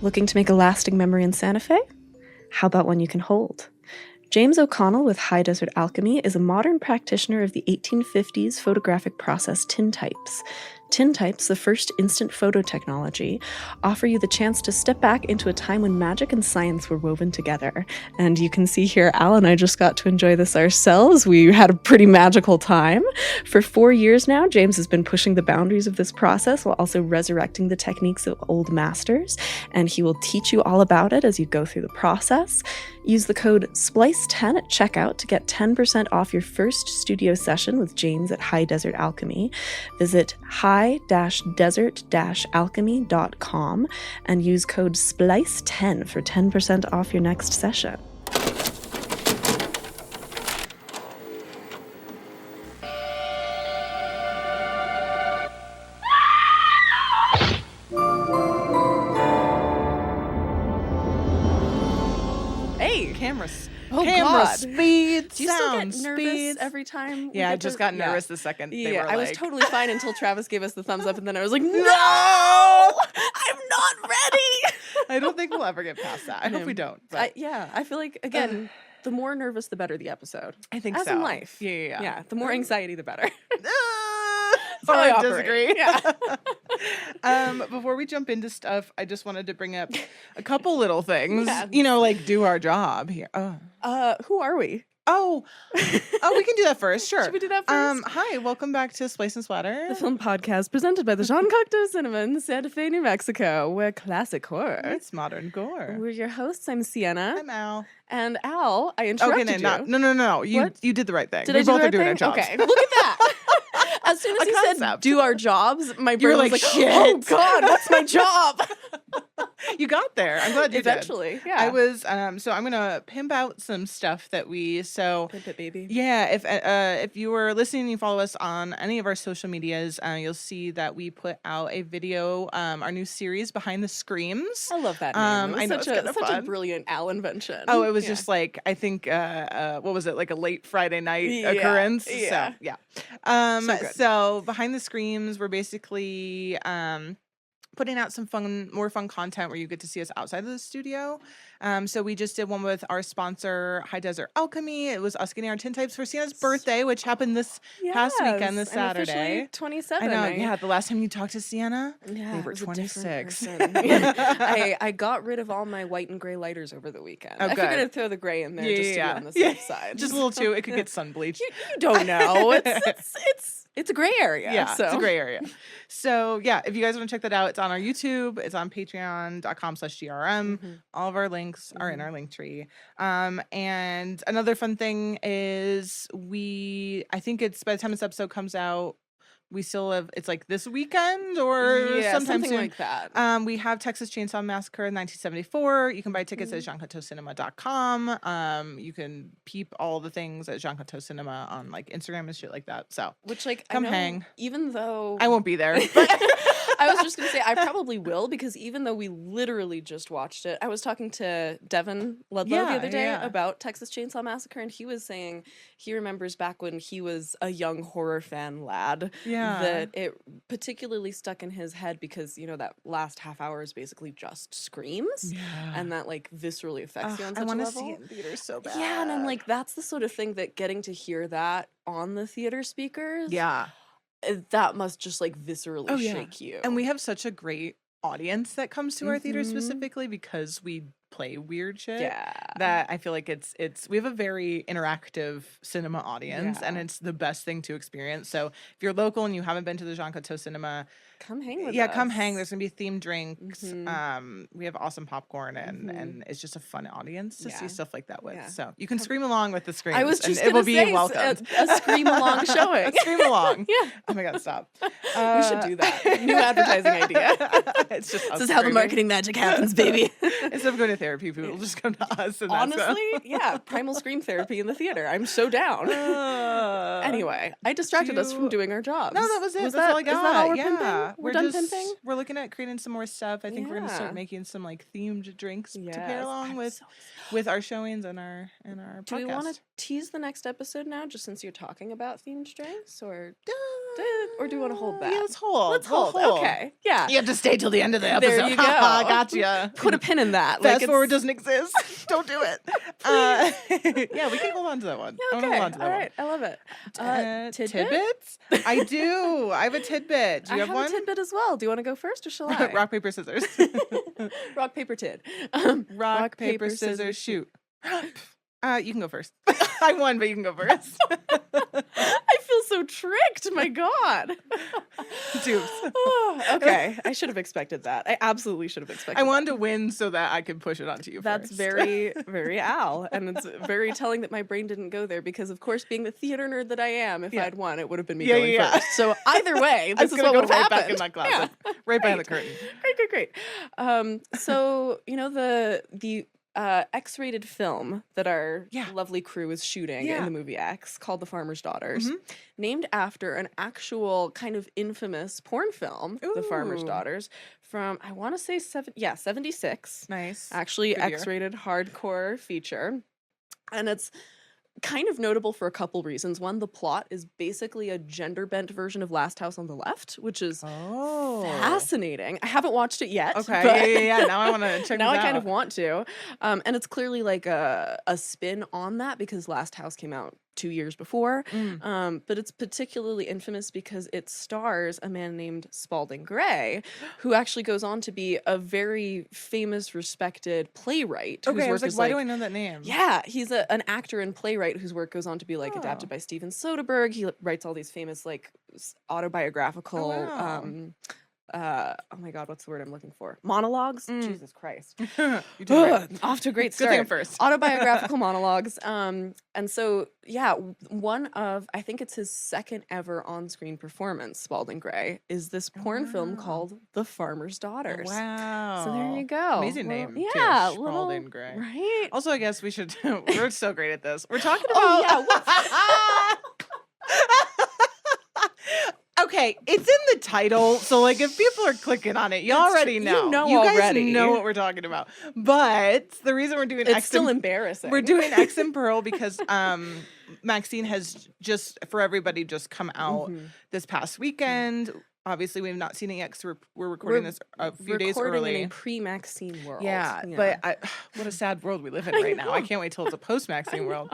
Looking to make a lasting memory in Santa Fe? How about one you can hold? James O'Connell with High Desert Alchemy is a modern practitioner of the 1850s photographic process tintypes. Tintypes, the first instant photo technology, offer you the chance to step back into a time when magic and science were woven together. And you can see here, Al and I just got to enjoy this ourselves. We had a pretty magical time. For 4 years now, James has been pushing the boundaries of this process while also resurrecting the techniques of old masters. And he will teach you all about it as you go through the process. Use the code SPLICE10 at checkout to get 10% off your first studio session with James at High Desert Alchemy. Visit high-desert-alchemy.com and use code SPLICE10 for 10% off your next session. Camera speed, Do you sound still get nervous speed. every time? Yeah, I just got nervous the second they were I was like... totally fine until Travis gave us the thumbs up, and then I was like, no! I'm not ready! I don't think we'll ever get past that. I hope we don't. But... I feel like, again, the more nervous, the better the episode. I think As so. in life. Yeah. The more anxiety, the better. I disagree. Yeah. Before we jump into stuff, I just wanted to bring up a couple little things. Yeah. You know, like do our job here. Who are we? We can do that first. Sure. Should we do that first? Hi, welcome back to Splice Splatter, the film podcast presented by the Jean Cocteau Cinema in Santa Fe, New Mexico, where classic horror. It's modern gore. We're your hosts. I'm Siena. I'm Al. And Al, I interrupted you. No. You did the right thing. Did we I do both the are doing our right thing? jobs. Okay, look at that. As soon as you said do our jobs, my brain was like, shit. oh God, what's my job? You got there. I'm glad you Eventually, did. yeah. I was so I'm gonna pimp out some stuff that we Pimp it, baby. Yeah, if you were listening and you follow us on any of our social medias, you'll see that we put out a video, our new series Behind the Screams. I love that name. I know, such a brilliant Al invention. Oh, it was just like I think what was it, like a late Friday night occurrence? Yeah. So yeah. So Behind the Screams, we're basically putting out some more fun content where you get to see us outside of the studio. So we just did one with our sponsor, High Desert Alchemy. It was us getting our tintypes for Siena's birthday, which happened this past weekend, this Saturday. 27. I know. Yeah, the last time you talked to Siena, they were was 26. I got rid of all my white and gray lighters over the weekend. Oh, I good. figured I'd throw the gray in there just to be on the safe side. Just a little too. It could get sun bleached. You don't know. It's a gray area. Yeah, so. it's a gray area. So yeah, if you guys want to check that out, it's on our YouTube. It's on patreon.com/GRM. All of our links are in our link tree. And another fun thing is I think it's by the time this episode comes out, we still have, it's like this weekend or sometime something soon. like that. We have Texas Chainsaw Massacre 1974. You can buy tickets at JeanCocteauCinema.com. You can peep all the things at Jean Cocteau Cinema on like Instagram and shit like that. So Which like come I know, hang. Even though I won't be there. But I was just gonna say I probably will, because even though we literally just watched it, I was talking to Devin Ludlow the other day about Texas Chainsaw Massacre, and he was saying he remembers back when he was a young horror fan lad. That it particularly stuck in his head because, you know, that last half hour is basically just screams. And that, like, viscerally affects you on such a level. I want to see it in theaters so bad. Yeah, and I'm like, that's the sort of thing that getting to hear that on the theater speakers, that must just, like, viscerally shake you. And we have such a great audience that comes to our theater specifically because we play weird shit. That I feel like it's we have a very interactive cinema audience, and it's the best thing to experience. So if you're local and you haven't been to the Jean Cocteau Cinema, come hang with us. Yeah, come hang. There's gonna be themed drinks. We have awesome popcorn, and it's just a fun audience to see stuff like that with. So you can scream along with the screams. I was just and it will be welcomed. A scream along showing. A scream along. Yeah. Oh my god, stop. We should do that. New advertising idea. It's just this is how the marketing magic happens, baby. Instead of going to therapy, people will just come to us. And honestly, primal scream therapy in the theater. I'm so down. Anyway, I distracted us from doing our jobs. No, that was it. That's all I got. Is that all we're pimping? We're done pimping? We're looking at creating some more stuff. I think we're gonna start making some like themed drinks to pair along with our showings and our podcast. Do we want to tease the next episode now, just since you're talking about themed drinks, or Or do you want to hold that? Yeah, let's hold. Let's hold. Okay. Yeah. You have to stay till the end of the episode. There you go. Gotcha. Put a pin in that. Fast forward doesn't exist. Don't do it. Yeah, we can hold on to that one. Okay. I want to hold on to that All one. right. I love it. Tidbits? I do. I have a tidbit. Do you have one? I have a tidbit as well. Do you want to go first or shall I? Rock, paper, scissors. Rock, paper, tid. Rock, paper, scissors, shoot. You can go first. I won, but you can go first. I feel so tricked. My God. Dupes. Okay. I should have expected that. I absolutely should have expected I wanted to win so that I could push it onto you That's first. very, very Al. And it's very telling that my brain didn't go there because, of course, being the theater nerd that I am, if I'd won, it would have been me going first. So either way, this is what would have right happened. back in my closet. Yeah. Right behind the curtain. Great. So, the X-rated film that our lovely crew is shooting in the movie X, called The Farmer's Daughters, named after an actual kind of infamous porn film, The Farmer's Daughters, from, I want to say 76. Nice. Actually, Good year. X-rated hardcore feature. And it's kind of notable for a couple reasons. One, the plot is basically a gender-bent version of Last House on the Left, which is fascinating. I haven't watched it yet. Okay, yeah. Now I want to check now it out. I kind of want to. And it's clearly like a spin on that because Last House came out 2 years before. But it's particularly infamous because it stars a man named Spalding Gray, who actually goes on to be a very famous, respected playwright. Okay, I was like, why do I know that name? Yeah, he's an actor and playwright whose work goes on to be like adapted by Steven Soderbergh. He writes all these famous like autobiographical oh my God, what's the word I'm looking for? Monologues? Jesus Christ. You did right. Off to a great start. Good thing first. Autobiographical monologues. And so, yeah, one of, I think it's his second ever on-screen performance, Spalding Gray, is this porn film called The Farmer's Daughters. Wow. So there you go. Amazing name. Yeah. Spalding Gray. Right? Also, I guess we should, we're so great at this. We're talking about. Okay, it's in the title, so like if people are clicking on it, you already know. You guys already know what we're talking about. But the reason we're doing it's still embarrassing. We're doing X and Pearl because MAXXXINE has just for everybody just come out this past weekend. Obviously, we have not seen it yet because we're recording this a few days early. In a pre-MAXXXINE world. Yeah, but what a sad world we live in right now. I can't wait till it's a post-MAXXXINE world.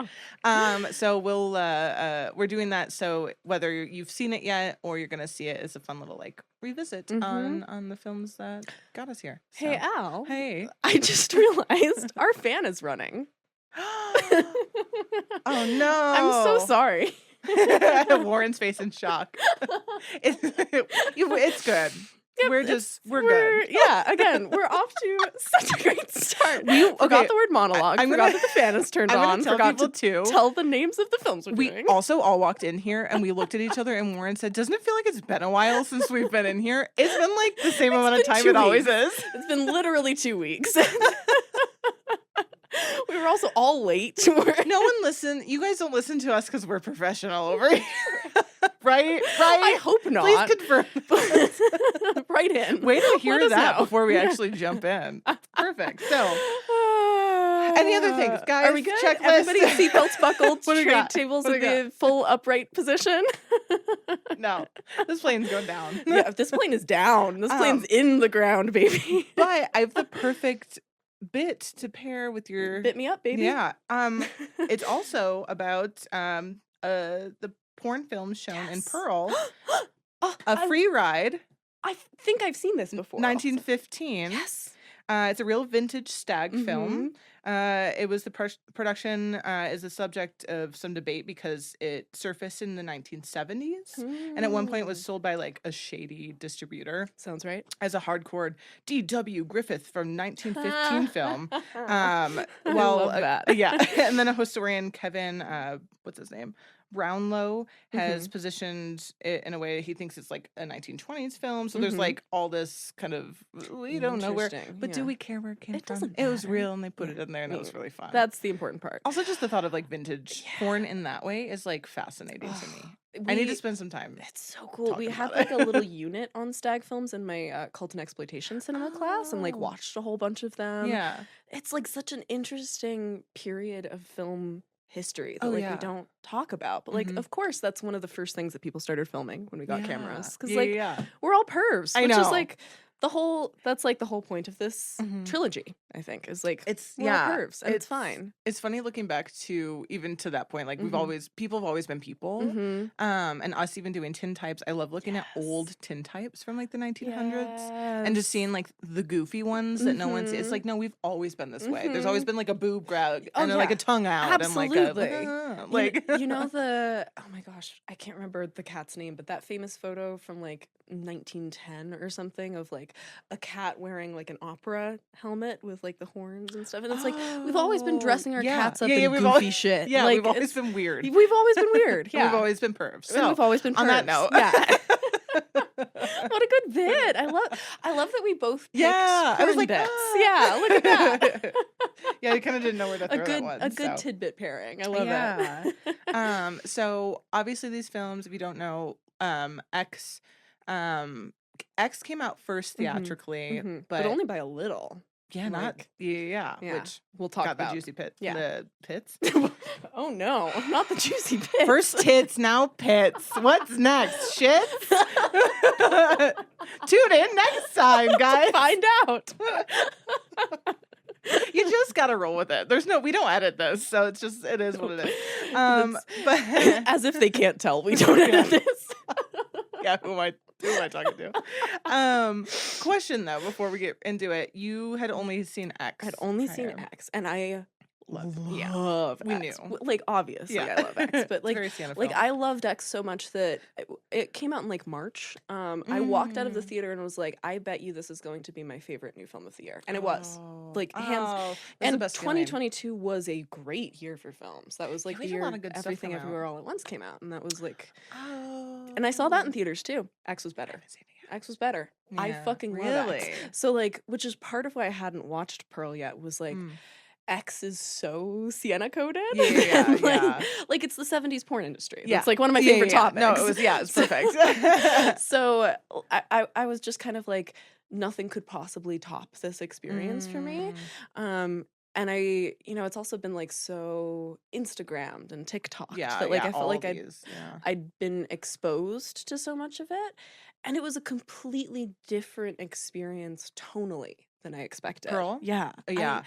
So we're doing that. So whether you've seen it yet or you're gonna see it, it's a fun little like revisit on the films that got us here. So. Hey Al. Hey, I just realized our fan is running. Oh no! I'm so sorry. Warren's face in shock. It's good. Yep, we're good. Yeah, again, we're off to such a great start. We forgot the word monologue. I forgot that the fan is turned on. Forgot to tell the names of the films we're doing. We also all walked in here and we looked at each other and Warren said, "Doesn't it feel like it's been a while since we''t been in here?" It's been like the same amount of time it always is. It's been literally 2 weeks. We were also all late. No one listened. You guys don't listen to us because we're professional over here. Right? I hope not. Please confirm. Right in. Way to hear that before we actually jump in. Perfect. So, any other things, guys? Are we good? Checklist. Everybody's seatbelts buckled. Trade tables in in the full upright position. No, this plane's going down. Yeah, this plane is down. This plane's in the ground, baby. But I have the perfect bit to pair with your bit me up, baby. Yeah. It's also about the porn film shown in Pearl. A Free Ride. I think I've seen this before. 1915. Also. Yes. It's a real vintage stag film. It was the production is the subject of some debate because it surfaced in the 1970s and at one point it was sold by like a shady distributor. Sounds right. As a hardcore D.W. Griffith from 1915 film. I love that. Yeah. And then a historian, Kevin, what's his name? Brownlow has positioned it in a way he thinks it's like a 1920s film. So there's like all this kind of, we don't know where, but do we care where it came from? It was real and they put it in there and it was really fun. That's the important part. Also just the thought of like vintage porn in that way is like fascinating to me. I need to spend some time. It's so cool. We had like a little unit on stag films in my cult and exploitation cinema class and like watched a whole bunch of them. Yeah. It's like such an interesting period of film history that we don't talk about. But like, of course, that's one of the first things that people started filming when we got cameras. Because we're all pervs. Which is like that's like the whole point of this trilogy, I think, is like we're all pervs and it's fine. It's funny looking back to even to that point. Like people have always been people. And us even doing tintypes. I love looking at old tintypes from like the 1900s and just seeing like the goofy ones that no one sees. It's like, no, we've always been this way. There's always been like a boob grab and like a tongue out. Absolutely. And like you know the, oh my gosh, I can't remember the cat's name, but that famous photo from like 1910 or something of like a cat wearing like an opera helmet with like the horns and stuff, and it's like we've always been dressing our cats up in goofy shit. Yeah, like, we've always been weird. We've always been weird. Yeah, we've always been pervs. So we've always been pervs. On that note, what a good bit. I love that we both picked I was like bits. Yeah, look at that. I kind of didn't know where to throw that one. A good tidbit pairing. I love it. So obviously these films, if you don't know, X came out first theatrically, but only by a little. Yeah, like, which we'll talk got about. The juicy pit. Yeah. The pits. Oh no, not the juicy pits. First tits, now pits. What's next? Shits? Tune in next time, guys. Find out. You just gotta roll with it. We don't edit this, so it is what it is. But as if they can't tell, we don't edit this. Yeah, who am I talking to? Question though, before we get into it, you had only seen X. I had only seen X, and I love we X. knew. Like, obviously, I love X, but like, I loved X so much that it came out in like March. I walked out of the theater and was like, I bet you this is going to be my favorite new film of the year, and it was like hands. And 2022 was a great year for films. That was like the year Everything Everywhere All at Once came out, and that was like, and I saw that in theaters too. X was better. X was better. Yeah, I fucking love X. So like, which is part of why I hadn't watched Pearl yet, was like. X is so Siena coded. Like it's the 70s porn industry. It's like one of my favorite topics. No, it's perfect. So I was just kind of like, nothing could possibly top this experience for me. And I, it's also been like so Instagrammed and TikToked that like I felt like I'd been exposed to so much of it, and it was a completely different experience tonally than I expected. Pearl? Yeah. And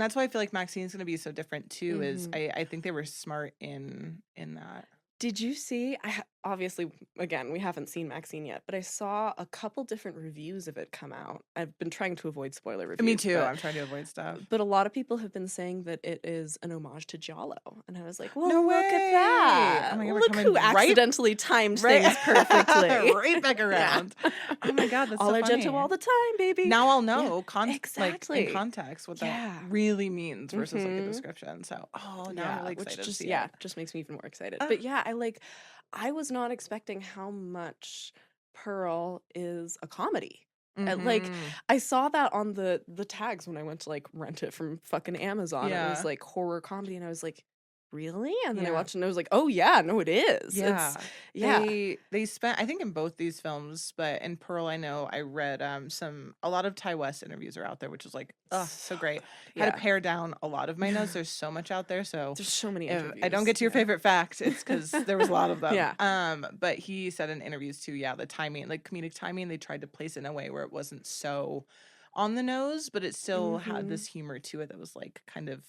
that's why I feel like MAXXXINE is going to be so different too, is I think they were smart in that. Did you see, obviously, again, we haven't seen MAXXXINE yet, but I saw a couple different reviews of it come out. I've been trying to avoid spoiler reviews. Me too. I'm trying to avoid stuff. But a lot of people have been saying that it is an homage to Giallo. And I was like, well, no look at that. Oh my God, look who accidentally timed things perfectly. Right back around. Oh my God, that's all so funny. Argento all the time, baby. Now I'll know exactly. like in context what that really means versus like a description. So, now I'm really excited to see it. Just makes me even more excited. But I was not expecting how much Pearl is a comedy. Like, I saw that on the tags when I went to like rent it from fucking Amazon. It was like horror comedy, and I was like, really? And then I watched it and I was like, oh yeah, no, it is. They spent, I think, in both these films, but in Pearl, I know I read a lot of Ty West interviews are out there, which is like, so great. Had to pare down a lot of my notes. There's so much out there, so there's so many interviews. If I don't get to your favorite fact, it's because there was a lot of them. But he said in interviews too, the timing, like comedic timing, they tried to place it in a way where it wasn't so on the nose, but it still had this humor to it that was like kind of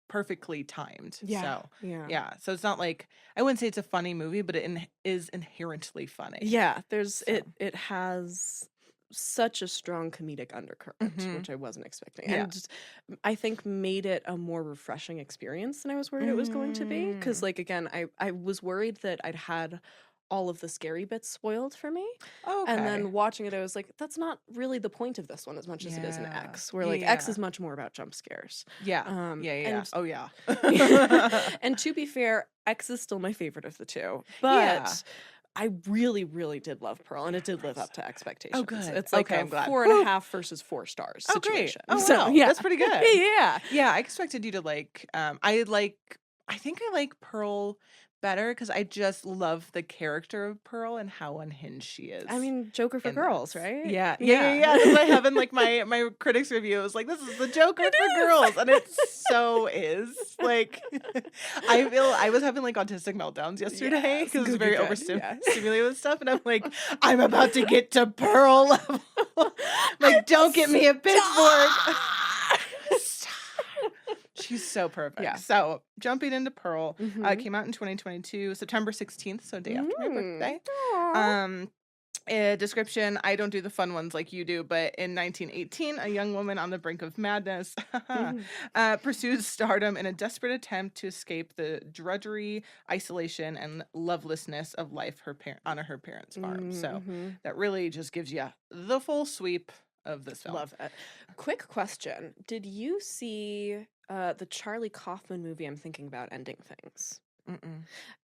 perfectly timed. So it's not like, I wouldn't say it's a funny movie, but it is inherently funny. It has such a strong comedic undercurrent, which I wasn't expecting, and just, I think made it a more refreshing experience than I was worried it was going to be, because like, again, I was worried that I'd had all of the scary bits spoiled for me. And then watching it, I was like, that's not really the point of this one as much as it is in X, where like X is much more about jump scares. And, and to be fair, X is still my favorite of the two, but I really, really did love Pearl, and it did live up to expectations. Oh, good. It's like a 4.5 versus 4 stars situation. Oh, so, wow. That's pretty good. Yeah. I expected you to like, I think I like Pearl better because I just love the character of Pearl and how unhinged she is. I mean, Joker for in girls, this. right? Yeah. That's what I have in like my critics review. It was like, this is the Joker for girls, and it so is. Like, I was having like autistic meltdowns yesterday because I was very overstimulated with stuff, and I'm like, I'm about to get to Pearl level. Like, don't get me a pitchfork. She's so perfect. Yeah. So, jumping into Pearl, came out in 2022, September 16th, so day after my birthday. A description, I don't do the fun ones like you do, but in 1918, a young woman on the brink of madness pursues stardom in a desperate attempt to escape the drudgery, isolation, and lovelessness of life on her parents' farm. So, that really just gives you the full sweep of this film. Love it. Quick question. Did you see the Charlie Kaufman movie I'm thinking about, Ending Things?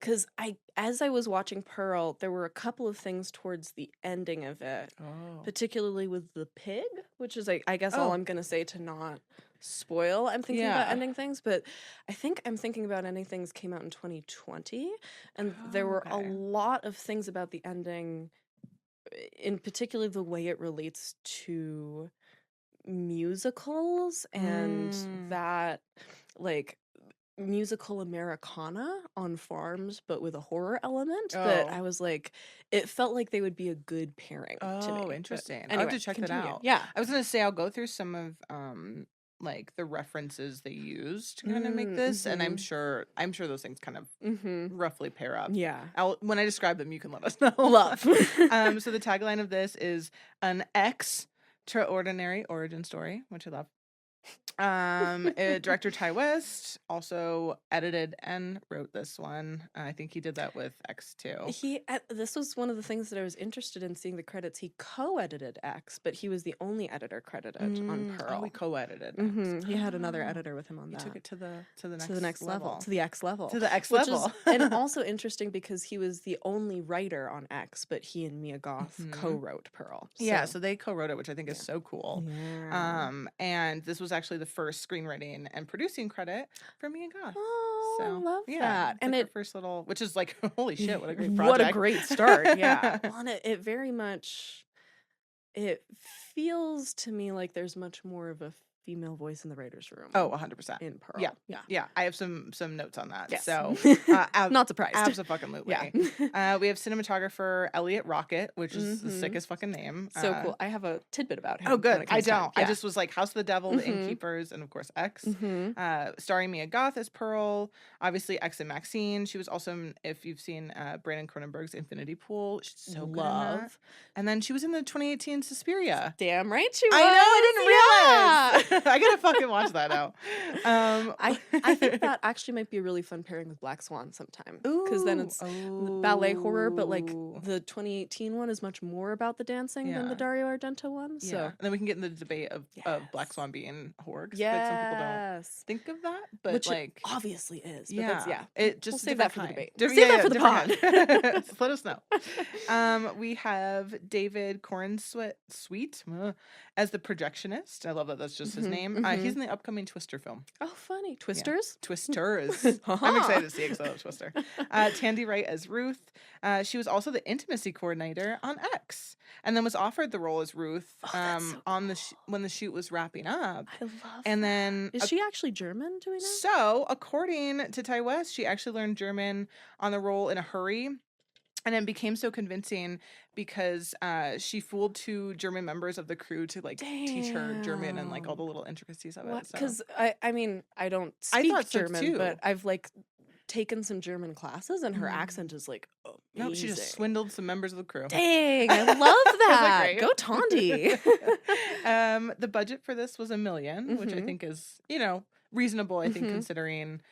Because as I was watching Pearl, there were a couple of things towards the ending of it, particularly with the pig, which is I guess all I'm gonna say to not spoil. I'm thinking about Ending Things, but I think I'm thinking about Ending Things came out in 2020, and there were a lot of things about the ending, in particular the way it relates to musicals and that like musical Americana on farms, but with a horror element that I was like, it felt like they would be a good pairing to me. Interesting. Anyway, I'll have to check that out. Yeah. I was gonna say I'll go through some of like the references they used to kind of make this, and I'm sure those things kind of roughly pair up. Yeah. When I describe them, you can let us know. Love. So the tagline of this is an extraordinary origin story, which I love. Director Ty West also edited and wrote this one. I think he did that with X too. This was one of the things that I was interested in seeing the credits. He co-edited X, but he was the only editor credited on Pearl. He co-edited X. He had another editor with him on that. He took it to the next level, to the X level, and also interesting because he was the only writer on X, but he and Mia Goth co-wrote Pearl. So they co-wrote it, which I think is so cool. Yeah. And this was actually the first screenwriting and producing credit for Mia Goth. Oh, I love that. And it first little, which is like, holy shit, what a great project. What a great start. Yeah. Well, it very much, it feels to me like there's much more of a female voice in the writer's room. Oh, 100%. In Pearl. Yeah. I have some notes on that. Yes. So, not surprised. Absolutely. Yeah. We have cinematographer Elliot Rocket, which is the sickest fucking name. So cool. I have a tidbit about him. Oh, good. I don't. I just was like House of the Devil, The Innkeepers, and of course X. Starring Mia Goth as Pearl. Obviously X and MAXXXINE. She was also, if you've seen Brandon Cronenberg's Infinity Pool, she's so good in that. And then she was in the 2018 Suspiria. Damn right she was. I know. I didn't realize. I gotta fucking watch that now. I think that actually might be a really fun pairing with Black Swan sometime. Because then it's ballet horror, but like the 2018 one is much more about the dancing than the Dario Argento one. So and then we can get in the debate of Black Swan being horror. Yes. Like some people don't think of that, but which like it obviously is. But it just we'll save that for the debate. Save that for the pod. Let us know. We have David Corenswet as the projectionist. I love that that's just his name. He's in the upcoming Twister film. Oh, funny. Twisters? Yeah. Twisters. I'm excited to see it because I love Twister. Tandy Wright as Ruth. She was also the intimacy coordinator on X, and then was offered the role as Ruth on the when the shoot was wrapping up. I love and then is she actually German? Do we know? So, according to Ty West, she actually learned German on the role in a hurry. And it became so convincing because she fooled 2 German members of the crew to like teach her German and like all the little intricacies of it. Because I mean, I don't speak German, but I've like taken some German classes, and her accent is like amazing. No, she just swindled some members of the crew. Dang, I love that. Go Tondi. The budget for this was $1 million, which I think is reasonable. I think considering.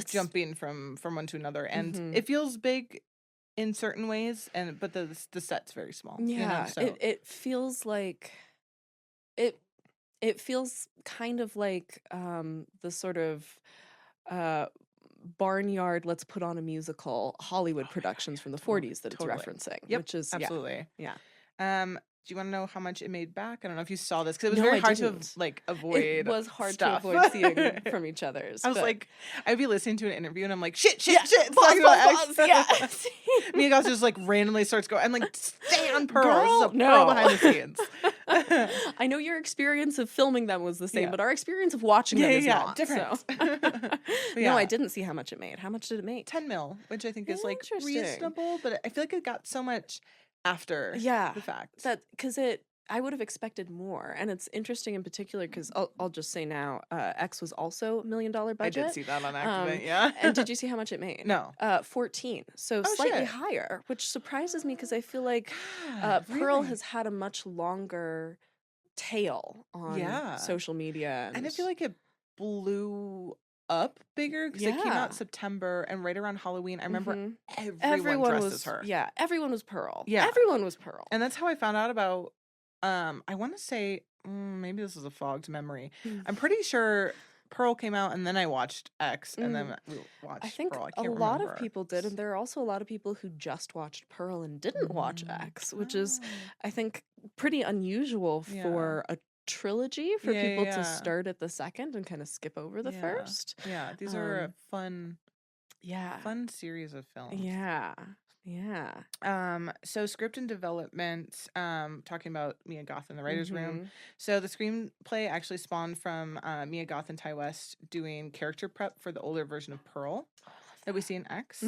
Jumping from one to another, and it feels big in certain ways, but the set's very small. It feels like it feels kind of like the sort of barnyard, let's put on a musical Hollywood productions from the 40s that it's referencing. Yep, which is absolutely. Do you want to know how much it made back? I don't know if you saw this because it was No, very I hard to didn't. like avoid. It was hard stuff. to avoid seeing from each other's. I was but- like, I'd be listening to an interview and I'm like, shit, Yeah, it's pause, talking about pause, X. yeah. Mia Goth just like randomly starts going. I'm like, stay on Pearl. Girl, This is a no. Pearl behind the scenes. I know your experience of filming them was the same, Yeah. but our experience of watching them is not. different. So. Yeah. No, I didn't see how much it made. How much did it make? 10 mil, which I think is like Interesting. reasonable, but I feel like it got so much after the fact. That because I would have expected more, and it's interesting in particular because I'll just say now, X was also $1 million budget. I did see that on accident, yeah. And did you see how much it made? No. 14, so Oh, slightly shit. higher, which surprises me because I feel like God, Pearl really? has had a much longer tail on social media, And I feel like it blew up bigger because it came out September and right around Halloween. I remember everyone dressed as her. Yeah, everyone was Pearl. Yeah. Everyone was Pearl. And that's how I found out about, I want to say, maybe this is a fogged memory. I'm pretty sure Pearl came out and then I watched X and then we watched I think Pearl. I a can't lot remember. of people did, and there are also a lot of people who just watched Pearl and didn't watch X, which is, I think, pretty unusual for a trilogy for people to start at the second and kind of skip over the first. Yeah, these are a fun series of films. So script and development, talking about Mia Goth in the writer's room. So the screenplay actually spawned from Mia Goth and Ty West doing character prep for the older version of Pearl that we see in X.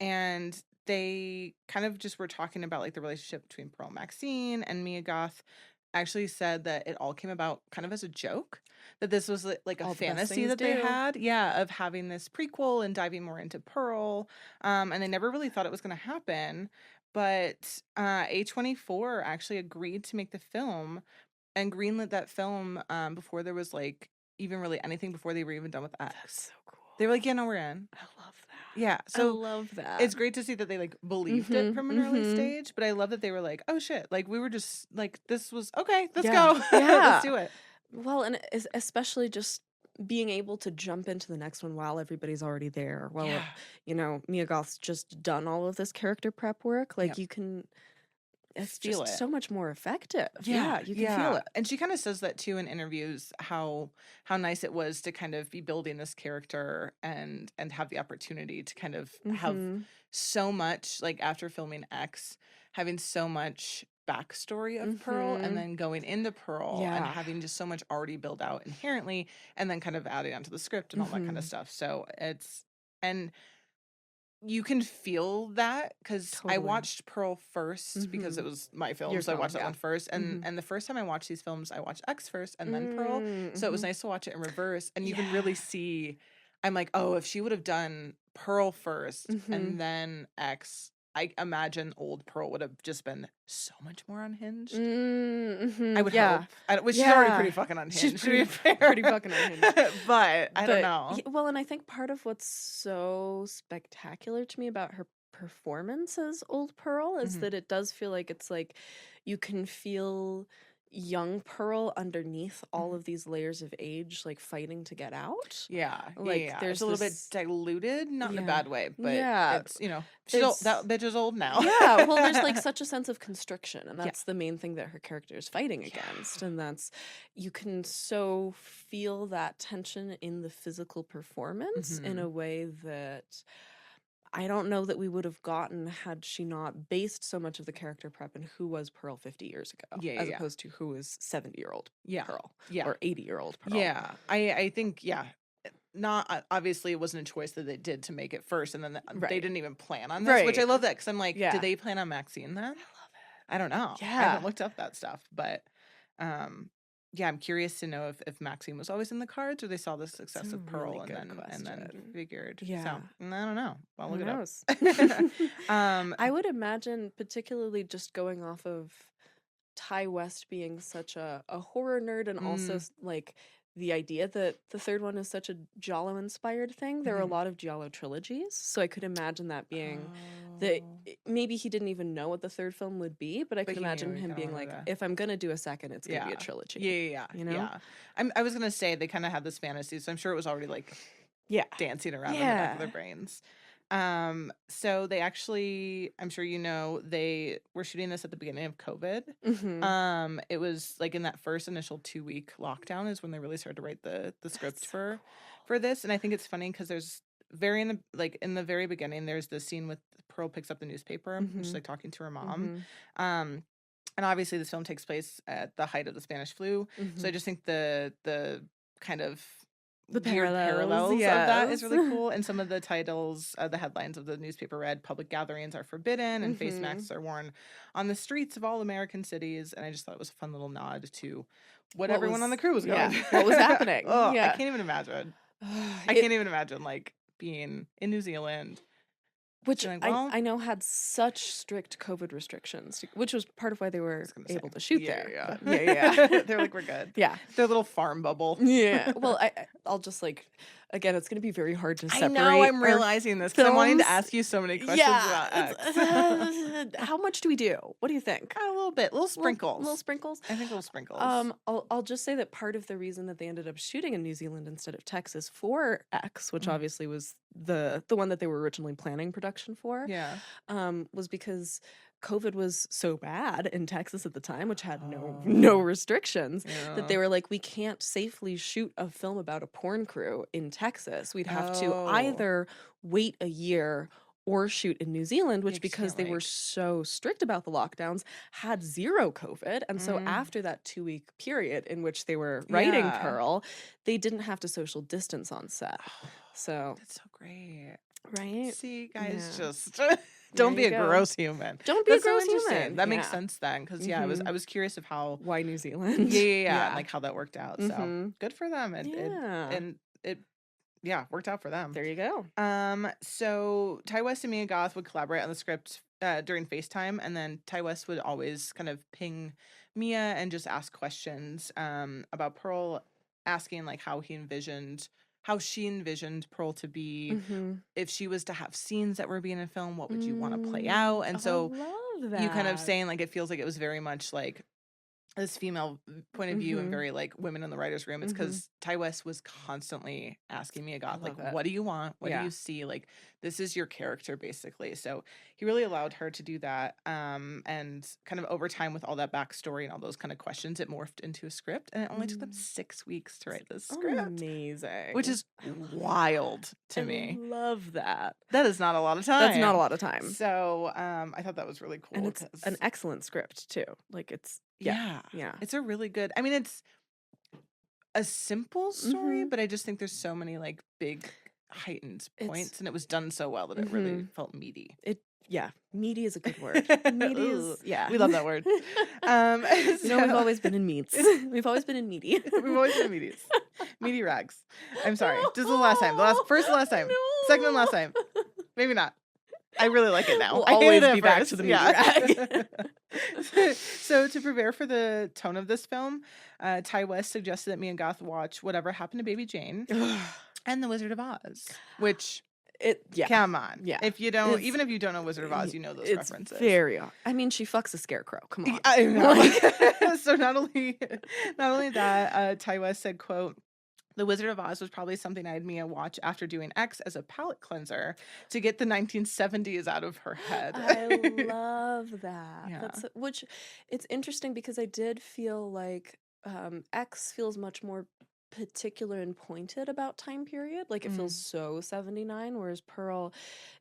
And they kind of just were talking about like the relationship between Pearl and MAXXXINE, and Mia Goth actually said that it all came about kind of as a joke, that this was like a fantasy that they had, of having this prequel and diving more into Pearl, and they never really thought it was going to happen, but A24 actually agreed to make the film and greenlit that film before there was like even really anything, before they were even done with X. That's so cool. They were like, yeah, no, we're in. I love that. Yeah, so I love that. it's great to see that they like believed it from an early stage, but I love that they were like, oh shit, like we were just like, this was okay, let's go. Let's do it. Well, and especially just being able to jump into the next one while everybody's already there. Well, you know, Mia Goth's just done all of this character prep work. Like you can, it's feel just it. so much more effective. Yeah, you can feel it. And she kind of says that too in interviews, how nice it was to kind of be building this character and have the opportunity to kind of have so much, like after filming X, having so much backstory of Pearl and then going into Pearl and having just so much already built out inherently and then kind of adding onto the script and all that kind of stuff. So and you can feel that because I watched Pearl first because it was my film, so I watched that one first. And the first time I watched these films, I watched X first and then Pearl. So it was nice to watch it in reverse, and you can really see. I'm like, oh, if she would have done Pearl first and then X, I imagine old Pearl would have just been so much more unhinged. I would hope. Which she's already pretty fucking unhinged. She's pretty fucking unhinged. But I don't know. Well, and I think part of what's so spectacular to me about her performance as old Pearl is that it does feel like it's like you can feel young Pearl underneath all of these layers of age, like fighting to get out. Like there's a little bit diluted, not in a bad way, but it's, you know, that bitch is old now. Well, there's like such a sense of constriction, and that's the main thing that her character is fighting against, and that's, you can so feel that tension in the physical performance in a way that I don't know that we would have gotten had she not based so much of the character prep in who was Pearl 50 years ago, as opposed to who is 70-year-old Pearl or 80-year-old Pearl. I think, not obviously it wasn't a choice that they did to make it first, and then they didn't even plan on this, which I love that, because I'm like, did they plan on MAXXXINE then? I love it. I don't know. I haven't looked up that stuff, but I'm curious to know if MAXXXINE was always in the cards, or they saw the success of Pearl really and then figured. So I don't know. I'll look it up. I would imagine, particularly just going off of Ty West being such a horror nerd, and also like the idea that the third one is such a Giallo inspired thing. There are a lot of Giallo trilogies, so I could imagine that being that maybe he didn't even know what the third film would be, but I could imagine him being like, if I'm gonna do a second, it's gonna be a trilogy. You know? I was gonna say they kind of had this fantasy, so I'm sure it was already like dancing around in the back of their brains. So they actually, I'm sure you know, they were shooting this at the beginning of COVID. It was like in that first initial 2-week lockdown is when they really started to write the script for this. And I think it's funny because there's in the very beginning, there's the scene with Pearl picks up the newspaper and she's like talking to her mom. And obviously this film takes place at the height of the Spanish flu. So I just think the kind of The weird parallels, of that is yes. really cool. And some of the titles, the headlines of the newspaper read, "Public gatherings are forbidden and face masks are worn on the streets of all American cities." And I just thought it was a fun little nod to what everyone on the crew was going. What was happening. I can't even imagine. I can't even imagine like being in New Zealand. Which Like, well, I know had such strict COVID restrictions, which was part of why they were able to shoot there. Yeah. But yeah. They're like, we're good. Yeah. Their little farm bubble. Yeah. Well, I'll just like, again, it's going to be very hard to separate. I know, I'm realizing this because I'm wanting to ask you so many questions about X. How much do we do? What do you think? A little bit, little sprinkles. Little sprinkles? I think little sprinkles. I'll just say that part of the reason that they ended up shooting in New Zealand instead of Texas for X, which obviously was the one that they were originally planning production for, was because COVID was so bad in Texas at the time, which had no restrictions, that they were like, we can't safely shoot a film about a porn crew in Texas. We'd have to either wait a year or shoot in New Zealand, which because they were so strict about the lockdowns, had zero COVID. And so after that 2-week period in which they were writing Pearl, they didn't have to social distance on set. So that's so great. Right? See, guys, just don't be a gross human. Don't be a gross human. That makes sense then, because I was curious of how why New Zealand. Yeah, like how that worked out. So good for them. And it worked out for them. There you go. So Ty West and Mia Goth would collaborate on the script during FaceTime, and then Ty West would always kind of ping Mia and just ask questions about Pearl, asking like how she envisioned Pearl to be. If she was to have scenes that were being in film, what would you want to play out? And so you kind of saying like it feels like it was very much like this female point of view and very like women in the writer's room. It's because Ty West was constantly asking Mia Goth, like, what do you want? What do you see? Like, this is your character, basically. So he really allowed her to do that. And kind of over time with all that backstory and all those kind of questions, it morphed into a script. And it only took them 6 weeks to write this script. Amazing. Which is wild to me. Love that. That is not a lot of time. That's not a lot of time. So I thought that was really cool. And it's an excellent script, too. Like, it's... Yeah. It's a really good, I mean, it's a simple story, but I just think there's so many like big heightened points, and it was done so well that it really felt meaty. Meaty is a good word. Meaty is, we love that word. We've always been in meats. We've always been in meaty. We've always been in meaties. Meaty rags. I'm sorry. Just the last time. First and last time. No. Second and last time. Maybe not. I really like it now. We'll I always hated be it back first. to the meaty rag. So to prepare for the tone of this film, Ty West suggested that Mia Goth watch Whatever Happened to Baby Jane and The Wizard of Oz, which come on. Yeah. If you don't, even if you don't know Wizard of Oz, you know those references. I mean, she fucks a scarecrow. Come on. I know. So not only that, Ty West said, quote, "The Wizard of Oz was probably something I had Mia watch after doing X as a palate cleanser to get the 1970s out of her head." I love that. Which it's interesting because I did feel like X feels much more particular and pointed about time period. Like it feels so 79, whereas Pearl,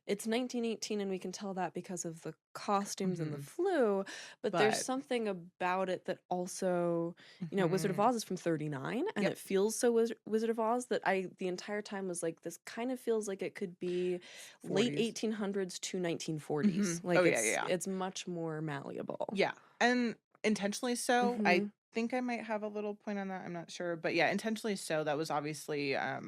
it's 1918, and we can tell that because of the costumes and the flu, but there's something about it that also, Wizard of Oz is from 39, and it feels so Wizard of Oz that the entire time was like, this kind of feels like it could be 40s. Late 1800s to 1940s. Like it's much more malleable. Yeah. And intentionally so. I think I might have a little point on that. I'm not sure, but intentionally so. That was obviously a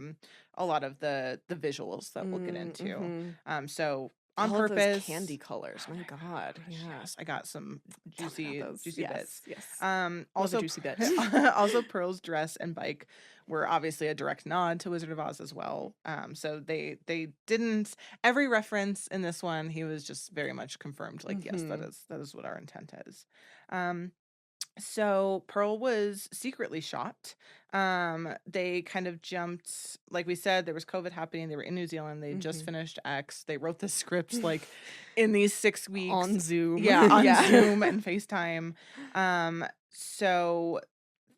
lot of the visuals that we'll get into. So on all purpose, of those candy colors. My God, yes, I got some juicy bits. Yes, also juicy bits. Also, Pearl's dress and bike were obviously a direct nod to Wizard of Oz as well. So they didn't, every reference in this one, he was just very much confirmed. Like, yes, that is what our intent is. So Pearl was secretly shot. They kind of jumped, like we said, there was COVID happening. They were in New Zealand. They just finished X. They wrote the scripts like in these 6 weeks on Zoom. Yeah, on Zoom and FaceTime. So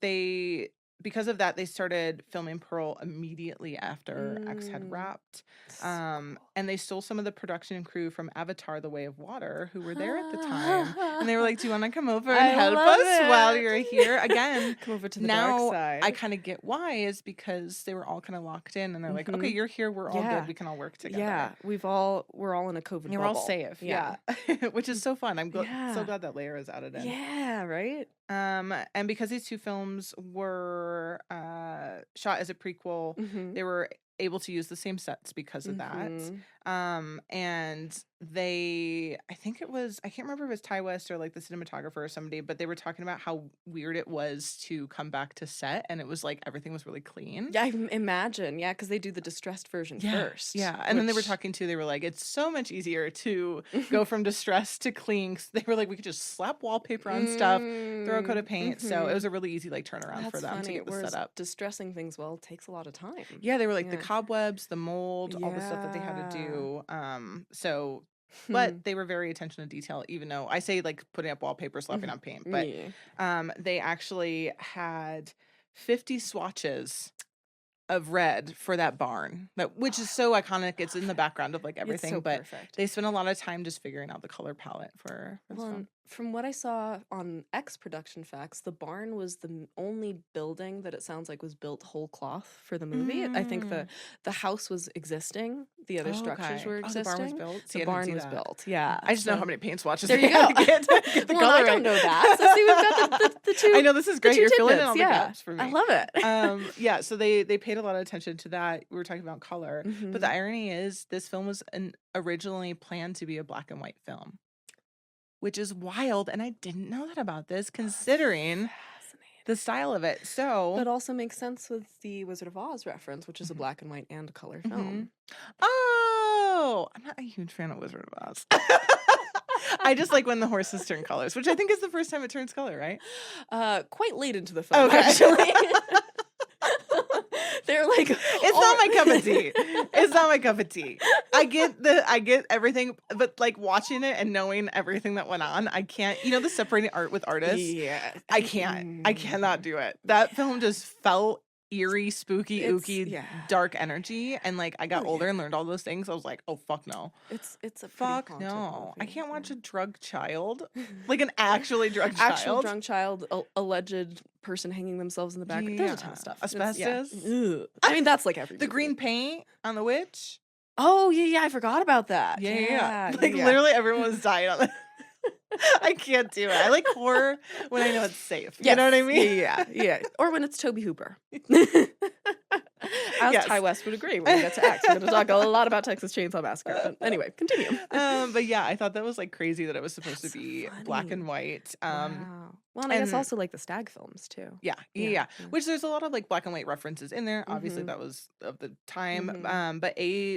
they, because of that, they started filming Pearl immediately after X had wrapped. And they stole some of the production crew from Avatar: The Way of Water, who were there at the time. And they were like, do you want to come over and help us while you're here? Again, come over to the dark side. I kind of get why, is because they were all kind of locked in and they're like, okay, you're here, we're all good, we can all work together. Yeah, we're all in a COVID bubble. We're all safe. Yeah. Which is so fun. I'm so glad that layer is added in. Yeah, right? And because these 2 films were shot as a prequel, they were able to use the same sets because of that. And they, I think it was, I can't remember if it was Ty West or like the cinematographer or somebody, but they were talking about how weird it was to come back to set, and it was like everything was really clean. Yeah, I imagine. Yeah, because they do the distressed version first. Yeah, and then they were talking too, they were like, it's so much easier to go from distressed to clean. They were like, we could just slap wallpaper on stuff, throw a coat of paint. So it was a really easy like turnaround for them to get the setup. Distressing things, well, takes a lot of time. Yeah, they were like the cobwebs, the mold, all the stuff that they had to do. But they were very attention to detail, even though I say like putting up wallpaper, slapping on paint, but they actually had 50 swatches of red for that barn, which is so iconic. It's in the background of like everything, so but perfect. They spent a lot of time just figuring out the color palette for this film. From what I saw on X Production Facts, the barn was the only building that it sounds like was built whole cloth for the movie. I think the house was existing, the other structures were existing. The barn was built. The barn was built. Yeah, I just know how many paint swatches there you go. Get the well, color I don't know that. So see, we've got the 2. I know, this is great. You're filling in all the gaps for me. I love it. Yeah, so they paid a lot of attention to that. We were talking about color, but the irony is this film was originally planned to be a black and white film, which is wild, and I didn't know that about this, considering the style of it. So that also makes sense with the Wizard of Oz reference, which is a black and white and color film. Oh, I'm not a huge fan of Wizard of Oz. I just like when the horses turn colors, which I think is the first time it turns color, right? Quite late into the film, actually. They're like, it's not my cup of tea. It's not my cup of tea. I get everything, but like watching it and knowing everything that went on, I can't, the separating art with artists. Yeah. I can't. I cannot do it. That film just felt eerie, spooky, ooky, dark energy, and like I got older and learned all those things. I was like, oh fuck no. It's a fuck no. Movie. I can't watch a drug child, like an actually drug child. Actual drunk child, alleged person hanging themselves in the back. There's a ton of stuff. Asbestos. I mean, that's like every the green paint on the witch. Oh yeah, I forgot about that. Yeah. Like literally everyone was dying on it. I can't do it. I like horror when I know it's safe. You know what I mean? Yeah. Or when it's Toby Hooper. As Ty West would agree when we get to X. We're going to talk a lot about Texas Chainsaw Massacre. But anyway, continue. But yeah, I thought that was like crazy that it was supposed to be black and white. Wow. Well, and I guess also like the stag films too. Yeah. Which there's a lot of like black and white references in there. Obviously that was of the time.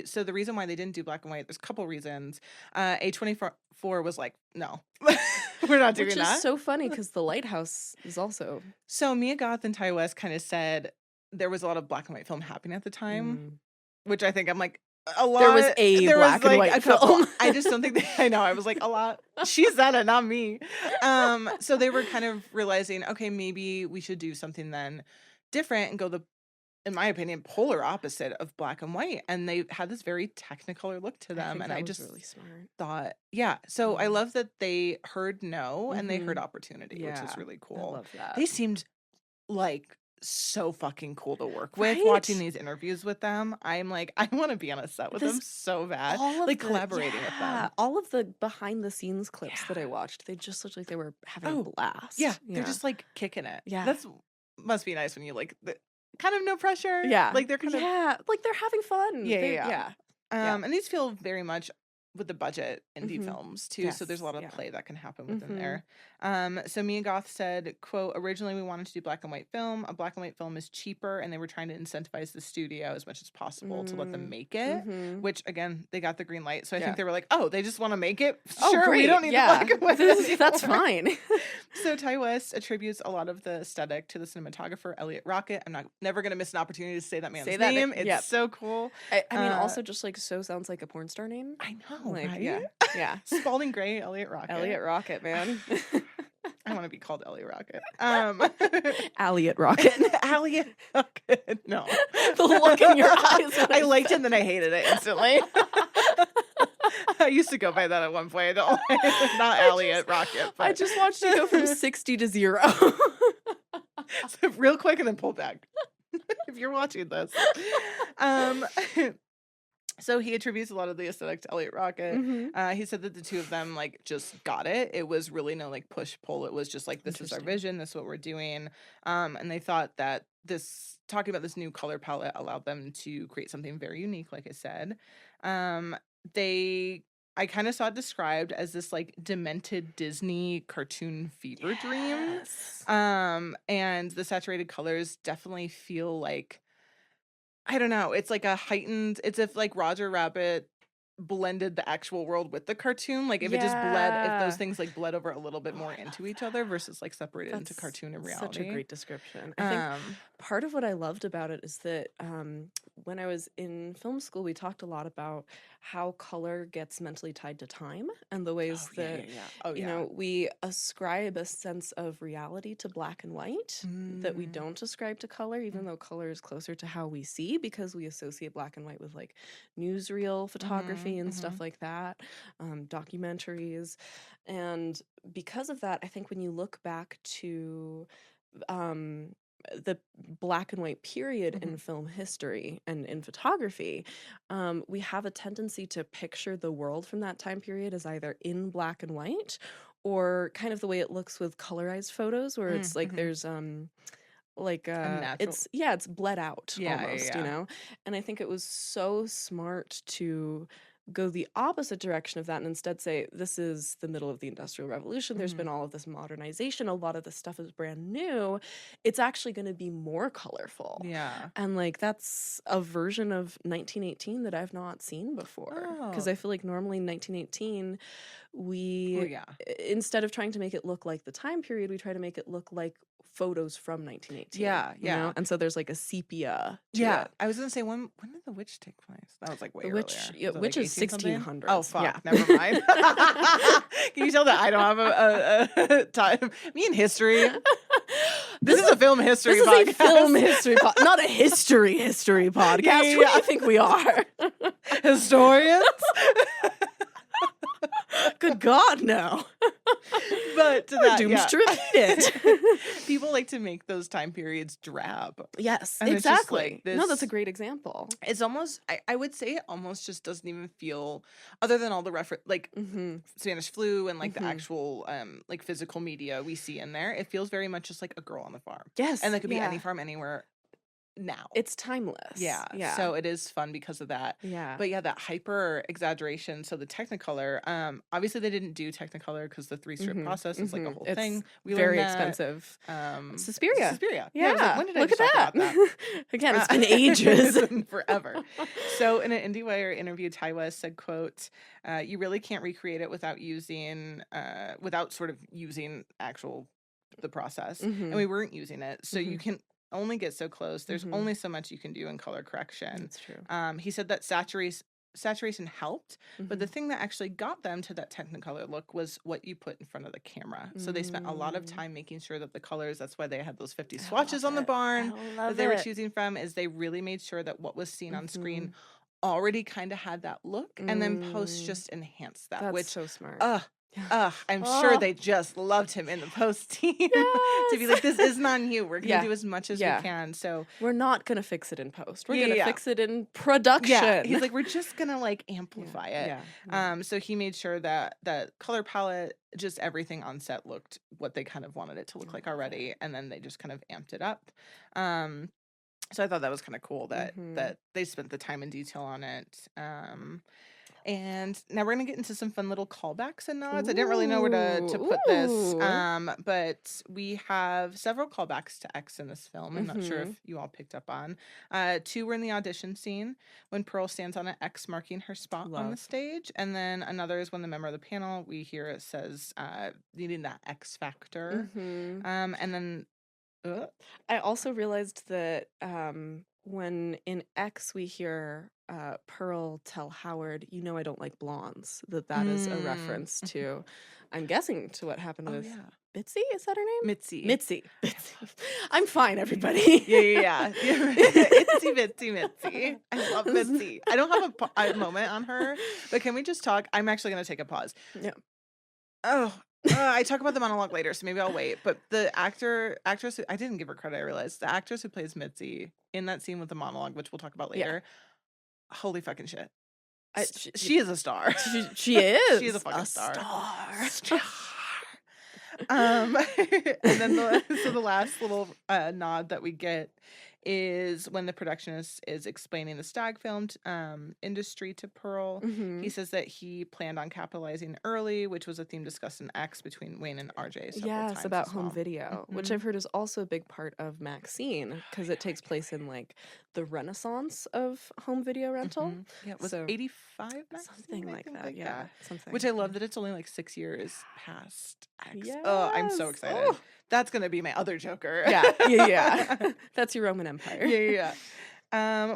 So the reason why they didn't do black and white, there's a couple reasons. A24 was like, no, we're not doing that. Which is so funny because The Lighthouse is also. So Mia Goth and Ty West kind of said there was a lot of black and white film happening at the time, which I think I'm like, a lot. There was black and white film. I just don't think I know. I was like, a lot. She said it, not me. So they were kind of realizing, okay, maybe we should do something then different and go in my opinion, polar opposite of black and white. And they had this very technicolor look to them. And I just really smart. thought, So I love that they heard no and they heard opportunity, which is really cool. I love that. They seemed like so fucking cool to work with. Watching these interviews with them, I'm like, I want to be on a set with them so bad. Like collaborating with them. All of the behind the scenes clips that I watched, they just looked like they were having a blast. They're just like kicking it. That's must be nice when you like kind of no pressure. Like they're kind of like they're having fun. And these feel very much with the budget indie films too. So there's a lot of play that can happen within there. So Mia Goth said, quote, originally we wanted to do black and white film. A black and white film is cheaper, and they were trying to incentivize the studio as much as possible to let them make it, which, again, they got the green light. So I think they were like, oh, they just want to make it? Sure, great. we don't need the black and white. That's fine. So Ty West attributes a lot of the aesthetic to the cinematographer, Elliot Rocket. I'm never going to miss an opportunity to say that man's name. It's so cool. I mean, also just like so sounds like a porn star name. I know, like, right? Yeah. Spalding Gray, Elliot Rocket. Elliot Rocket, man. I want to be called Elliot Rocket. Elliot Rocket. Elliot Rocket. No. The look in your eyes. I liked it and then I hated it instantly. I used to go by that at one point. Not Elliot Rocket. But. I just watched it go from 60 to 0. So real quick and then pull back. If you're watching this. So he attributes a lot of the aesthetic to Elliot Rocket. He said that the two of them like just got it. It was really no like push pull. It was just like, this is our vision. This is what we're doing. And they thought that talking about this new color palette allowed them to create something very unique. Like I said, I kind of saw it described as this like demented Disney cartoon fever dream. And the saturated colors definitely feel like, I don't know. It's like it's if like Roger Rabbit blended the actual world with the cartoon. Like if it just if those things like bled over a little bit more into each other versus like separated into cartoon and reality. Such a great description. I think part of what I loved about it is that when I was in film school, we talked a lot about how color gets mentally tied to time and the ways that, you know, we ascribe a sense of reality to black and white that we don't ascribe to color, even though color is closer to how we see because we associate black and white with like newsreel photography and stuff like that, documentaries. And because of that, I think when you look back to the black and white period in film history and in photography, we have a tendency to picture the world from that time period as either in black and white or kind of the way it looks with colorized photos where it's like there's it's bled out almost, you know? And I think it was so smart to go the opposite direction of that and instead say, this is the middle of the Industrial Revolution. There's been all of this modernization. A lot of this stuff is brand new. It's actually going to be more colorful. And like, that's a version of 1918 that I've not seen before. Because I feel like normally in 1918, we, instead of trying to make it look like the time period, we try to make it look like photos from 1918. You know? And so there's like a sepia to it. I was gonna say, when did The Witch take place? That was like way earlier. Witch is 1600s. Oh fuck, never mind. Can you tell that I don't have a time? Me and history. This is a film history podcast. This is a film history podcast, not a history podcast. What do you think we are? Historians? Good God, no. But to we're doomed to repeat it. People like to make those time periods drab. Yes, and exactly. Like no, that's a great example. It's almost, I would say it almost just doesn't even feel, other than all the like Spanish flu and like the actual like physical media we see in there, it feels very much just like a girl on the farm. Yes. And that could be any farm anywhere. Now it's timeless. Yeah, so it is fun because of that. But that hyper exaggeration. So the Technicolor, obviously they didn't do Technicolor because the 3-strip process is like a whole thing. We very expensive. Suspiria. Yeah, like, when did look I at that. Again, it's been ages. It's been forever. So in an IndieWire interview, Ty West said, quote, you really can't recreate it without sort of using the process. And we weren't using it. So you can only get so close. There's only so much you can do in color correction. That's true. He said that saturation helped, but the thing that actually got them to that Technicolor look was what you put in front of the camera. So they spent a lot of time making sure that the colors, that's why they had those 50 swatches on the barn that they were choosing from, is they really made sure that what was seen on screen already kind of had that look, and then post just enhanced that. That's which so smart. I'm sure they just loved him in the post team to be like, this isn't on you. We're going to do as much as we can. So we're not going to fix it in post. We're going to fix it in production. He's like, we're just going to like amplify it. So he made sure that color palette, just everything on set looked what they kind of wanted it to look like already. And then they just kind of amped it up. So I thought that was kind of cool that they spent the time and detail on it. And now we're gonna get into some fun little callbacks and nods. I didn't really know where to put this, but we have several callbacks to X in this film. I'm not sure if you all picked up on. 2 were in the audition scene when Pearl stands on an X marking her spot on the stage, and then another is when the member of the panel, we hear it says needing that X factor, and then. I also realized that when in X we hear Pearl tell Howard, "You know I don't like blondes," that is a reference to, I'm guessing, to what happened with Bitsy. Is that her name? Mitzi. I'm fine, everybody. Yeah. Itsy bitsy Mitzi. I love Mitzi. I don't have a moment on her, but can we just talk? I'm actually gonna take a pause. Yeah. I talk about the monologue later, so maybe I'll wait. But the actress, I didn't give her credit, I realized. The actress who plays Mitzi in that scene with the monologue, which we'll talk about later, holy fucking shit. She is a star. She is. She is a fucking star. And then the last little nod that we get is when the productionist is explaining the stag film industry to Pearl. He says that he planned on capitalizing early, which was a theme discussed in X between Wayne and RJ several times about home video, which I've heard is also a big part of MAXXXINE, because it takes place in like the renaissance of home video rental. Yeah, it was 85 something like that. Yeah, something. Which I love that it's only like 6 years past X. Oh, I'm so excited. That's gonna be my other Joker. Yeah. That's your Roman Empire. Yeah.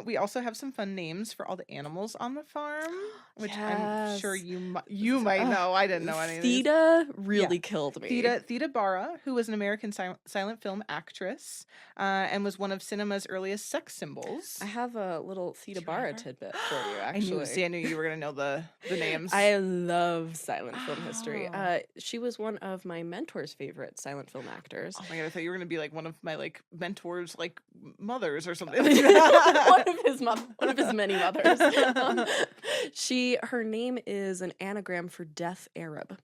We also have some fun names for all the animals on the farm, which I'm sure you might know. I didn't know any of these. Theda really killed me. Theda Bara, who was an American silent film actress and was one of cinema's earliest sex symbols. I have a little Theda Bara tidbit for you, actually. I knew you were going to know the names. I love silent film history. She was one of my mentor's favorite silent film actors. Oh my God, I thought you were going to be like one of my like mentors, like mothers or something. one of his many mothers. Her name is an anagram for death Arab.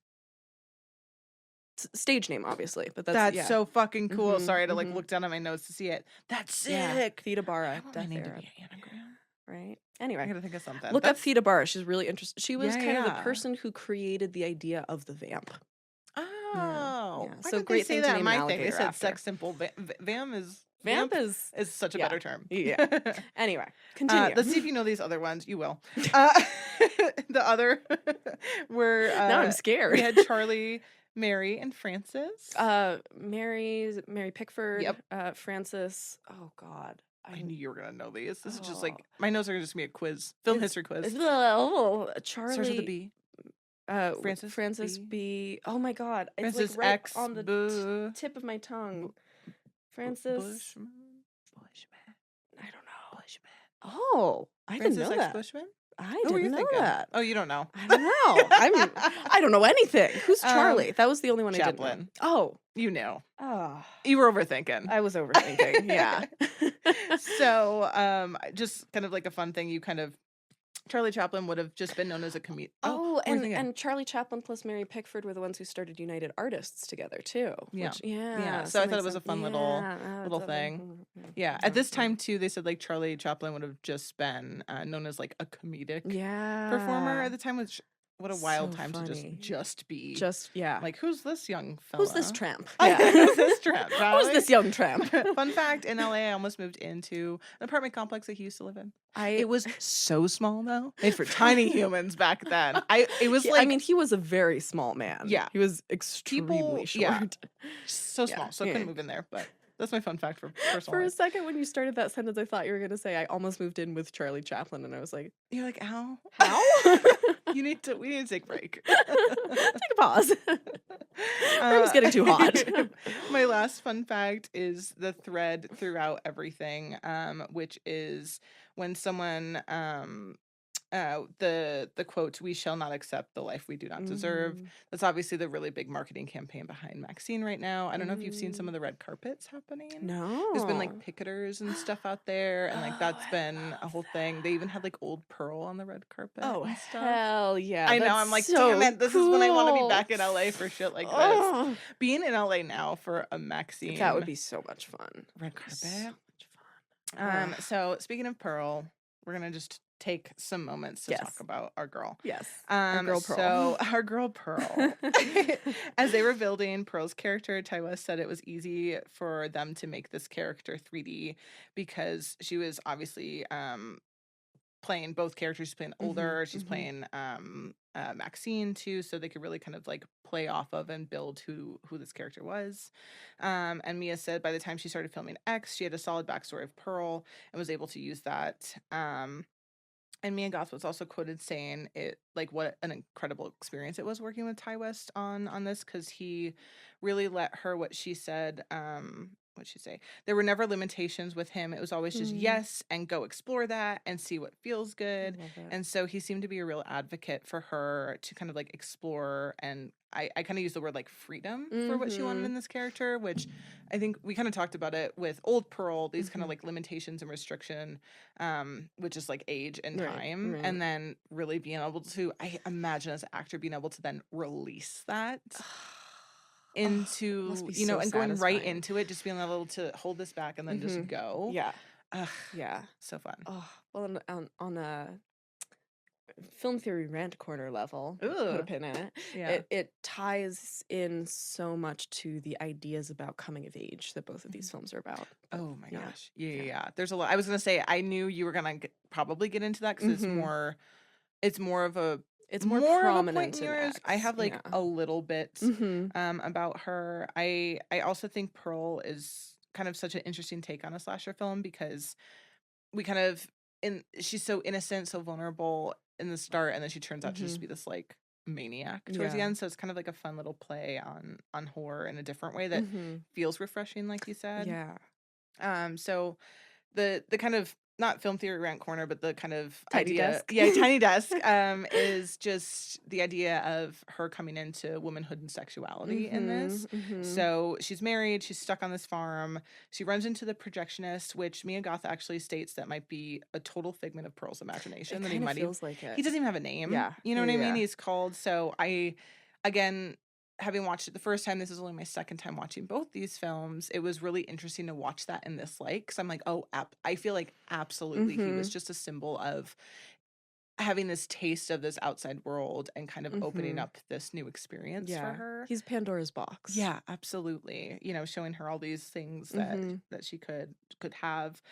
Stage name, obviously, but that's so fucking cool. Sorry, I had to like look down at my notes to see it. That's sick. Theda Bara, death Arab. To be an anagram. Right. Anyway, I gotta think of something. Look up Theda Bara. She's really interesting. She was kind of the person who created the idea of the vamp. Oh, yeah. So great thing to name an alligator They said after. sex symbol. Vamp is such a better term. Yeah. Anyway, continue. Let's see if you know these other ones. You will. The other were now I'm scared. We had Charlie, Mary, and Francis. Mary Pickford. Yep. Francis. Oh God. I knew you were gonna know these. This is just like my notes are just gonna be a quiz, film history quiz. Charlie. Starts with a B. Francis B. Oh my God. It's Francis like right X on the tip of my tongue. Francis Bushman. I don't know. Bushman. Oh, I Francis didn't know X that. Bushman? I didn't know that. Oh, you don't know. I don't know. I don't know anything. Who's Charlie? That was the only one Chaplin. I didn't know. Oh. You knew. Oh. You were overthinking. I was overthinking. Yeah. So, just kind of like a fun thing, Charlie Chaplin would have just been known as a comedian. And Charlie Chaplin plus Mary Pickford were the ones who started United Artists together too. Yeah. Yeah. So I thought it was a fun little thing. Yeah. At this time too, they said like Charlie Chaplin would have just been known as like a comedic performer at the time, which what a wild time to just be. Like, who's this young fella? Who's this tramp? Who's this tramp? Who's this young tramp? Fun fact, in LA, I almost moved into an apartment complex that he used to live in. It was so small though. Made for tiny humans back then. It was like, I mean, he was a very small man. Yeah. He was extremely short. Yeah. So small. So I couldn't move in there, but that's my fun fact for personal For a life. second, when you started that sentence, I thought you were going to say, I almost moved in with Charlie Chaplin. And I was like, you're like, how? We need to take a break. Take a pause. Room's getting too hot. My last fun fact is the thread throughout everything, which is when someone the quote, "We shall not accept the life we do not deserve." That's obviously the really big marketing campaign behind MAXXXINE right now. I don't know if you've seen some of the red carpets happening. No. There's been like picketers and stuff out there, and like that's been a whole thing. They even had like old Pearl on the red carpet. Oh, and stuff. hell yeah. I know. I'm like, so damn it, this is when I want to be back in cool. LA for shit like this. Being in LA now for a MAXXXINE. That would be so much fun. Red carpet. So much fun. So speaking of Pearl, we're gonna just take some moments to talk about our girl. Yes. Our girl Pearl. So our girl Pearl. As they were building Pearl's character, Ty West said it was easy for them to make this character 3D because she was obviously playing both characters. She's playing older. She's playing MAXXXINE too, so they could really kind of like play off of and build who this character was. And Mia said by the time she started filming X, she had a solid backstory of Pearl and was able to use that. And Mia Goth was also quoted saying it like what an incredible experience it was working with Ty West on this, because he really let her, what she said, what'd she say? There were never limitations with him. It was always just yes and go explore that and see what feels good. And so he seemed to be a real advocate for her to kind of like explore, and I kind of use the word like freedom for what she wanted in this character, which I think we kind of talked about it with old Pearl, these kind of like limitations and restriction, which is like age and time. And then really being able to, I imagine as an actor, being able to then release that into, you know, and going right into it, just being able to hold this back and then just go. Yeah. So fun. Well, on a film theory rant corner level, put a pin in it. It ties in so much to the ideas about coming of age that both of these films are about. Oh my gosh. Yeah. There's a lot. I was gonna say, I knew you were gonna probably get into that because it's more of a prominent in X. I have like a little bit about her. I also think Pearl is kind of such an interesting take on a slasher film because we kind of she's so innocent, so vulnerable in the start, and then she turns out to just be this like maniac towards the end. So it's kind of like a fun little play on horror in a different way that feels refreshing, like you said. So the kind of, not film theory rant corner, but the kind of tiny desk is just the idea of her coming into womanhood and sexuality in this. So she's married, she's stuck on this farm, she runs into the projectionist, which Mia Goth actually states that might be a total figment of Pearl's imagination. It kind of feels like it. He doesn't even have a name. You know what I mean? He's called. So again, having watched it the first time, this is only my second time watching both these films. It was really interesting to watch that in this light, because I'm like, I feel like absolutely he was just a symbol of having this taste of this outside world and kind of opening up this new experience for her. He's Pandora's box. Yeah, absolutely. You know, showing her all these things that she could have.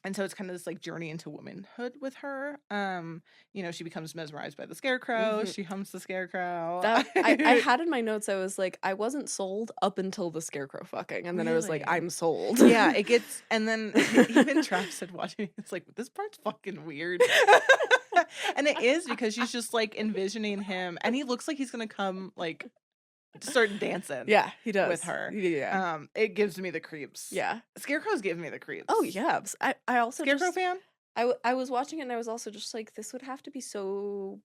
And so it's kind of this like journey into womanhood with her. You know, she becomes mesmerized by the scarecrow. She humps the scarecrow. I had in my notes, I was like, I wasn't sold up until the scarecrow fucking. And then I was like, I'm sold. Yeah, it gets, and then even Trav said watching, it's like, this part's fucking weird. And it is, because she's just like envisioning him, and he looks like he's going to come like start dancing. Yeah, he does. With her. Yeah. It gives me the creeps. Yeah. Scarecrow's giving me the creeps. Oh, yeah. I also Scarecrow fan? I was watching it and I was also just like, this would have to be so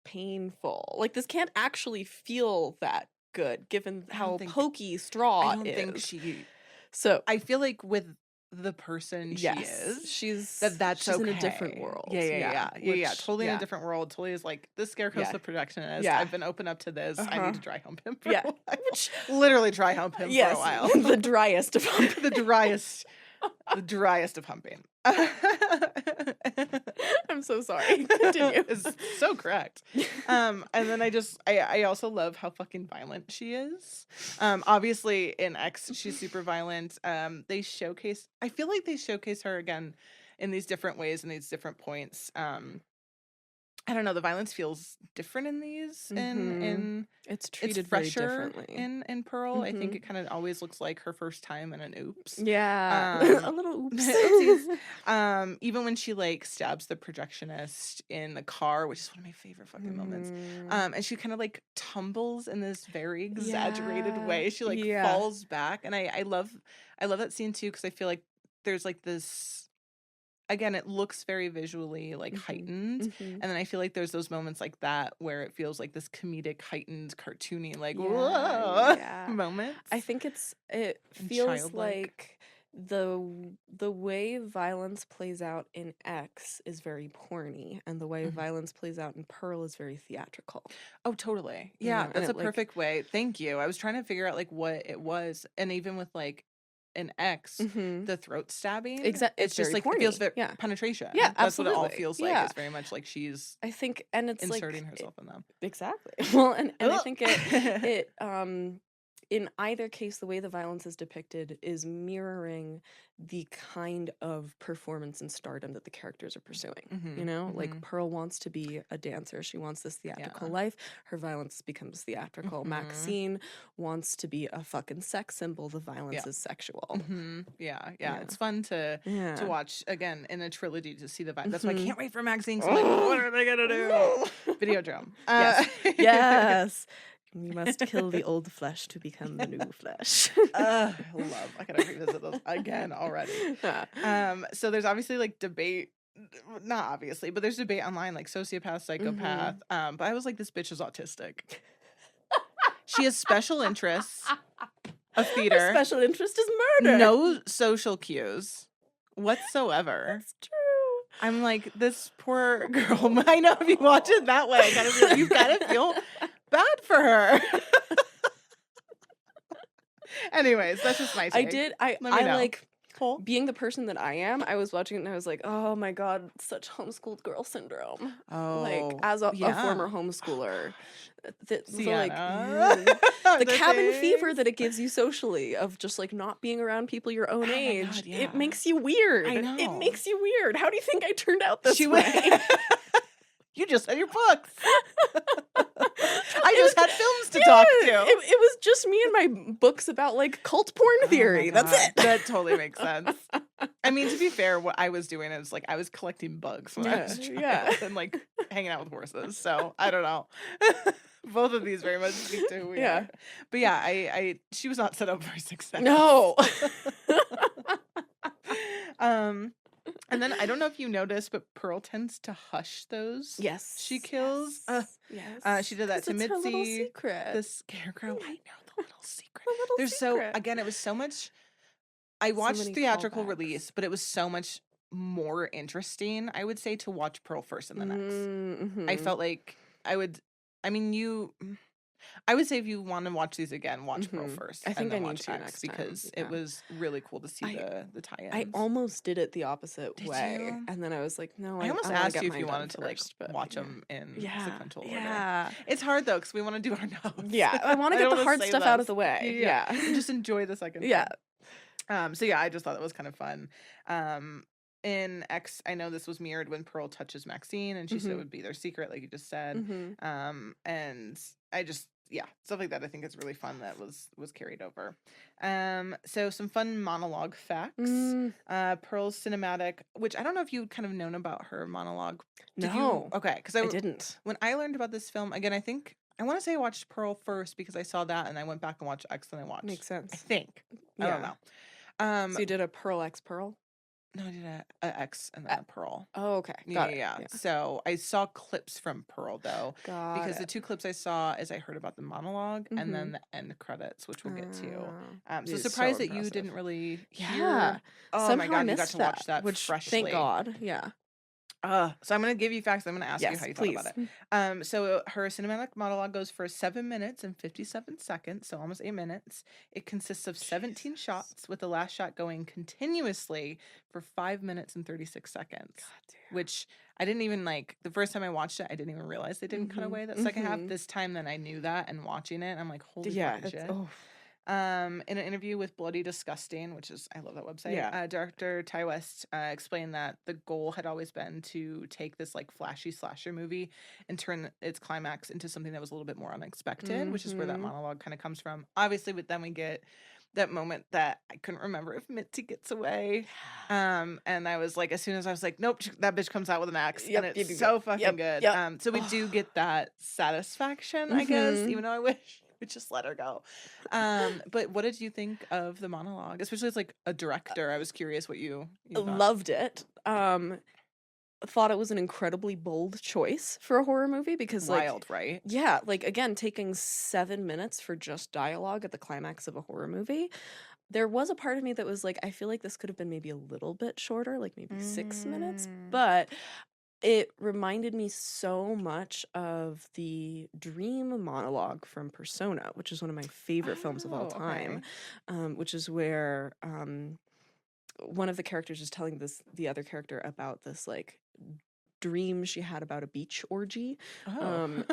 painful. Like, this can't actually feel that good, given how pokey Straw is. I don't think she... So... I feel like with the person she is, she's that's okay. In a different world. Yeah. Totally in a different world. Totally is like, this scarecrow's the projectionist. I've been open up to this. I need to dry hump him for a while. Literally dry hump him for a while. The driest of humping. The driest of humping. I'm so sorry. Continue. It's so correct. And then I also love how fucking violent she is. Obviously in X she's super violent. I feel like they showcase her again in these different ways and these different points. I don't know, the violence feels different in these, and it's treated it's fresher very differently. in Pearl. I think it kind of always looks like her first time in an oops. Yeah. A little oops. Even when she like stabs the projectionist in the car, which is one of my favorite fucking moments. And she kind of like tumbles in this very exaggerated way. She like falls back, and I love that scene too, because I feel like there's like this. Again, it looks very visually like heightened, and then I feel like there's those moments like that where it feels like this comedic, heightened, cartoony, like whoa moments. I think it feels like the way violence plays out in X is very porny, and the way violence plays out in Pearl is very theatrical. Oh, totally. Yeah, that's a perfect way. Thank you. I was trying to figure out like what it was, and even with like in X, Mhm. the throat stabbing. Exactly. It's just very like corny. it feels very Yeah. penetration. Yeah, That's what it all absolutely. feels like. Yeah. It's very much like she's I think, and it's inserting like herself in them. exactly. Well, and I Ugh. think it in either case, the way the violence is depicted is mirroring the kind of performance and stardom that the characters are pursuing. Mhm, You know, like mhm. Pearl wants to be a dancer. She wants this theatrical Yeah. life. Her violence becomes theatrical. Mhm. MAXXXINE wants to be a fucking sex symbol. The violence Yeah. is sexual. Yeah. Yeah. It's fun to Yeah. watch again in a trilogy to see the vibe. That's why I Mhm. can't wait for MAXXXINE. So I'm like, what are they gonna do? Videodrome. Yes. Yes. We must kill the old flesh to become the new flesh. Love. I gotta revisit those again already. So there's obviously like debate, not obviously, but there's debate online, like sociopath, psychopath. But I was like, this bitch is autistic. She has special interests of Her theater, special interest is murder. no social cues whatsoever. That's true. I'm like, this poor girl. I know if you watch it that way, you gotta feel bad for her. Anyways, that's just my take. I Let me know. like Cool. being the person that I am. I was watching it and I was like, oh my god, such homeschooled girl syndrome. Like as a former homeschooler, Siena. The cabin fever that it gives you socially of just like not being around people your own age. God, yeah. It makes you weird. I know. It makes you weird. How do you think I turned out this way? You just had your books. I just had films to talk to. It was just me and my books about like cult porn theory. That's it. That totally makes sense. I mean, to be fair, what I was doing is like I was collecting bugs when I was a child and like hanging out with horses. So I don't know. Both of these very much speak to who we are. But yeah, I she was not set up for success. No. And then I don't know if you noticed, but Pearl tends to hush those. Yes. She kills. Yes. She did that to It's her little Mitzi. secret. The scarecrow. I know the little secret. The little There's secret. so again, it was so much. I watched many theatrical callbacks. release, but it was so much more interesting, I would say, to watch Pearl first and then X. Mm-hmm. I felt like I would. I mean, I would say if you want to watch these again, watch Pearl first. I think and then I need watch to X next because time. it was really cool to see the tie-ins. I almost did it the opposite Did way, you? and then I was like, no. I almost wanna asked get you if mine you done wanted to like first, but watch them in sequential order. Yeah. It's hard though because we want to do our notes. Yeah, I want to get the hard stuff out of the way. Yeah. And just enjoy the second. Yeah. So yeah, I just thought that was kind of fun. In X, I know this was mirrored when Pearl touches MAXXXINE, and she said it would be their secret, like you just said. And I just stuff like that I think is really fun that was carried over. So some fun monologue facts. Pearl's cinematic, which I don't know if you'd kind of known about her monologue. No. Okay, because I didn't. When I learned about this film, again, I want to say I watched Pearl first because I saw that and I went back and watched X and I watched. Makes sense. I think. I don't know. So you did a Pearl X Pearl? No, I did a X and then a Pearl. Oh, okay. Got it. Yeah. So I saw clips from Pearl though, because the the two clips I saw is I heard about the monologue and then the end credits, which we'll get to. So surprised that you didn't really hear. Oh Somehow my god, I you got missed to watch that which, freshly. thank God. Yeah. So I'm gonna give you facts. I'm gonna ask you how you please. thought about it. So her cinematic monologue goes for 7 minutes and 57 seconds, so almost 8 minutes. It consists of 17 shots, with the last shot going continuously for 5 minutes and 36 seconds. Which I didn't even like. The first time I watched it, I didn't even realize they didn't cut away that second half. This time, then I knew that, and watching it, I'm like, holy fucking shit. In an interview with Bloody Disgusting, which is, I love that website, director Ty West explained that the goal had always been to take this like flashy slasher movie and turn its climax into something that was a little bit more unexpected, which is where that monologue kind of comes from. Obviously, but then we get that moment that I couldn't remember if Mitzi gets away. And I was like, as soon as I was like, nope, that bitch comes out with an axe. And it's so fucking good. So we do get that satisfaction, I guess, even though I wish we just let her go. But what did you think of the monologue? Especially as like a director, I was curious what you thought. Loved it. Thought it was an incredibly bold choice for a horror movie because wild, right? Yeah, like again, taking 7 minutes for just dialogue at the climax of a horror movie. There was a part of me that was like, I feel like this could have been maybe a little bit shorter, like maybe 6 minutes, but It reminded me so much of the dream monologue from Persona, which is one of my favorite films of all time, which is where one of the characters is telling the other character about this like dream she had about a beach orgy, and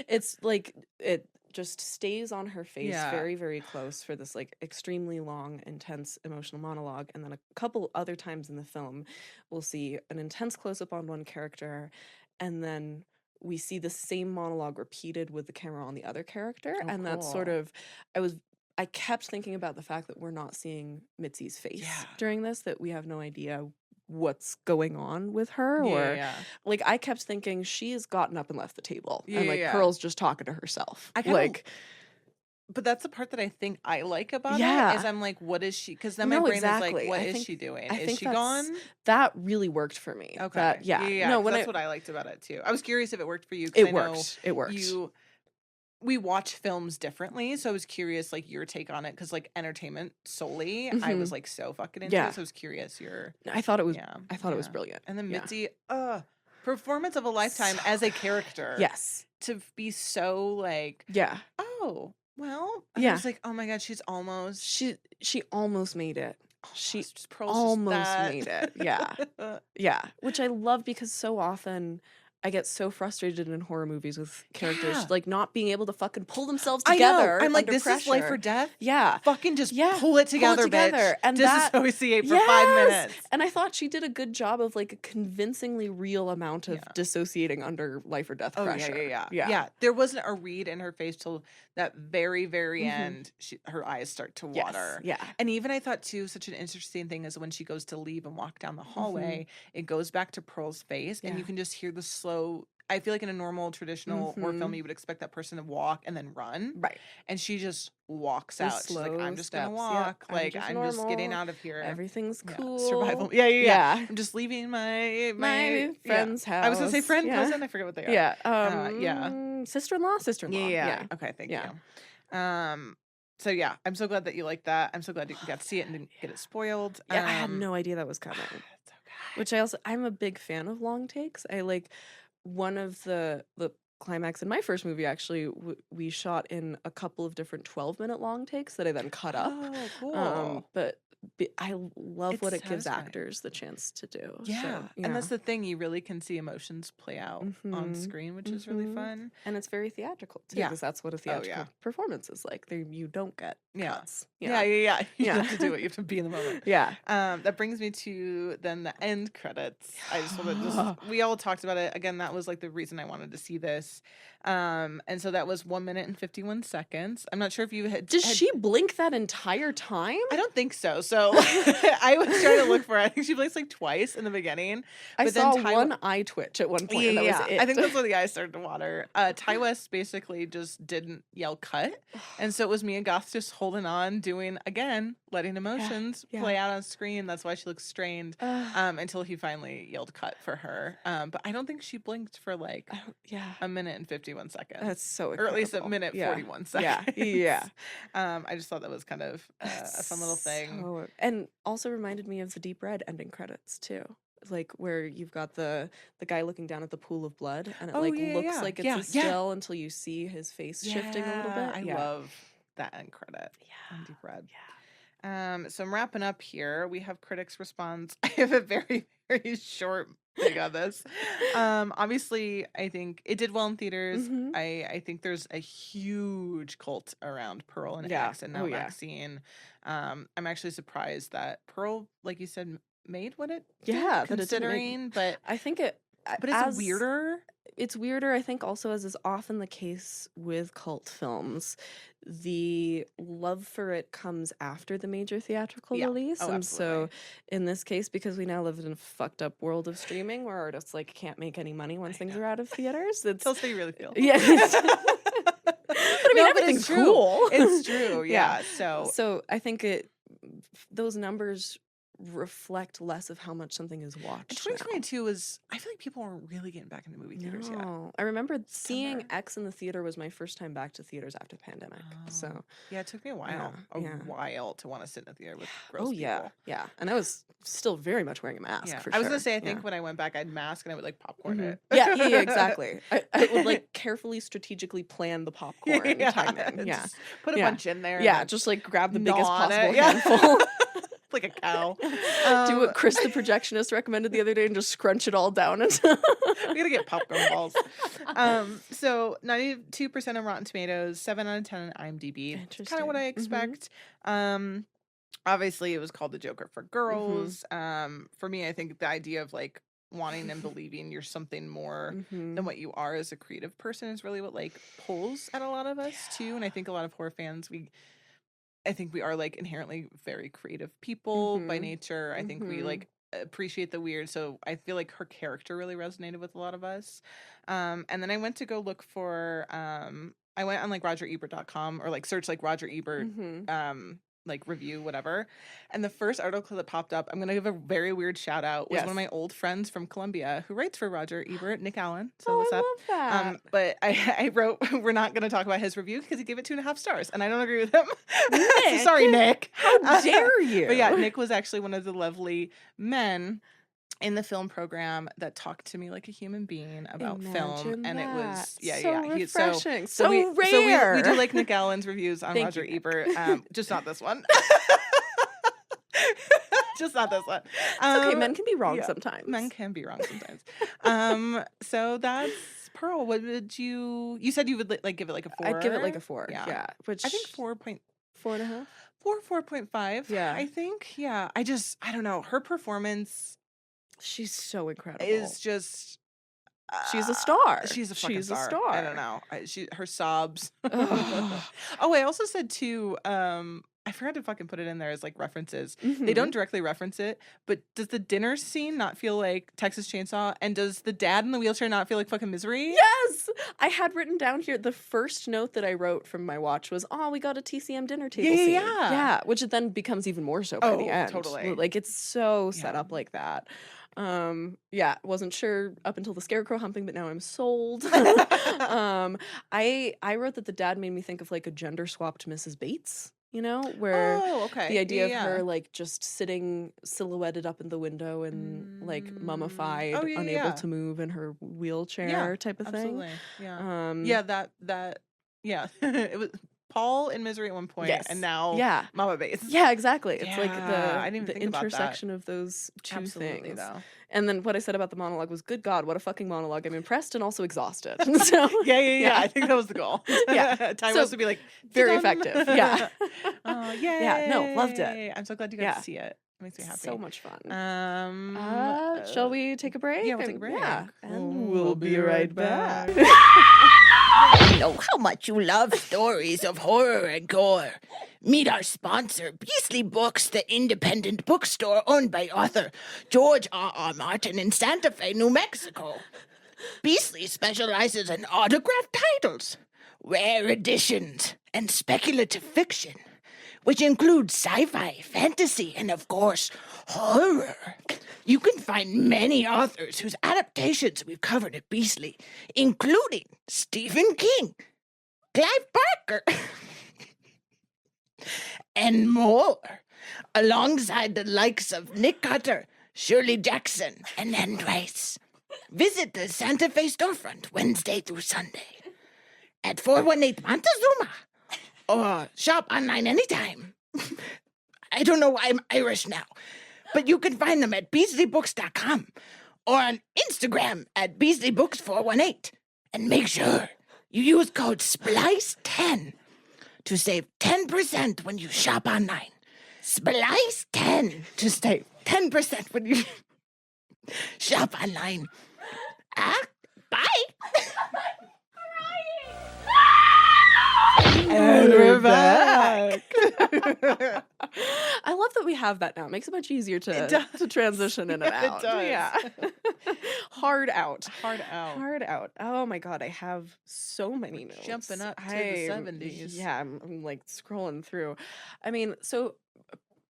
it's like it just stays on her face very, very close for this like extremely long, intense emotional monologue. And then a couple other times in the film, we'll see an intense close-up on one character, and then we see the same monologue repeated with the camera on the other character. And that's sort of, I kept thinking about the fact that we're not seeing Mitzi's face during this, that we have no idea what's going on with her, or like I kept thinking she's gotten up and left the table, and like Pearl's just talking to herself. But that's the part that I think I like about it, is I'm like, what is she? Because then my brain is like, what is she doing? Is she gone? That really worked for me. Okay. No, that's what I liked about it too. I was curious if it worked for you. It worked. It worked. We watch films differently, so I was curious, like, your take on it, because like entertainment solely, I was like so fucking into it. So I was curious. I thought it was. I thought it was brilliant. And then Mitzi, performance of a lifetime as a character. Yes. To be so like, oh well, I was like, oh my god, she's almost she almost made it. She Pearl's almost made it. Yeah. Which I love, because so often I get so frustrated in horror movies with characters like not being able to fucking pull themselves together. I'm like, this is life or death. Fucking just pull it together, bitch. And disassociate for 5 minutes. And I thought she did a good job of like a convincingly real amount of dissociating under life or death pressure. Yeah. There wasn't a read in her face till that very, very end. Her eyes start to water. And even I thought too, such an interesting thing is when she goes to leave and walk down the hallway, it goes back to Pearl's face, and you can just hear the slow. I feel like in a normal traditional horror film, you would expect that person to walk and then run. Right. And she just walks out. She's like, I'm just going to walk. Like, I'm just getting out of here. Everything's cool. Survival. Yeah. I'm just leaving my friend's house. I was going to say friend, cousin. I forget what they are. Sister-in-law? Yeah. Okay, thank you. So yeah, I'm so glad that you like that. I'm so glad you got to see it and didn't get it spoiled. I had no idea that was coming. It's okay. Which I'm a big fan of long takes. I like one of the climax in my first movie, actually, we shot in a couple of different 12-minute long takes that I then cut up. Oh, cool. But I love what it gives actors the chance to do. Yeah. And that's the thing. You really can see emotions play out on screen, which is really fun. And it's very theatrical, too, because that's what a theatrical performance is like. You don't get cuts. You have to do it. You have to be in the moment. That brings me to then the end credits. I just want to we all talked about it. Again, that was like the reason I wanted to see this. And so that was 1 minute and 51 seconds. I'm not sure if you had. Did she blink that entire time? I don't think so. So I was trying to look for it. I think she blinks like twice in the beginning. I saw one eye twitch at one point. And that was it. I think that's where the eyes started to water. Ty West basically just didn't yell cut. And so it was Mia Goth just holding on, doing, again, letting emotions play out on screen. That's why she looks strained until he finally yelled cut for her. But I don't think she blinked for like a minute and 51 seconds. That's so incredible. Or at least a minute 41 seconds. I just thought that was kind of a fun little thing. And also reminded me of the Deep Red ending credits too. Like where you've got the guy looking down at the pool of blood, and it looks like it's a still until you see his face shifting a little bit. I love that end credit on Deep Red. So I'm wrapping up here. We have critics' response. I have a very, very short thing on this. Obviously, I think it did well in theaters. I think there's a huge cult around Pearl and X and now MAXXXINE. I'm actually surprised that Pearl, like you said, made what it did, considering, but I think it. But it's weirder. It's weirder, I think, also, as is often the case with cult films, the love for it comes after the major theatrical release. And so in this case, because we now live in a fucked up world of streaming where artists like can't make any money once things are out of theaters. That's how you really feel. Yeah. But I mean, everything's cool. It's true. Yeah. So I think those numbers reflect less of how much something is watched. And 2022 was, I feel like people weren't really getting back into movie theaters yet. I remember seeing X in the theater was my first time back to theaters after the pandemic. So yeah, it took me a while, while to want to sit in a theater with gross people. Yeah. And I was still very much wearing a mask. Yeah. For I was sure. gonna say, I think when I went back, I'd mask and I would like popcorn it. Yeah, exactly. I would like carefully, strategically plan the popcorn timing. Yeah, Just put a bunch in there. Yeah, and just like grab the biggest gnaw on possible it. Yeah. handful. Like a cow. Do what Chris the projectionist recommended the other day and just scrunch it all down. We gotta get popcorn balls. So 92% on Rotten Tomatoes, 7 out of 10 on IMDb. It's kind of what I expect. Obviously it was called The Joker for girls. For me, I think the idea of like wanting them believing you're something more than what you are as a creative person is really what like pulls at a lot of us too. And I think a lot of horror fans, I think we are like inherently very creative people by nature. I think we like appreciate the weird. So I feel like her character really resonated with a lot of us. And then I went to go look for I went on like RogerEbert.com or like search like Roger Ebert like review, whatever. And the first article that popped up, I'm gonna give a very weird shout out, was one of my old friends from Columbia who writes for Roger Ebert, Nick Allen. So what's up? I love that. But I wrote, we're not gonna talk about his review because he gave it 2.5 stars, and I don't agree with him. Nick, so sorry, Nick. How dare you? But yeah, Nick was actually one of the lovely men in the film program that talked to me like a human being about film, and it was refreshing, so rare. we do like Nick Allen's reviews on Thank Roger you, Ebert, just not this one. Just not this one. It's okay, men can be wrong sometimes. Men can be wrong sometimes. So that's Pearl. What did you said you would like give it like a 4? I'd give it like a 4. Yeah. Which I think 4.5. 4.5. Yeah. I think. Yeah. I don't know. Her performance, she's so incredible. Is just she's a star. She's a fucking she's star. a star. I don't know. Her sobs. I also said too, I forgot to fucking put it in there as like references. They don't directly reference it, but does the dinner scene not feel like Texas Chainsaw? And does the dad in the wheelchair not feel like fucking Misery? Yes! I had written down here, the first note that I wrote from my watch was, oh, we got a TCM dinner table scene. Yeah, which it then becomes even more so by the end. Totally. Like, it's so set up like that. Wasn't sure up until the scarecrow humping, but now I'm sold. I wrote that the dad made me think of like a gender swapped Mrs. Bates, you know, where the idea of her like just sitting silhouetted up in the window and like mummified, unable to move in her wheelchair type of thing. It was Paul in Misery at one point, and now Mama Bates. Yeah, exactly. It's like the intersection of those two things. Though. And then what I said about the monologue was, good God, what a fucking monologue. I'm impressed and also exhausted. So yeah. I think that was the goal. Time was to be like, very effective. Yeah. Yay. Yeah, no, loved it. I'm so glad you got to see it. It makes me happy. So much fun. Shall we take a break? Yeah, we'll take a break. Yeah. And we'll be right back. I know how much you love stories of horror and gore. Meet our sponsor, Beasley Books, the independent bookstore owned by author George R.R. Martin in Santa Fe, New Mexico. Beasley specializes in autographed titles, rare editions, and speculative fiction, which includes sci-fi, fantasy, and, of course, horror. You can find many authors whose adaptations we've covered at Beasley, including Stephen King, Clive Barker, and more, alongside the likes of Nick Cutter, Shirley Jackson, and Anne Rice. Visit the Santa Fe storefront Wednesday through Sunday at 418 Montezuma, or shop online anytime. I don't know why I'm Irish now, but you can find them at BeasleyBooks.com or on Instagram at BeasleyBooks418. And make sure you use code SPLICE10 to save 10% when you shop online. SPLICE10 to save 10% when you shop online. Bye. And we're back. I love that we have that now. It makes it much easier to transition in and out. It does. Yeah. Hard out. Hard out. Oh my God, I have so many notes. Jumping up to the 70s. Yeah, I'm like scrolling through. I mean, so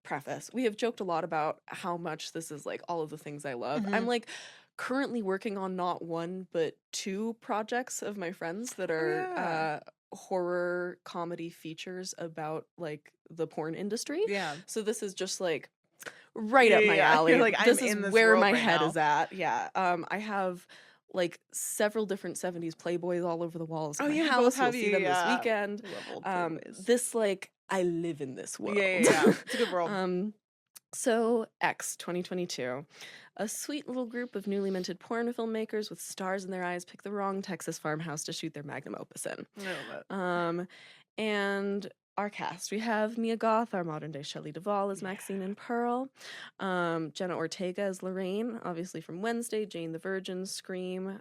preface, we have joked a lot about how much this is like all of the things I love. I'm like currently working on not one, but 2 projects of my friends that are horror comedy features about like the porn industry. Yeah. So this is just like right up my alley. You're like, This I'm is in this where world my right head now. is at. Yeah. I have like several different 70s Playboys all over the walls of Oh, my yeah, we house. both You'll have see you, them yeah. this weekend. Love old Playboys. This like I live in this world. Yeah. It's a good world. So X 2022. A sweet little group of newly minted porn filmmakers with stars in their eyes pick the wrong Texas farmhouse to shoot their magnum opus in. I love it. And our cast, we have Mia Goth, our modern day Shelley Duvall as Maxine and Pearl, Jenna Ortega as Lorraine, obviously from Wednesday, Jane the Virgin, Scream,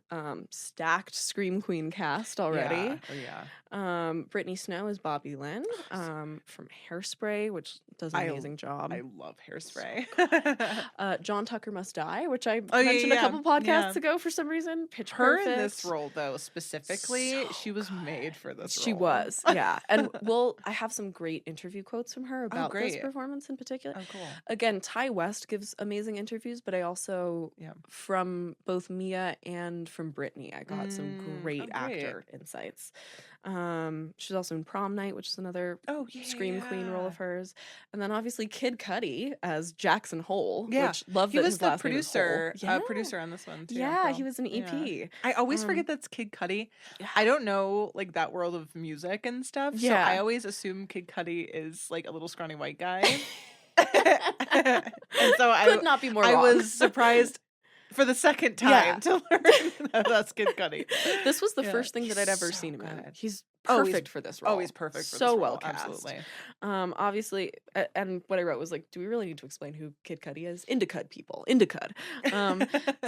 stacked Scream Queen cast already. Yeah. Oh, yeah. Brittany Snow as Bobby Lynn, from Hairspray, which does an amazing job. I love Hairspray. John Tucker Must Die, which I Oh, yeah, mentioned a yeah, couple podcasts yeah. ago for some reason. Pitch Her Perfect. in this role, though, specifically, So she was made for this role. She was, yeah. And I have some great interview quotes from her about this great. performance in particular. Oh, cool. Again, Ty West gives amazing interviews, but I also, from both Mia and from Brittany, I got some great actor insights. She's also in Prom Night, which is another Scream Queen role of hers. And then obviously Kid Cudi as Jackson Hole, which love that his last name is Hole. Producer on this one, too. Yeah, he was an EP. Yeah. I always forget that's Kid Cudi. Yeah. I don't know, like, that world of music and stuff, so I always assume Kid Cudi is, like, a little scrawny white guy. And so Could not be more wrong. I was surprised for the second time to learn that that's Kid Cudi. This was the first thing that I'd ever seen him in. He's perfect for this role. Oh, he's perfect for so this role. well cast. Absolutely. Obviously, and what I wrote was like, do we really need to explain who Kid Cudi is? Indicud people. Indicud.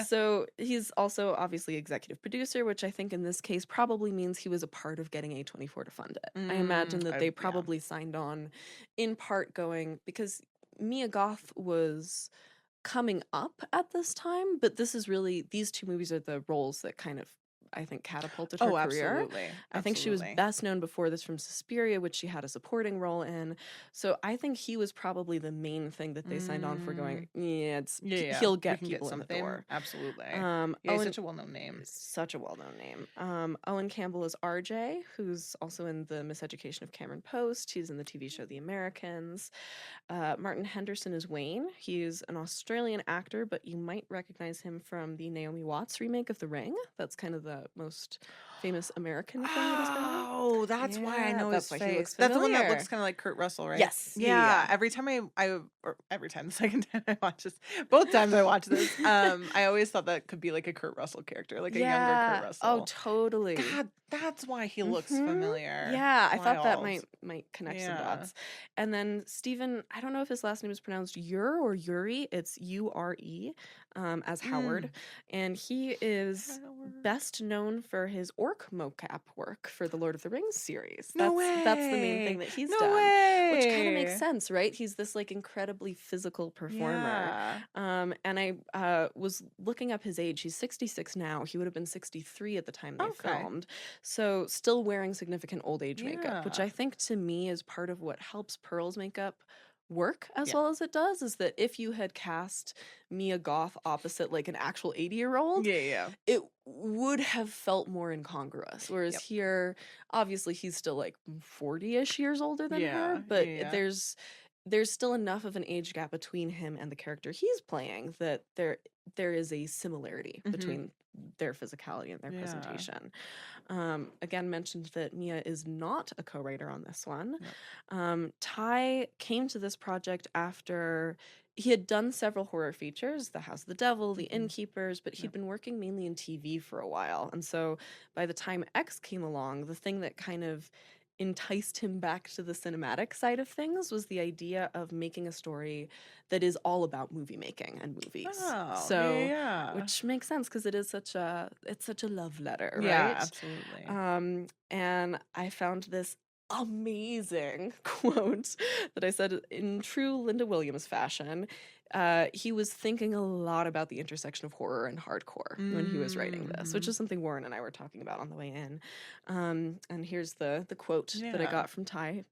So he's also obviously executive producer, which I think in this case probably means he was a part of getting A24 to fund it. I imagine that they probably signed on in part going, because Mia Goth was coming up at this time, but this is really, these two movies are the roles that kind of, I think, catapulted her career. Absolutely. I think she was best known before this from Suspiria, which she had a supporting role in. So I think he was probably the main thing that they signed on for going, he'll get people in the door. Absolutely. He's such a well-known name. Such a well-known name. Owen Campbell is RJ, who's also in The Miseducation of Cameron Post. He's in the TV show The Americans. Martin Henderson is Wayne. He's an Australian actor, but you might recognize him from the Naomi Watts remake of The Ring. That's kind of the most famous American film that he's been in. Oh, that's why I know his that's why he face. looks That's the one that familiar. looks kind of like Kurt Russell, right? Yes. Yeah. Every time the second time I watch this, both times I watch this, I always thought that could be like a Kurt Russell character, like a younger Kurt Russell. Oh, totally. God, that's why he looks familiar. Yeah, I thought that Wild. might connect some dots. And then Stephen, I don't know if his last name is pronounced Ure or Yuri. It's Ure, as Howard. And he is best known for his orc mocap work for the Lord of the Rings series. That's the main thing that he's done. Which kind of makes sense, right? He's this like incredibly physical performer. And I was looking up his age. He's 66 now. He would have been 63 at the time they filmed. So still wearing significant old age makeup, which I think to me is part of what helps Pearl's makeup work as well as it does, is that if you had cast Mia Goth opposite like an actual 80-year-old, it would have felt more incongruous. Whereas here, obviously he's still like 40-ish years older than her, but there's still enough of an age gap between him and the character he's playing that there is a similarity between their physicality and their presentation. Again, mentioned that Mia is not a co-writer on this one. Ty came to this project after he had done several horror features, The House of the Devil, The Innkeepers, but he'd been working mainly in TV for a while. And so by the time X came along, the thing that kind of enticed him back to the cinematic side of things was the idea of making a story that is all about movie making and movies. Which makes sense because it's such a love letter, right? Yeah, absolutely. And I found this amazing quote that I said in true Linda Williams fashion. He was thinking a lot about the intersection of horror and hardcore when he was writing this, which is something Warren and I were talking about on the way in. And here's the quote that I got from Ty.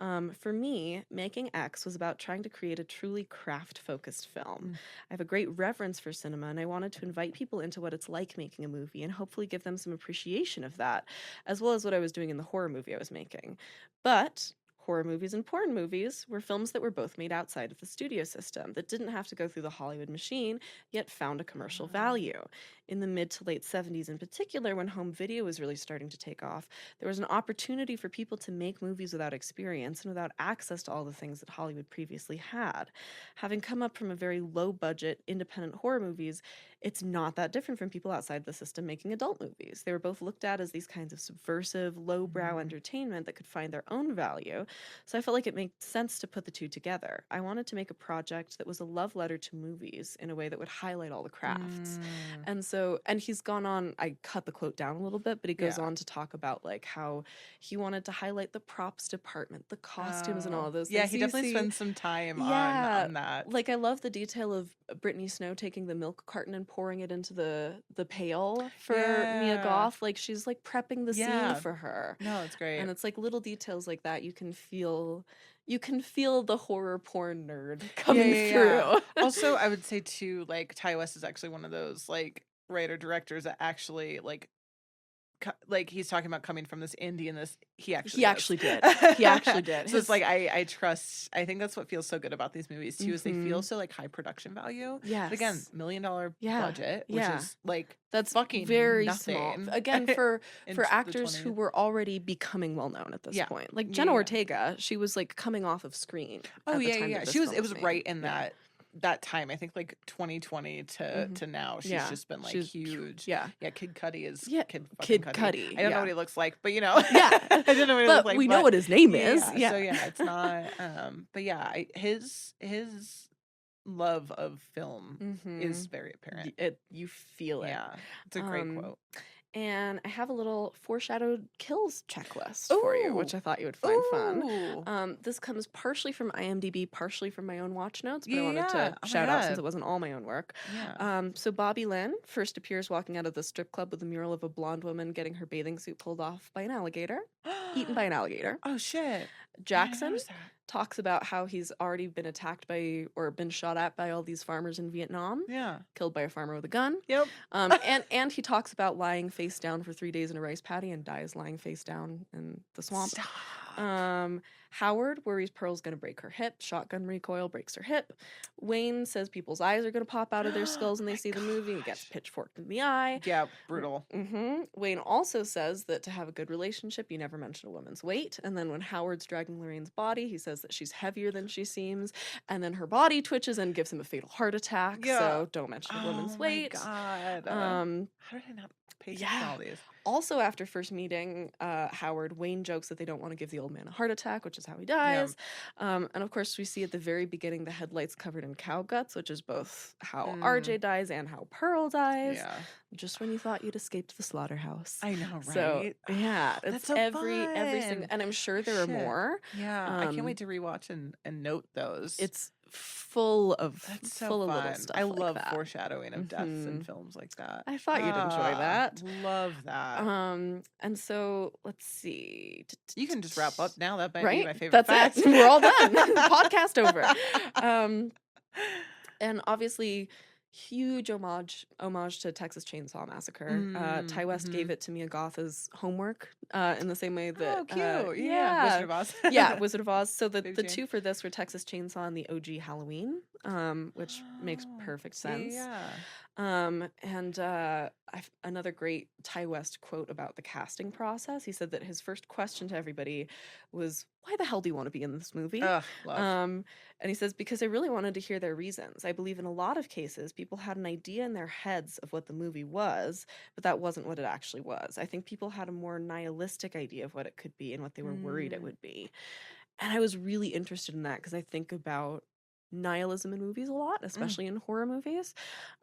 For me, making X was about trying to create a truly craft-focused film. I have a great reverence for cinema, and I wanted to invite people into what it's like making a movie and hopefully give them some appreciation of that, as well as what I was doing in the horror movie I was making. But horror movies and porn movies were films that were both made outside of the studio system, that didn't have to go through the Hollywood machine, yet found a commercial value. In the mid to late 70s in particular, when home video was really starting to take off, there was an opportunity for people to make movies without experience and without access to all the things that Hollywood previously had. Having come up from a very low-budget, independent horror movies, it's not that different from people outside the system making adult movies. They were both looked at as these kinds of subversive, lowbrow entertainment that could find their own value. So I felt like it made sense to put the two together. I wanted to make a project that was a love letter to movies in a way that would highlight all the crafts. And he's gone on, I cut the quote down a little bit, but he goes on to talk about like how he wanted to highlight the props department, the costumes and all of those things. Yeah, he So you definitely see- spends some time Yeah, on that. Like I love the detail of Brittany Snow taking the milk carton and pouring it into the pail for Mia Yeah. Goth. Like she's like prepping the Yeah. scene for her. No, it's great. And it's like little details like that you can feel the horror porn nerd coming through. Also, I would say too, like Ty West is actually one of those like writer directors that actually like he's talking about coming from this indie and this he actually did. He actually did. So it's like I trust. I think that's what feels so good about these movies too, is they feel Mhm. so like high production value. Yes. But again, $1 million budget, which Yeah. is like That's fucking very nothing. small. Again, for in for the actors who 20s. were already becoming well known at this Yeah. point. Like Yeah, Jenna yeah. Ortega, she was like coming off of screen. Oh at the yeah, time yeah. that this She was. film It was made. right in Yeah. that time. I think like 2020 to Mhm. to now. She's Yeah. just been like She's- huge. Yeah. Yeah, Kid Cudi is Yeah, Kid Kid fucking Cudi, I don't know yeah. what he looks like, but you know. Yeah. I don't know what he But looks like. we know what his name is. Yeah. So yeah, it's not. But yeah, his love of film is very apparent. You feel it. Yeah, it's a great Um, quote. And I have a little foreshadowed kills checklist for you, which I thought you would find fun. Ooh. This comes partially from IMDb, partially from my own watch notes, but I wanted Yeah. to Oh my shout out God. since it wasn't all my own work. Yeah. So Bobby Lynn first appears walking out of the strip club with a mural of a blonde woman getting her bathing suit pulled off by an alligator, eaten by an alligator. Oh shit. Jackson noticed that. talks about how he's already been attacked by or been shot at by all these farmers in Vietnam, Yeah. killed by a farmer with a gun. Yep. And he talks about lying face down for 3 days in a rice paddy and dies lying face down in the swamp. Stop. Howard worries Pearl's going to break her hip. Shotgun recoil breaks her hip. Wayne says people's eyes are going to pop out of their skulls when they see the movie. He gets pitchforked in the eye. Yeah, brutal. Wayne also says that to have a good relationship, you never mention a woman's weight. And then when Howard's dragging Lorraine's body, he says that she's heavier than she seems. And then her body twitches and gives him a fatal heart attack. Yeah. So don't mention a woman's weight. God. Um, How did I not pay attention yeah. to all these? Also, after first meeting Howard, Wayne jokes that they don't want to give the old man a heart attack, which is how he dies. And of course, we see at the very beginning the headlights covered in cow guts, which is both how RJ dies and how Pearl dies. Yeah. Just when you thought you'd escaped the slaughterhouse. I know, right? So yeah, That's it's so every fun. single, and I'm sure there are Shit. more. Yeah. I can't Um, wait to rewatch and note those. It's full of That's so full fun. of little stuff. I like love that. foreshadowing of deaths in Mhm. films like that. I thought you'd enjoy that. Love that. And so let's see. You can just wrap up now. That might Right? be my favorite That's fact. it. We're all done. Podcast over. And obviously, huge homage to Texas Chainsaw Massacre. Ty West gave it to Mia Goth as homework in the same way that Oh, cute. yeah. Wizard of Oz. Yeah, Wizard of Oz. So the Baby the Jane. two for this were Texas Chainsaw and the OG Halloween, which makes perfect sense. Yeah. Another great Ty West quote about the casting process. He said that his first question to everybody was, "Why the hell do you want to be in this movie?" Ugh, love. And he says, "Because I really wanted to hear their reasons. I believe in a lot of cases, people had an idea in their heads of what the movie was, but that wasn't what it actually was. I think people had a more nihilistic idea of what it could be and what they were worried it would be." And I was really interested in that because I think about nihilism in movies a lot, especially in horror movies.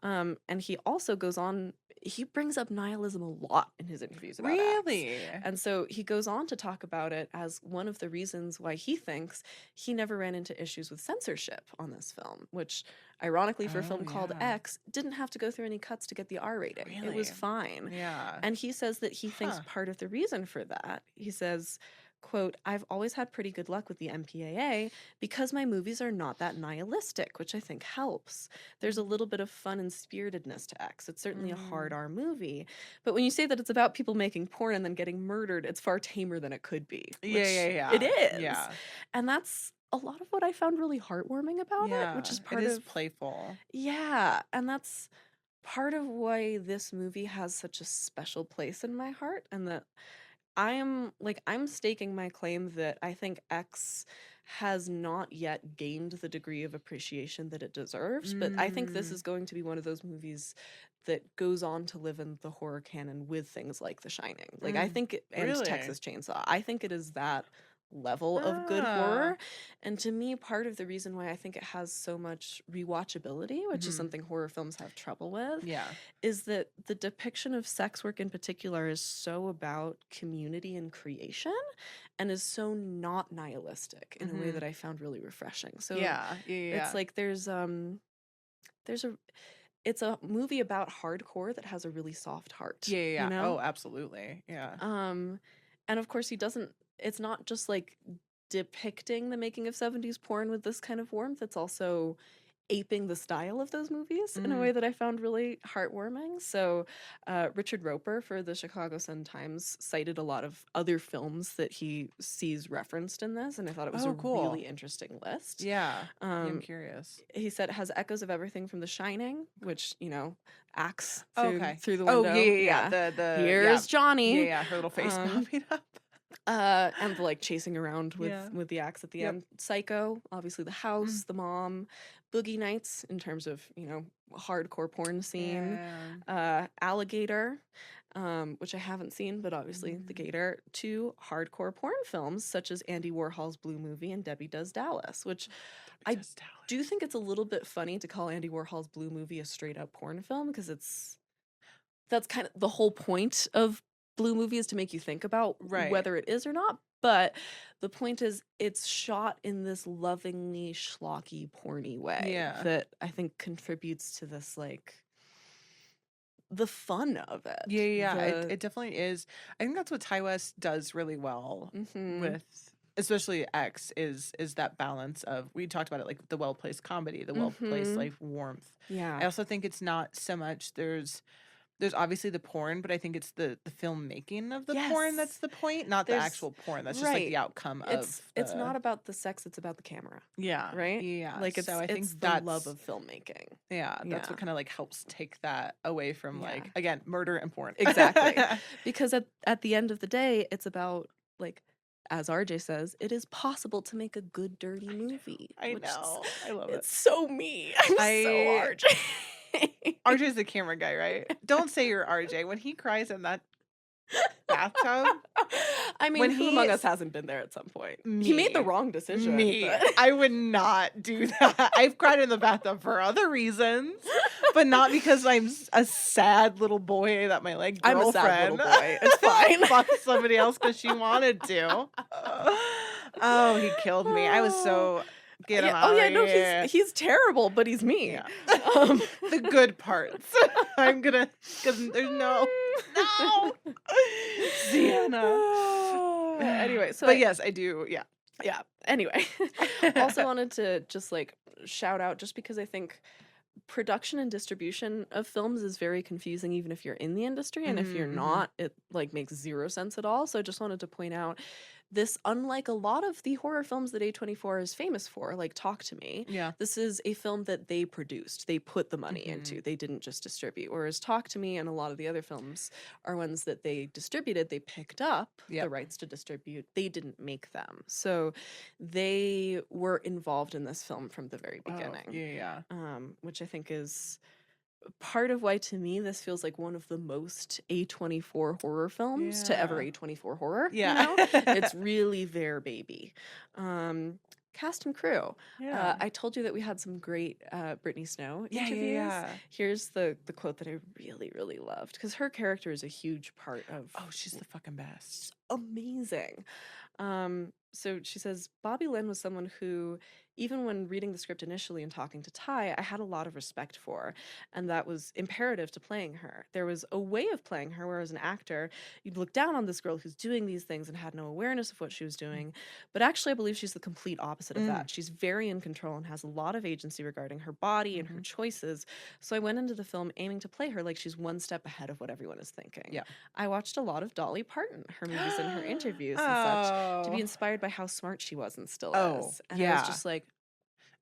And he also goes on, he brings up nihilism a lot in his interviews about Acts. Really? And so he goes on to talk about it as one of the reasons why he thinks he never ran into issues with censorship on this film, which ironically for a film called yeah. X didn't have to go through any cuts to get the R rating. It was Really? fine. Yeah. And he says that he thinks Huh. part of the reason for that, he says, quote, "I've always had pretty good luck with the MPAA because my movies are not that nihilistic, which I think helps. There's a little bit of fun and spiritedness to X. It's certainly a hard R movie. But when you say that it's about people making porn and then getting murdered, it's far tamer than it could be." Which it is. Yeah. And that's a lot of what I found really heartwarming about it, which is part it is of playful. Yeah, and that's part of why this movie has such a special place in my heart, and that I'm staking my claim that I think X has not yet gained the degree of appreciation that it deserves, but I think this is going to be one of those movies that goes on to live in the horror canon with things like The Shining. Like I think and really? Texas Chainsaw. I think it is that level of good horror. And to me, part of the reason why I think it has so much rewatchability, which is something horror films have trouble with, is that the depiction of sex work in particular is so about community and creation and is so not nihilistic in a way that I found really refreshing. So it's like there's it's a movie about hardcore that has a really soft heart. Yeah. You know? Oh, absolutely. Yeah. And of course it's not just like depicting the making of 70s porn with this kind of warmth, it's also aping the style of those movies in a way that I found really heartwarming. So Richard Roper for the Chicago Sun-Times cited a lot of other films that he sees referenced in this, and I thought it was really interesting list. Yeah. I'm curious. He said it has echoes of everything from The Shining, which, axe through the window. Oh, yeah. The Here's Johnny. Yeah, her little face popping up. And the chasing around with the axe at the end. Psycho, obviously the house, the mom, Boogie Nights in terms of, hardcore porn scene. Alligator, which I haven't seen, but obviously the gator. 2 hardcore porn films such as Andy Warhol's Blue Movie and Debbie Does Dallas, which do think it's a little bit funny to call Andy Warhol's Blue Movie a straight up porn film, because that's kind of the whole point of Blue Movie, is to make you think about whether it is or not. But the point is, it's shot in this lovingly schlocky, porny way that I think contributes to this, the fun of it. Yeah. It definitely is. I think that's what Ty West does really well with, especially X, is that balance of, we talked about it, like the well-placed comedy, the well-placed warmth. Yeah. I also think it's not so much, there's obviously the porn, but I think it's the filmmaking of the porn that's the point, not the actual porn. That's just the outcome of it's not about the sex, it's about the camera. Yeah. Right? Yeah. So I think that's the love of filmmaking. Yeah. That's what kind of helps take that away from again, murder and porn. Exactly. Because at the end of the day, it's about as RJ says, it is possible to make a good dirty movie. I know. I love it. It's so me. I'm so RJ. RJ's the camera guy, right? Don't say you're RJ. When he cries in that bathtub. I mean, who among us hasn't been there at some point? He made the wrong decision. I would not do that. I've cried in the bathtub for other reasons, but not because I'm a sad little boy that my girlfriend. I'm a sad little boy. It's fine. Fucked somebody else because she wanted to. Oh, he killed me. I was so. Get him out. Oh yeah, no, he's terrible, but he's me. Yeah. The good parts. I'm gonna, because there's no Siena. Anyway, so but yes, I do. Yeah. Anyway, also wanted to just shout out, just because I think production and distribution of films is very confusing, even if you're in the industry, and if you're not, it makes zero sense at all. So I just wanted to point out this, unlike a lot of the horror films that A24 is famous for, like Talk to Me, this is a film that they produced. They put the money into. They didn't just distribute. Whereas Talk to Me and a lot of the other films are ones that they distributed. They picked up the rights to distribute. They didn't make them. So they were involved in this film from the very beginning. Which I think is part of why, to me, this feels like one of the most A24 horror films to ever A24 horror. It's really their baby. Cast and crew. I told you that we had some great Brittany Snow interviews. Here's the quote that I really, really loved, because her character is a huge part of... Oh, she's the fucking best. Amazing. So she says, Bobby Lynn was someone who, even when reading the script initially and talking to Ty, I had a lot of respect for, and that was imperative to playing her. There was a way of playing her where as an actor, you'd look down on this girl who's doing these things and had no awareness of what she was doing. But actually, I believe she's the complete opposite of that. She's very in control and has a lot of agency regarding her body and her choices. So I went into the film aiming to play her like she's one step ahead of what everyone is thinking. Yeah. I watched a lot of Dolly Parton, her movies and her interviews and such, to be inspired by how smart she was and still is. And I was just like,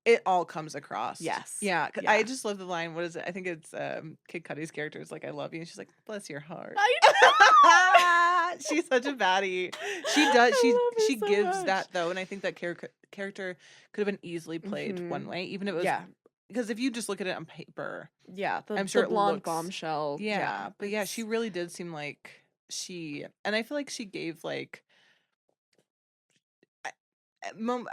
it all comes across. Yes. Yeah. Yeah. I just love the line. What is it? I think it's Kid Cudi's character is like, I love you. And she's like, bless your heart. She's such a baddie. She does. She so gives much. that though. And I think that character could have been easily played one way, even if it was. Yeah. Because if you just look at it on paper. Yeah. I'm sure the it blonde looks- bombshell. Yeah. But yeah, she really did seem like and I feel like she gave like,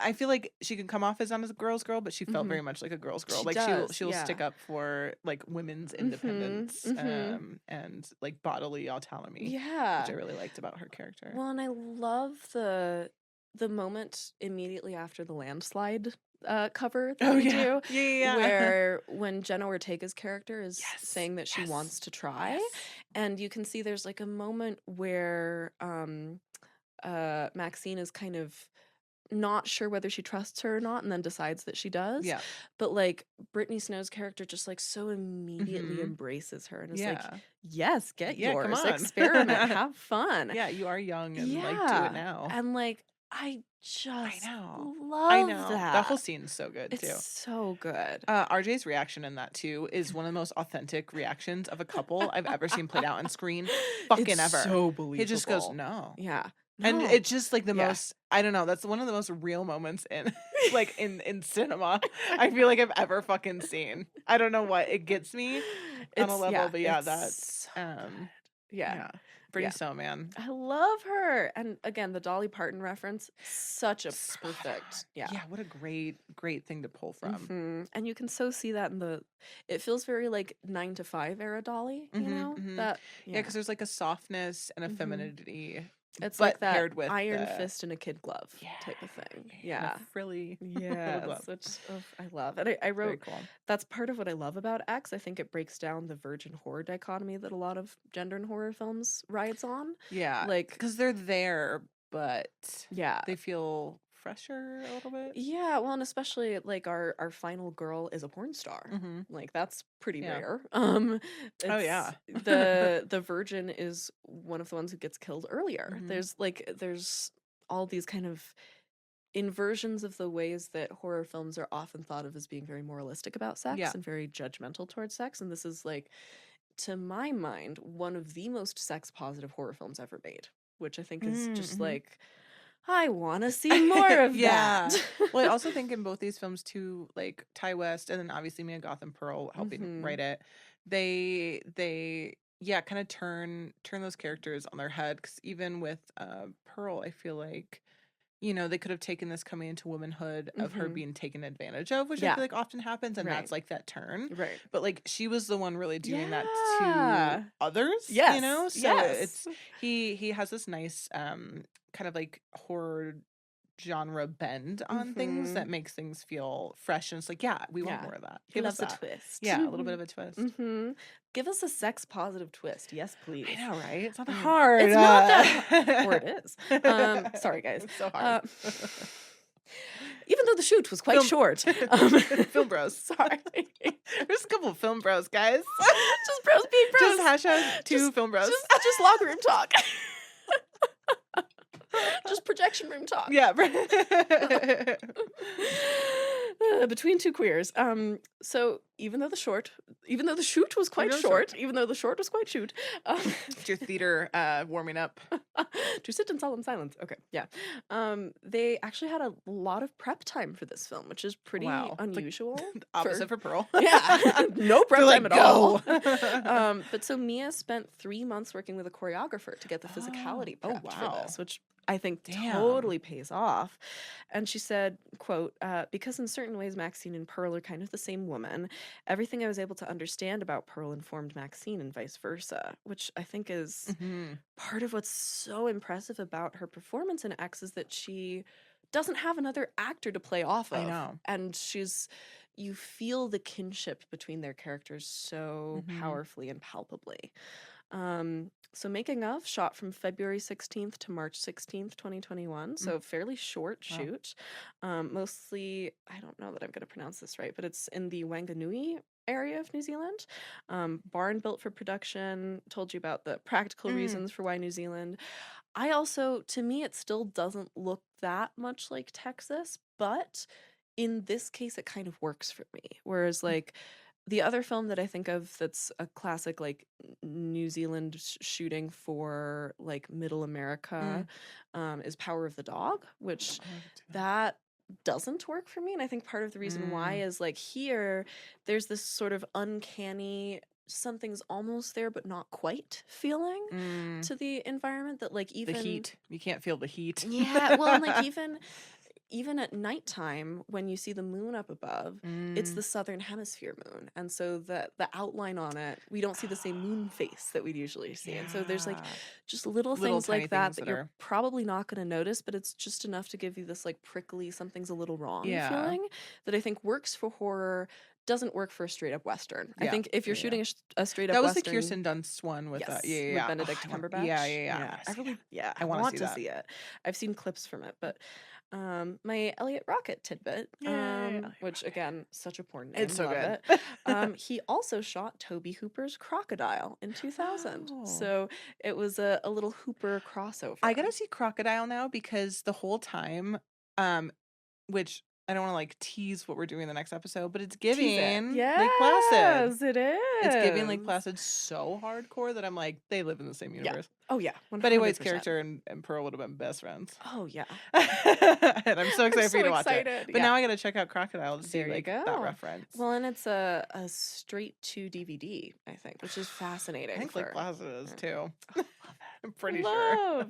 I feel like she can come off as not as a girl's girl, but she felt very much like a girl's girl. She Like does, she'll stick up for like women's independence and like bodily autonomy. Yeah. Which I really liked about her character. Well, and I love the moment immediately after the landslide cover that we do. Yeah. Where when Jenna Ortega's character is Yes, saying that she yes, wants to try. yes. And you can see there's like a moment where Maxine is kind of not sure whether she trusts her or not and then decides that she does. Yeah. But like Brittany Snow's character just like so immediately embraces her and is like, yes, get Yeah, come yours, on. experiment, have fun. Yeah, you are young and like do Yeah. it now. And like I just know. love I know. that. That whole scene's so good it's too. so good. RJ's reaction in that too is one of the most authentic reactions of a couple I've ever seen played out on screen. Fucking It's ever. so believable. He just goes, no. Yeah. And No. it's just like the Yeah. most, I don't know, that's one of the most real moments in like in cinema I feel like I've ever fucking seen. I don't know what it gets me on a level, but yeah, it's that's so good. Yeah. Brittany Yeah. Snow, man. I love her. And again, the Dolly Parton reference, such a Spot perfect. on. Yeah, what a great thing to pull from. Mhm. And you can so see that in it feels very like 9 to 5 era Dolly, you know? That Yeah, because there's like a softness and a femininity. it's but like that paired with iron the- fist in a kid glove type of thing. and Yeah. a frilly Yeah, glove. which I love. And I Very wrote cool. that's part of what I love about X. I think it breaks down the virgin horror dichotomy that a lot of gender and horror films rides on. Yeah, Like, because they're there, but yeah. they feel fresher a little bit. Yeah, well, and especially like our final girl is a porn star. Like that's pretty Yeah. rare. yeah. The virgin is one of the ones who gets killed earlier. Mhm. There's all these kind of inversions of the ways that horror films are often thought of as being very moralistic about sex Yeah. and very judgmental towards sex, and this is like, to my mind, one of the most sex positive horror films ever made, which I think is just like, I want to see more of Yeah. that. Well, I also think in both these films too, like Ty West and then obviously Mia Goth and Pearl helping write it, they kind of turn those characters on their head. Because even with Pearl, I feel like, you know, they could have taken this coming into womanhood of her being taken advantage of, which I Yeah. feel like often happens, and Right. that's like that turn. Right. But like she was the one really doing that Yeah. to others, Yes. you know. So Yes. it's he has this nice kind of like horror genre bend on things that makes things feel fresh, and it's like, yeah, we want Yeah. more of that. He Give loves us a that. twist. Yeah, a little bit of a twist. Give us a sex positive twist. Yes, please. I know, right? It's not that Mm. hard. It's not that or it is. Sorry, guys. It's so hard. Even though the shoot was quite Film- short. Film bros. Sorry. There's a couple of film bros, guys. Just bros being bros. Just hashtag two film bros. Just locker room talk. Just projection room talk. Yeah. Between two queers. So even though the shoot was quite Even though short, even though the short was quite shoot, It's your theater warming up. to sit in solemn silence. Okay, yeah. They actually had a lot of prep time for this film, which is pretty Wow. Like, unusual. Opposite for Pearl. Yeah, no prep They're time like, at all. "Go." But so Mia spent 3 months working with a choreographer to get the physicality Oh, prepped for wow. this, which I think Damn. totally pays off. And she said, quote, because in certain ways Maxine and Pearl are kind of the same woman, everything I was able to understand about Pearl informed Maxine and vice versa, which I think is Mhm. part of what's so impressive about her performance in X is that she doesn't have another actor to play off of. I know. And you feel the kinship between their characters so powerfully and palpably. So Making of shot from February 16th to March 16th, 2021. So fairly short shoot. Mostly, I don't know that I'm going to pronounce this right, but it's in the Wanganui area of New Zealand. Barn built for production. Told you about the practical reasons for why New Zealand. I also, to me, it still doesn't look that much like Texas, but in this case, it kind of works for me. Whereas, like, the other film that I think of that's a classic, like, New Zealand shooting for, like, middle America is Power of the Dog, which that doesn't work for me. And I think part of the reason why is, like, here, there's this sort of uncanny, something's almost there but not quite feeling to the environment that, like, even... The heat. You can't feel the heat. Yeah, well, and, like, even at nighttime, when you see the moon up above, it's the southern hemisphere moon. And so the outline on it, we don't see the same moon face that we'd usually see. And so there's, like, just little things tiny like that things that you're are... probably not going to notice, but it's just enough to give you this, like, prickly, something's a little wrong feeling that I think works for horror, doesn't work for a straight up Western. I think if you're shooting a straight up That was Western... the Kirsten Dunst one with yes, with Benedict Cumberbatch. I want to see it. I've seen clips from it, but my Elliot Rocket tidbit, which again, such a porn name. It's so Love good. it. He also shot Toby Hooper's Crocodile in 2000. So it was a little Hooper crossover. I gotta see Crocodile now because the whole time, which I don't want to like tease what we're doing in the next episode, but it's giving Lake Placid. Yes, it is. It's giving Lake Placid so hardcore that I'm like, they live in the same universe. Oh yeah. 100%. Betty White's character and Pearl would have been best friends. Oh yeah. And I'm so excited for you to watch it. But now I gotta check out Crocodile to see like that reference. Well, and it's a straight to DVD, I think, which is fascinating. I think Lake Placid is too. Love it. I'm pretty sure.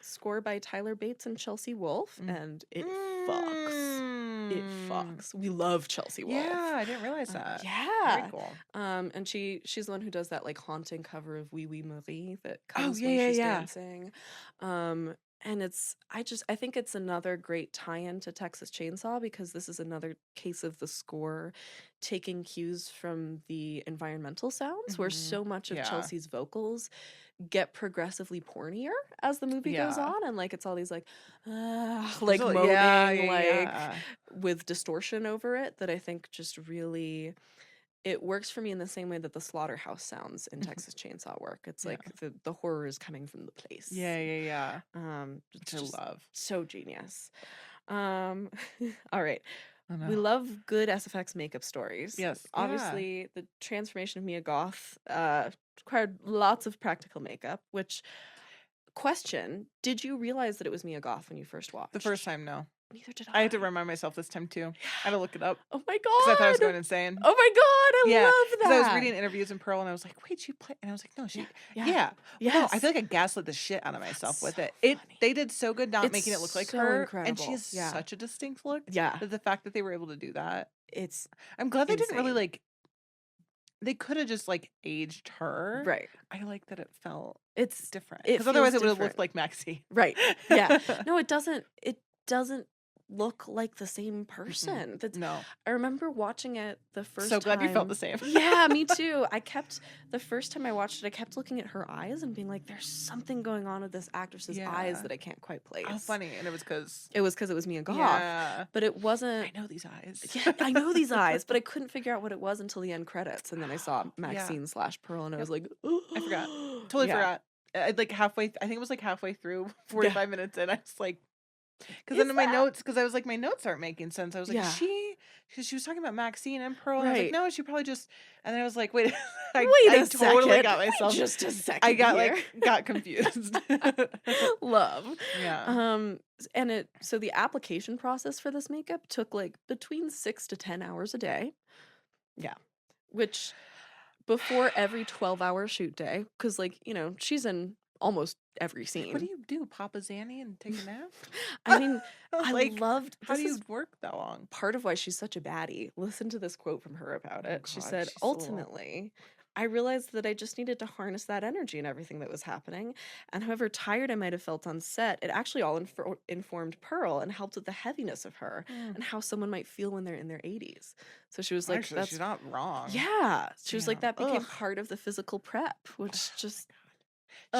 Score by Tyler Bates and Chelsea Wolfe, and it fucks. It fucks. We love Chelsea Wolfe. Yeah, I didn't realize that. Yeah. Very cool. And she's the one who does that like haunting cover of Wee Wee Marie that comes when she's dancing. And I think it's another great tie-in to Texas Chainsaw because this is another case of the score taking cues from the environmental sounds where so much of Chelsea's vocals get progressively pornier as the movie goes on, and like it's all these like moaning with distortion over it that I think just really it works for me in the same way that the slaughterhouse sounds in Texas Chainsaw work. It's like the horror is coming from the place. Which I love. So genius. All right. We love good SFX makeup stories. Yes. Obviously, the transformation of Mia Goth required lots of practical makeup, which, question, did you realize that it was Mia Goth when you first watched? The first time, no. Neither did I had to remind myself this time too. I had to look it up. Oh my god! Because I thought I was going insane. Oh my god! I love that. Because I was reading interviews in Pearl and I was like, "Wait, she played?" And I was like, "No, she." Yes. No, I feel like I gaslit the shit out of myself with it. They did so good not making it look like her, and she has such a distinct look. Yeah. That the fact that they were able to do that, it's. I'm glad they didn't really like. They could have just like aged her. Right. I like that it felt. It's different because otherwise it would have looked like MAXXXINE. Right. Yeah. No, it doesn't. It doesn't look like the same person. No. I remember watching it the first time. So glad you felt the same. Yeah, me too. The first time I watched it, I kept looking at her eyes and being like, there's something going on with this actress's eyes that I can't quite place. Oh, funny. And it was because it was Mia Goth. Yeah. But it wasn't. I know these eyes. Yeah, I know these eyes, but I couldn't figure out what it was until the end credits. And then I saw MAXXXINE / Pearl and I was like, oh. I forgot. Totally forgot. I think it was like halfway through, 45 minutes in, I was like, because then in my notes, because I was like, my notes aren't making sense. I was like, because she was talking about MAXXXINE and Pearl, and I was like, no, she probably just, and then I was like, wait I totally got myself. Just a second. I got confused. Love. Yeah. And so the application process for this makeup took like between 6 to 10 hours a day. Yeah. Which before every 12-hour shoot day, because like, she's in almost every scene. What do you do? Pop a Zanny and take a nap? I mean, I loved. How do you work that long? Part of why she's such a baddie. Listen to this quote from her about it. She said, "Ultimately, I realized that I just needed to harness that energy and everything that was happening. And however tired I might have felt on set, it actually all informed Pearl and helped with the heaviness of her and how someone might feel when they're in their 80s. So she was like, Actually, that's, she's not wrong. yeah. She was like, Yeah. that became Ugh. part of the physical prep, which just,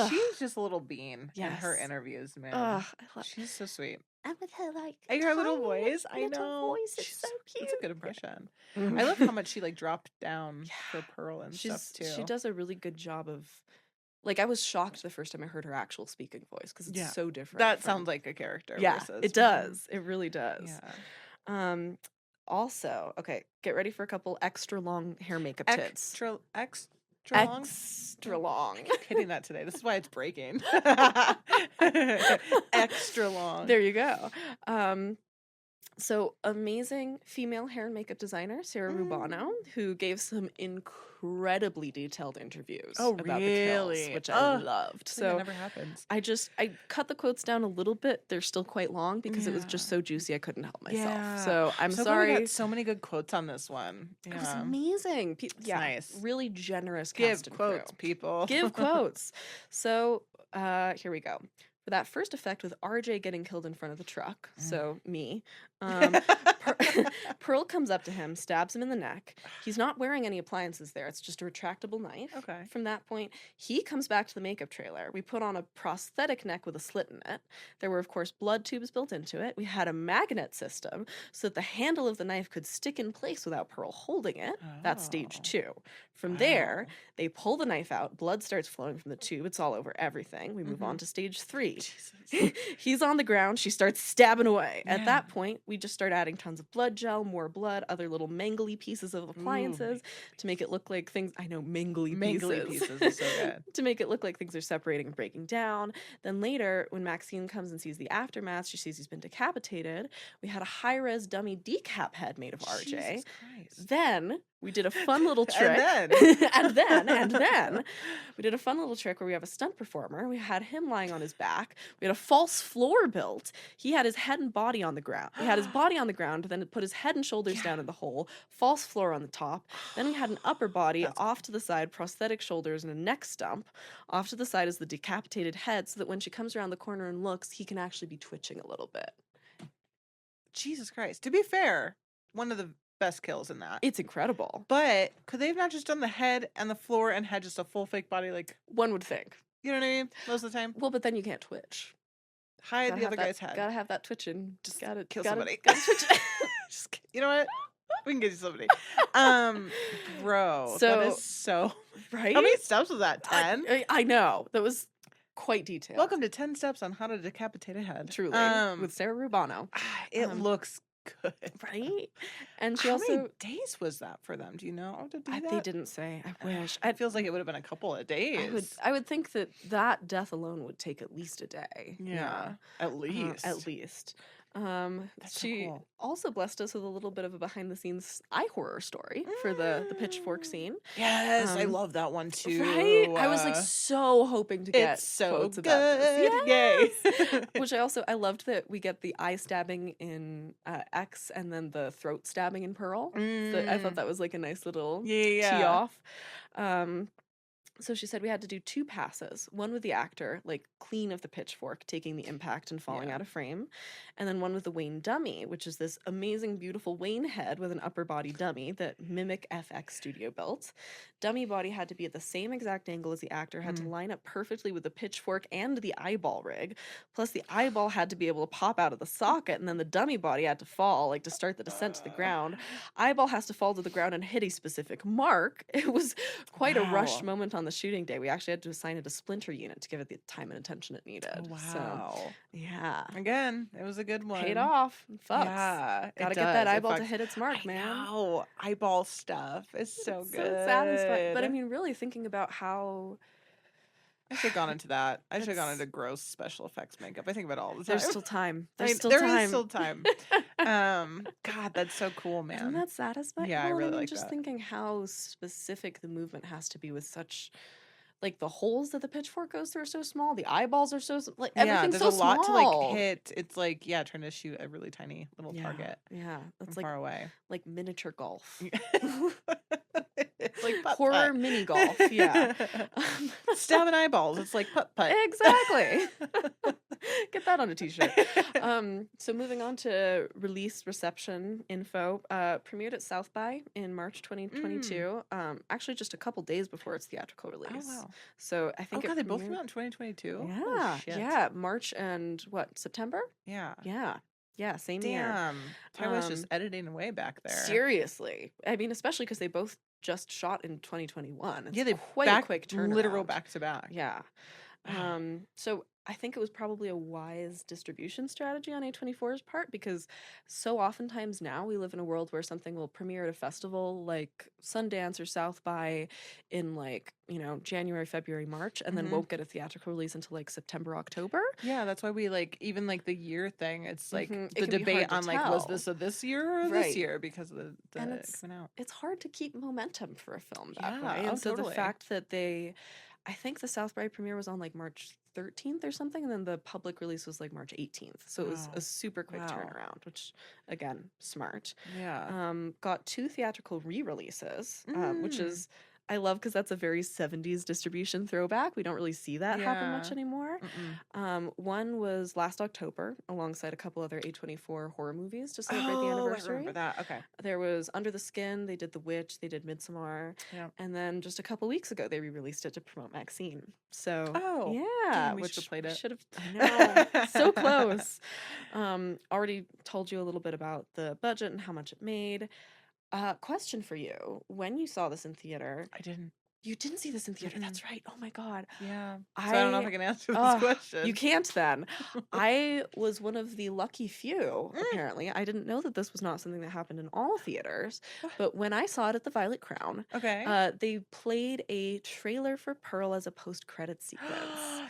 She's just a little bean in her Yes. interviews, man. I love She's so sweet. And with her like And her little tiny voice, I little know. voice, it's so cute. It's a good impression. Mhm. I love how much she like dropped down for Pearl and She's stuff too. she does a really good job of, like, I was shocked the first time I heard her actual speaking voice because it's so different. That sounds like a character. yeah, versus, it does. It really does. Yeah. Also, okay, get ready for a couple extra long hair makeup tips. Extra long. Extra long. I keep hitting that today. This is why it's breaking. Extra long. There you go. So amazing female hair and makeup designer Sarah Rubano, who gave some incredibly detailed interviews about the kills, which I loved. So it never happens. I cut the quotes down a little bit. They're still quite long because it was just so juicy I couldn't help myself. So I'm so sorry. We got so many good quotes on this one. It was amazing. Nice. Really generous Give cast and quotes, crew. people. Give quotes. So here we go. For that first effect with RJ getting killed in front of the truck, so me, Pearl comes up to him, stabs him in the neck. He's not wearing any appliances there. It's just a retractable knife. Okay. From that point, he comes back to the makeup trailer. We put on a prosthetic neck with a slit in it. There were, of course, blood tubes built into it. We had a magnet system so that the handle of the knife could stick in place without Pearl holding it. That's stage 2. From there, they pull the knife out. Blood starts flowing from the tube. It's all over everything. We move on to stage 3. He's on the ground. She starts stabbing away. At that point, we just start adding tons of blood gel, more blood, other little mangly pieces of appliances to make it look like things. I know, mangly pieces is so good. to make it look like things are separating and breaking down. Then later, when Maxine comes and sees the aftermath, she sees he's been decapitated. We had a high-res dummy decap head made of RJ. Jesus Christ. Then we did a fun little trick. and then we did a fun little trick where we have a stunt performer. We had him lying on his back. We had a false floor built. He had his head and body on the ground. He had his body on the ground, then put his head and shoulders down in the hole. False floor on the top. Then we had an upper body off to the side, prosthetic shoulders, and a neck stump. Off to the side is the decapitated head, so that when she comes around the corner and looks, he can actually be twitching a little bit. Jesus Christ. To be fair, one of the best kills in that. It's incredible. But could they have not just done the head and the floor and had just a full fake body? Like, one would think. you know what I mean? Most of the time. Well, but then you can't twitch. Hide the other guy's head. Gotta have that twitching. Just gotta kill somebody. Gotta twitch. Just kidding. You know what? We can get you somebody. Bro, So- that is so. Right? How many steps was that? 10? I know. That was quite detailed. Welcome to 10 steps on how to decapitate a head. Truly. With Sarah Rubano. It looks good. Right? And she How also many days was that for them? Do you know to do that? they didn't say. I wish. It feels like it would have been a couple of days. I would think that death alone would take at least a day. Yeah. At least. At least. That's so She cool. also blessed us with a little bit of a behind the scenes eye horror story for the pitchfork scene. Yes, I love that one too. Right? I was like so hoping to get it's so quotes good. about this. Yes! Yay. Which I loved that we get the eye stabbing in X and then the throat stabbing in Pearl. So I thought that was like a nice little tee off. So she said we had to do 2 passes, one with the actor, like clean of the pitchfork, taking the impact and falling out of frame, and then one with the Wayne dummy, which is this amazing, beautiful Wayne head with an upper body dummy that Mimic FX Studio built. Dummy body had to be at the same exact angle as the actor, had to line up perfectly with the pitchfork and the eyeball rig, plus the eyeball had to be able to pop out of the socket, and then the dummy body had to fall, like to start the descent to the ground. Eyeball has to fall to the ground and hit a specific mark. It was quite a rushed moment on the shooting day. We actually had to assign it a splinter unit to give it the time and attention it needed. Wow. So, yeah. Again, it was a good one. Paid off. Fucks. Yeah. Gotta get that eyeball to hit its mark, man. Oh, eyeball stuff is so good. So satisfying. But I mean, really thinking about how I should have gone into that. I should have gone into gross special effects makeup. I think about it all the time. there's still time. There's still There time. is still time. God, that's so cool, man. Isn't that satisfying? Yeah, I Well, really mean, like just that. thinking how specific the movement has to be with such, like the holes that the pitchfork goes through are so small. The eyeballs are so like everything's there's so a lot small. to like hit. It's like trying to shoot a really tiny little target Yeah, from that's like far away. like miniature golf. like putt horror putt. mini golf. Yeah. Stabbing eyeballs. It's like putt putt. Exactly. Get that on a t-shirt. So moving on to release reception info, premiered at South by in March 2022. Actually just a couple days before its theatrical release. Oh wow. So I Oh think god, they both premiered- came out in 2022. Yeah. Holy shit. Yeah. March and what, September? Yeah. Yeah. Yeah, same year. Damn. Tyler's just editing away back there. Seriously. I mean, especially because they both just shot in 2021. It's Yeah, they quite back, a quick turnaround. literal back to back. Yeah. Wow. So I think it was probably a wise distribution strategy on A24's part, because so oftentimes now we live in a world where something will premiere at a festival like Sundance or South by in like, you know, January, February, March, and then won't get a theatrical release until like September, October. Yeah, that's why we like even like the year thing. It's like It the can be debate hard on to like was tell. this a this year or Right. this year because of the And coming out. it's hard to keep momentum for a film that Yeah, way. And oh, so totally. the fact that I think the South by premiere was on like March 13th or something, and then the public release was like March 18th. So it was Wow. a super quick Wow. turnaround, which again, smart. Yeah. Got 2 theatrical re-releases, which Mm. is I love because that's a very 70s distribution throwback. We don't really see that happen much Yeah. anymore. Mm-mm. One was last October, alongside a couple other A24 horror movies to celebrate the Oh, I anniversary. remember that. Okay. There was Under the Skin, they did The Witch, they did Midsommar, Yeah. and then just a couple weeks ago they re-released it to promote MAXXXINE. So Oh, yeah, damn, we which should've played it. should have. I know, so close. Already told you a little bit about the budget and how much it made. Question for you: when you saw this in theater, I didn't. you didn't see this in theater. Mm-mm. That's right. Oh my god. Yeah. So I don't know if I can answer this Ugh, question. You can't then. I was one of the lucky few, apparently. I didn't know that this was not something that happened in all theaters. What? But when I saw it at the Violet Crown, Okay. they played a trailer for Pearl as a post-credit sequence.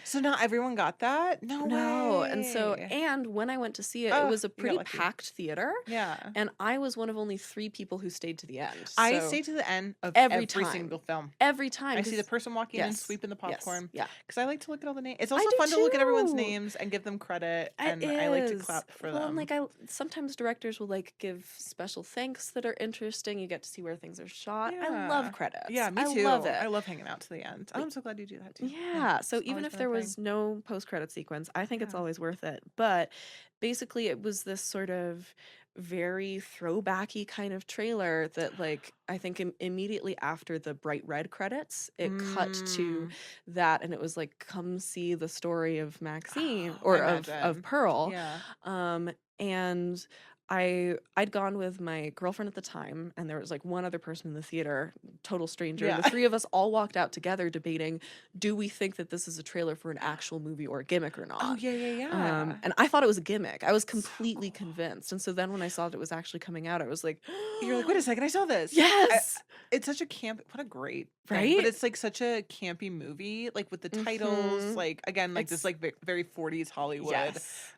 So not everyone got that? No way. And when I went to see it, it Ugh, was a you got pretty lucky. packed theater. Yeah. And I was one of only 3 people who stayed to the end. I So stay to the end of every every time. single film. every time. I see the 'cause- person walking in and yes, sweeping the yes, popcorn. yeah. Because I like to look at all the names. It's I also do fun to look at everyone's too. names and give them credit. It And I like to is. clap for Well, them. and like sometimes directors will like give special thanks that are interesting. You get to see where things are shot. I Yeah. love credits. Yeah, me I too. love it. I love hanging out to the end. I'm so glad you do that too. Yeah. So it's even always if been there a was thing. no post-credit sequence, I think it's Yeah. always worth it. But basically it was this sort of very throwbacky kind of trailer that like I think immediately after the bright red credits, it cut to that, and it was like, come see the story of MAXXXINE I or imagine. of Pearl. Yeah. And I'd gone with my girlfriend at the time, and there was like one other person in the theater, total stranger. Yeah. The 3 of us all walked out together debating, do we think that this is a trailer for an actual movie or a gimmick or not? Oh, yeah. And I thought it was a gimmick. I was completely convinced. And so then when I saw that it was actually coming out, I was like, You're like, wait a second, I saw this. yes. It's such a camp. What a great thing. Right? But it's like such a campy movie, like with the titles, Mhm. like again, like this It's- like very 40s Hollywood Yes.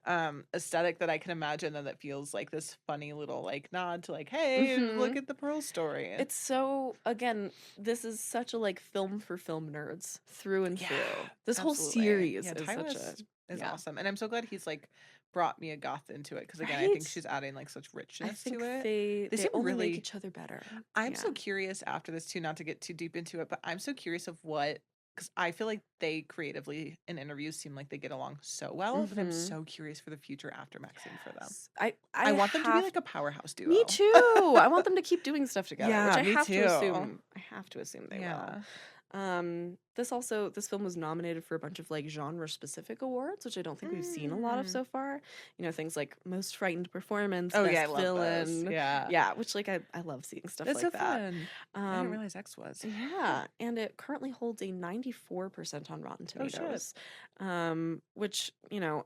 aesthetic that I can imagine that feels like this funny little like nod to like, hey, Mhm. look at the Pearl story. It's so, again, this is such a like film for film nerds through and through. This whole absolutely. series Yeah, is Tyler such a is yeah. awesome, and I'm so glad he's like brought me a goth into it because again, I think Right? she's adding like such I richness think to it. they seem only really- make each other better. I'm Yeah. so curious after this too, not to get too deep into it, but I'm so curious of what, because I feel like they creatively in interviews seem like they get along so well, but I'm Mhm. so curious for the future after MAXXXINE for them. Yes. I want them to be have- like a powerhouse duo. Me too. I want them to keep doing stuff together, Yeah, which I me have too. to assume. I have to assume they Yeah. will. This film was nominated for a bunch of like genre specific awards, which I don't think we've seen a lot of Mm. so far. You know, things like most frightened performance, Oh best yeah, I love villain. those. Yeah. Yeah, which like I love seeing stuff That's like so that. fun. I didn't realize X was. Yeah, and it currently holds a 94% on Rotten Oh, shit. Tomatoes, which, you know,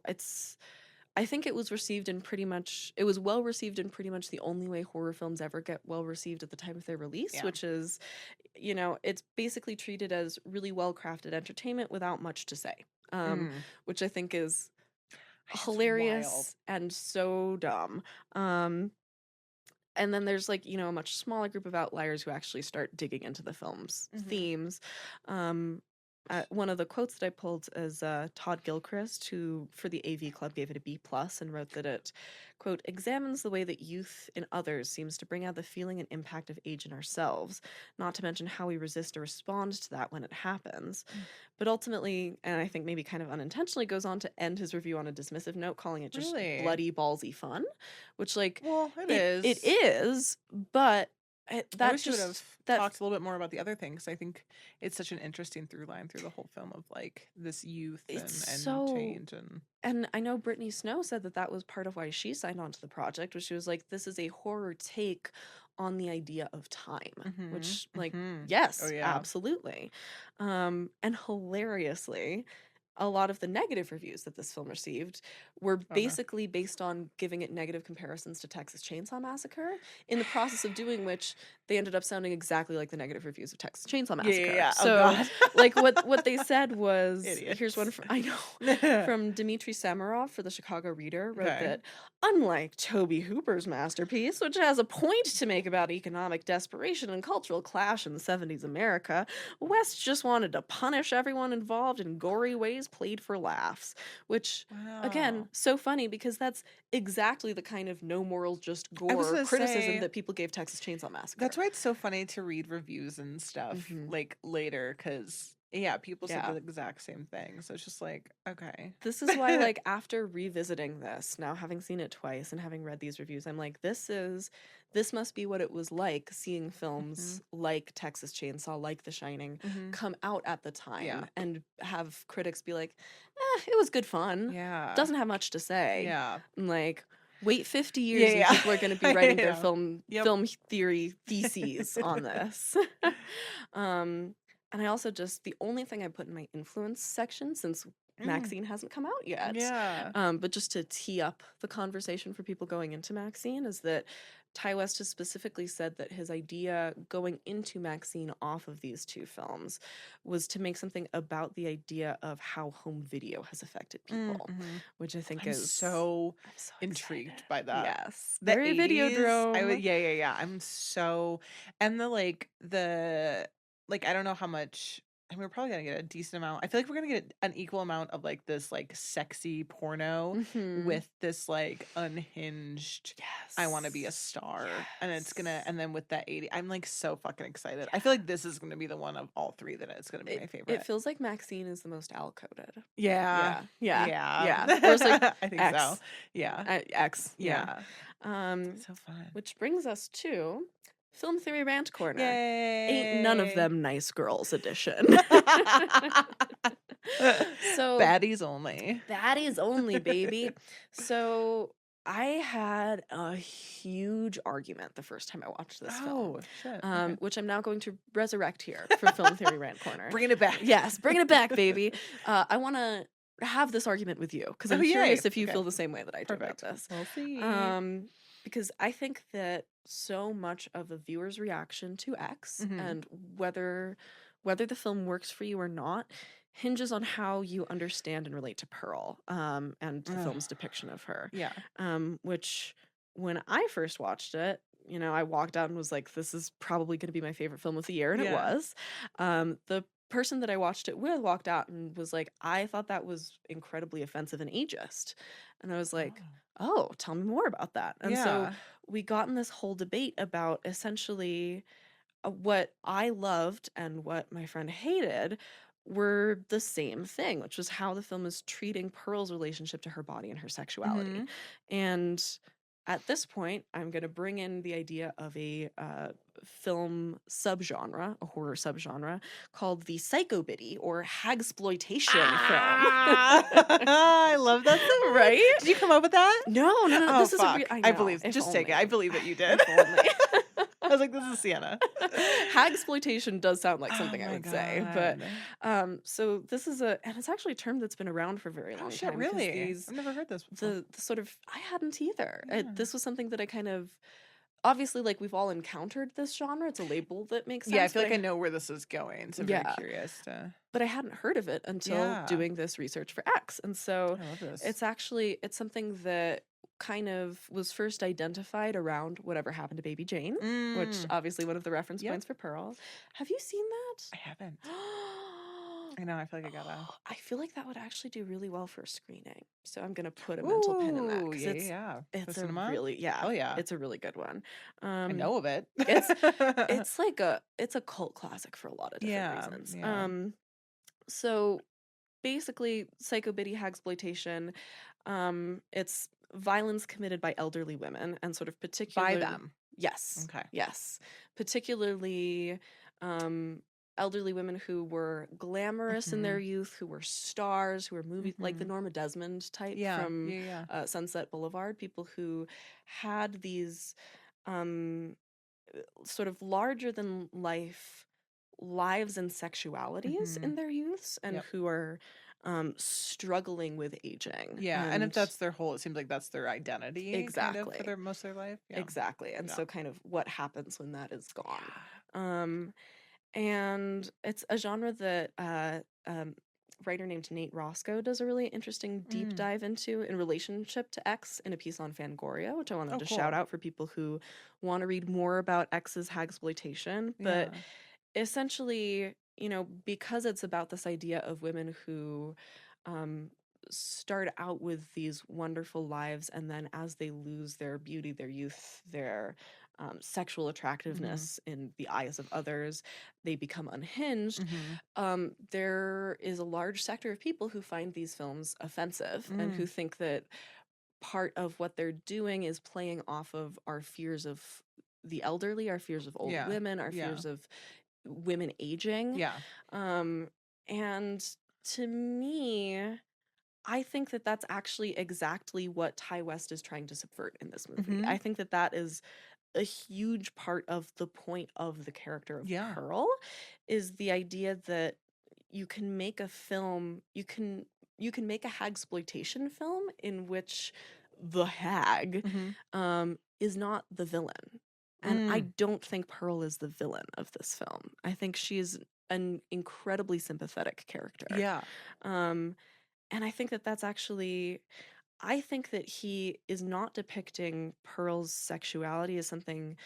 I think it was well received in pretty much the only way horror films ever get well received at the time of their release, Yeah. which is, you know, it's basically treated as really well crafted entertainment without much to say, which I think is It's hilarious wild. and so dumb. And then there's like, you know, a much smaller group of outliers who actually start digging into the film's Mhm. themes. one of the quotes that I pulled is Todd Gilchrist, who for the AV Club gave it a B+, and wrote that it, quote, examines the way that youth in others seems to bring out the feeling and impact of age in ourselves, not to mention how we resist or respond to that when it happens. But ultimately, and I think maybe kind of unintentionally, goes on to end his review on a dismissive note, calling it just Really? bloody ballsy fun, which, like, Well, it is. It is, but I that wish you would just have talked a little bit more about the other things. I think it's such an interesting through line through the whole film of like this youth and It's so- change and I know Brittany Snow said that that was part of why she signed on to the project, was she was like, this is a horror take on the idea of time, which, like, yes, Oh, yeah. absolutely. And hilariously, a lot of the negative reviews that this film received were basically based on giving it negative comparisons to Texas Chainsaw Massacre, in the process of doing which they ended up sounding exactly like the negative reviews of Texas Chainsaw Massacre. Yeah. So, Oh, God. like, what they said was, Idiots. here's one from, I know, from Dmitry Samarov for the Chicago Reader, wrote that, unlike Tobe Hooper's masterpiece, which has a point to make about economic desperation and cultural clash in the 70s America, West just wanted to punish everyone involved in gory ways played for laughs, which, again, so funny because that's exactly the kind of no morals, just gore criticism that people gave Texas Chainsaw Massacre. That's why it's so funny to read reviews and stuff like later, because people said the exact same thing. So it's just like, okay. This is why, like, after revisiting this, now having seen it twice and having read these reviews, I'm like, this must be what it was like seeing films like Texas Chainsaw, like The Shining, come out at the time and have critics be like, it was good fun. Yeah. Doesn't have much to say. Yeah. I'm like, wait 50 years and people are going to be writing their film theory theses on this. And I also just, the only thing I put in my influence section, since MAXXXINE hasn't come out yet, but just to tee up the conversation for people going into MAXXXINE, is that Ty West has specifically said that his idea going into MAXXXINE off of these two films was to make something about the idea of how home video has affected people, which I think I'm is so intrigued intrigued by that. Yes, The very 80s, Videodrome. I'm so, and I don't know how much. I mean, we're probably gonna get a decent amount. I feel like we're gonna get an equal amount of like this like sexy porno with this like unhinged. Yes, I want to be a star, and it's gonna. And then with that 80, I'm like so fucking excited. I feel like this is gonna be the one of all three that it's gonna be my favorite. It feels like MAXXXINE is the most al-coded. Yeah. Whereas, like, I think X. so. Yeah. X. Yeah. So fun. Which brings us to Film Theory Rant Corner. Yay. Ain't none of them nice girls edition. So baddies only. Baddies only, baby. So I had a huge argument the first time I watched this film. Shit. Which I'm now going to resurrect here for Film Theory Rant Corner. Bringing it back. Yes, bringing it back, baby. I want to have this argument with you because I'm curious if you feel the same way that I do about this. We'll see. Because I think that so much of a viewer's reaction to X and whether the film works for you or not hinges on how you understand and relate to Pearl and the film's depiction of her. Yeah. Which, when I first watched it, you know, I walked out and was like, this is probably going to be my favorite film of the year, and it was. The person that I watched it with walked out and was like, I thought that was incredibly offensive and ageist. And I was like, oh, tell me more about that. And so we got in this whole debate about essentially what I loved and what my friend hated were the same thing, which was how the film is treating Pearl's relationship to her body and her sexuality. And at this point, I'm going to bring in the idea of a film subgenre, a horror subgenre, called the psychobiddy or hagsploitation film. I love that so much. Right? Did you come up with that? No. Oh, this fuck. is I believe. Just take it. I believe that you did. I was like, this is Siena. Hagsploitation does sound like something I would say, but so this is and it's actually a term that's been around for a very long time. Really? I've never heard this before. The sort of, I hadn't either. This was something that I kind of, obviously, like, we've all encountered this genre. It's a label that makes sense. Yeah, I feel like I know where this is going, so I'm very curious to. But I hadn't heard of it until doing this research for X, and so I love this. it's something that kind of was first identified around Whatever Happened to Baby Jane, which obviously one of the reference points for Pearl. Have you seen that? I haven't. I know. I feel like I gotta. I feel like that would actually do really well for a screening. So I'm gonna put a mental pin in that Ooh, because yeah. it's The a cinema? really Hell yeah. it's a really good one. I know of it. It's like it's a cult classic for a lot of different Yeah, reasons. yeah. So basically psychobiddy hagsploitation, it's violence committed by elderly women and sort of By particularly them. yes. Okay. Yes. Particularly elderly women who were glamorous in their youth, who were stars, who were movie like the Norma Desmond type Yeah. from Yeah. Sunset Boulevard, people who had these um sort of larger than life lives and sexualities in their youths and Yep. who are struggling with aging. Yeah. And if that's their whole, it seems like that's their identity kind of Exactly. for their most of their life. Yeah. Exactly. And Yeah. so kind of what happens when that is gone. Yeah. And it's a genre that writer named Nate Roscoe does a really interesting deep dive into in relationship to X in a piece on Fangoria, which I wanted to shout out for people who want to read more about X's hagsploitation. But essentially, you know, because it's about this idea of women who start out with these wonderful lives and then as they lose their beauty, their youth, their sexual attractiveness in the eyes of others, they become unhinged. There is a large sector of people who find these films offensive and who think that part of what they're doing is playing off of our fears of the elderly, our fears of old women, our fears of women aging. Yeah. And to me, I think that that's actually exactly what Ty West is trying to subvert in this movie. I think that that is a huge part of the point of the character of Pearl is the idea that you can make a film, you can make a hagsploitation film in which the hag is not the villain. And I don't think Pearl is the villain of this film. I think she is an incredibly sympathetic character. Yeah. And I think that that's actually, I think that he is not depicting Pearl's sexuality as something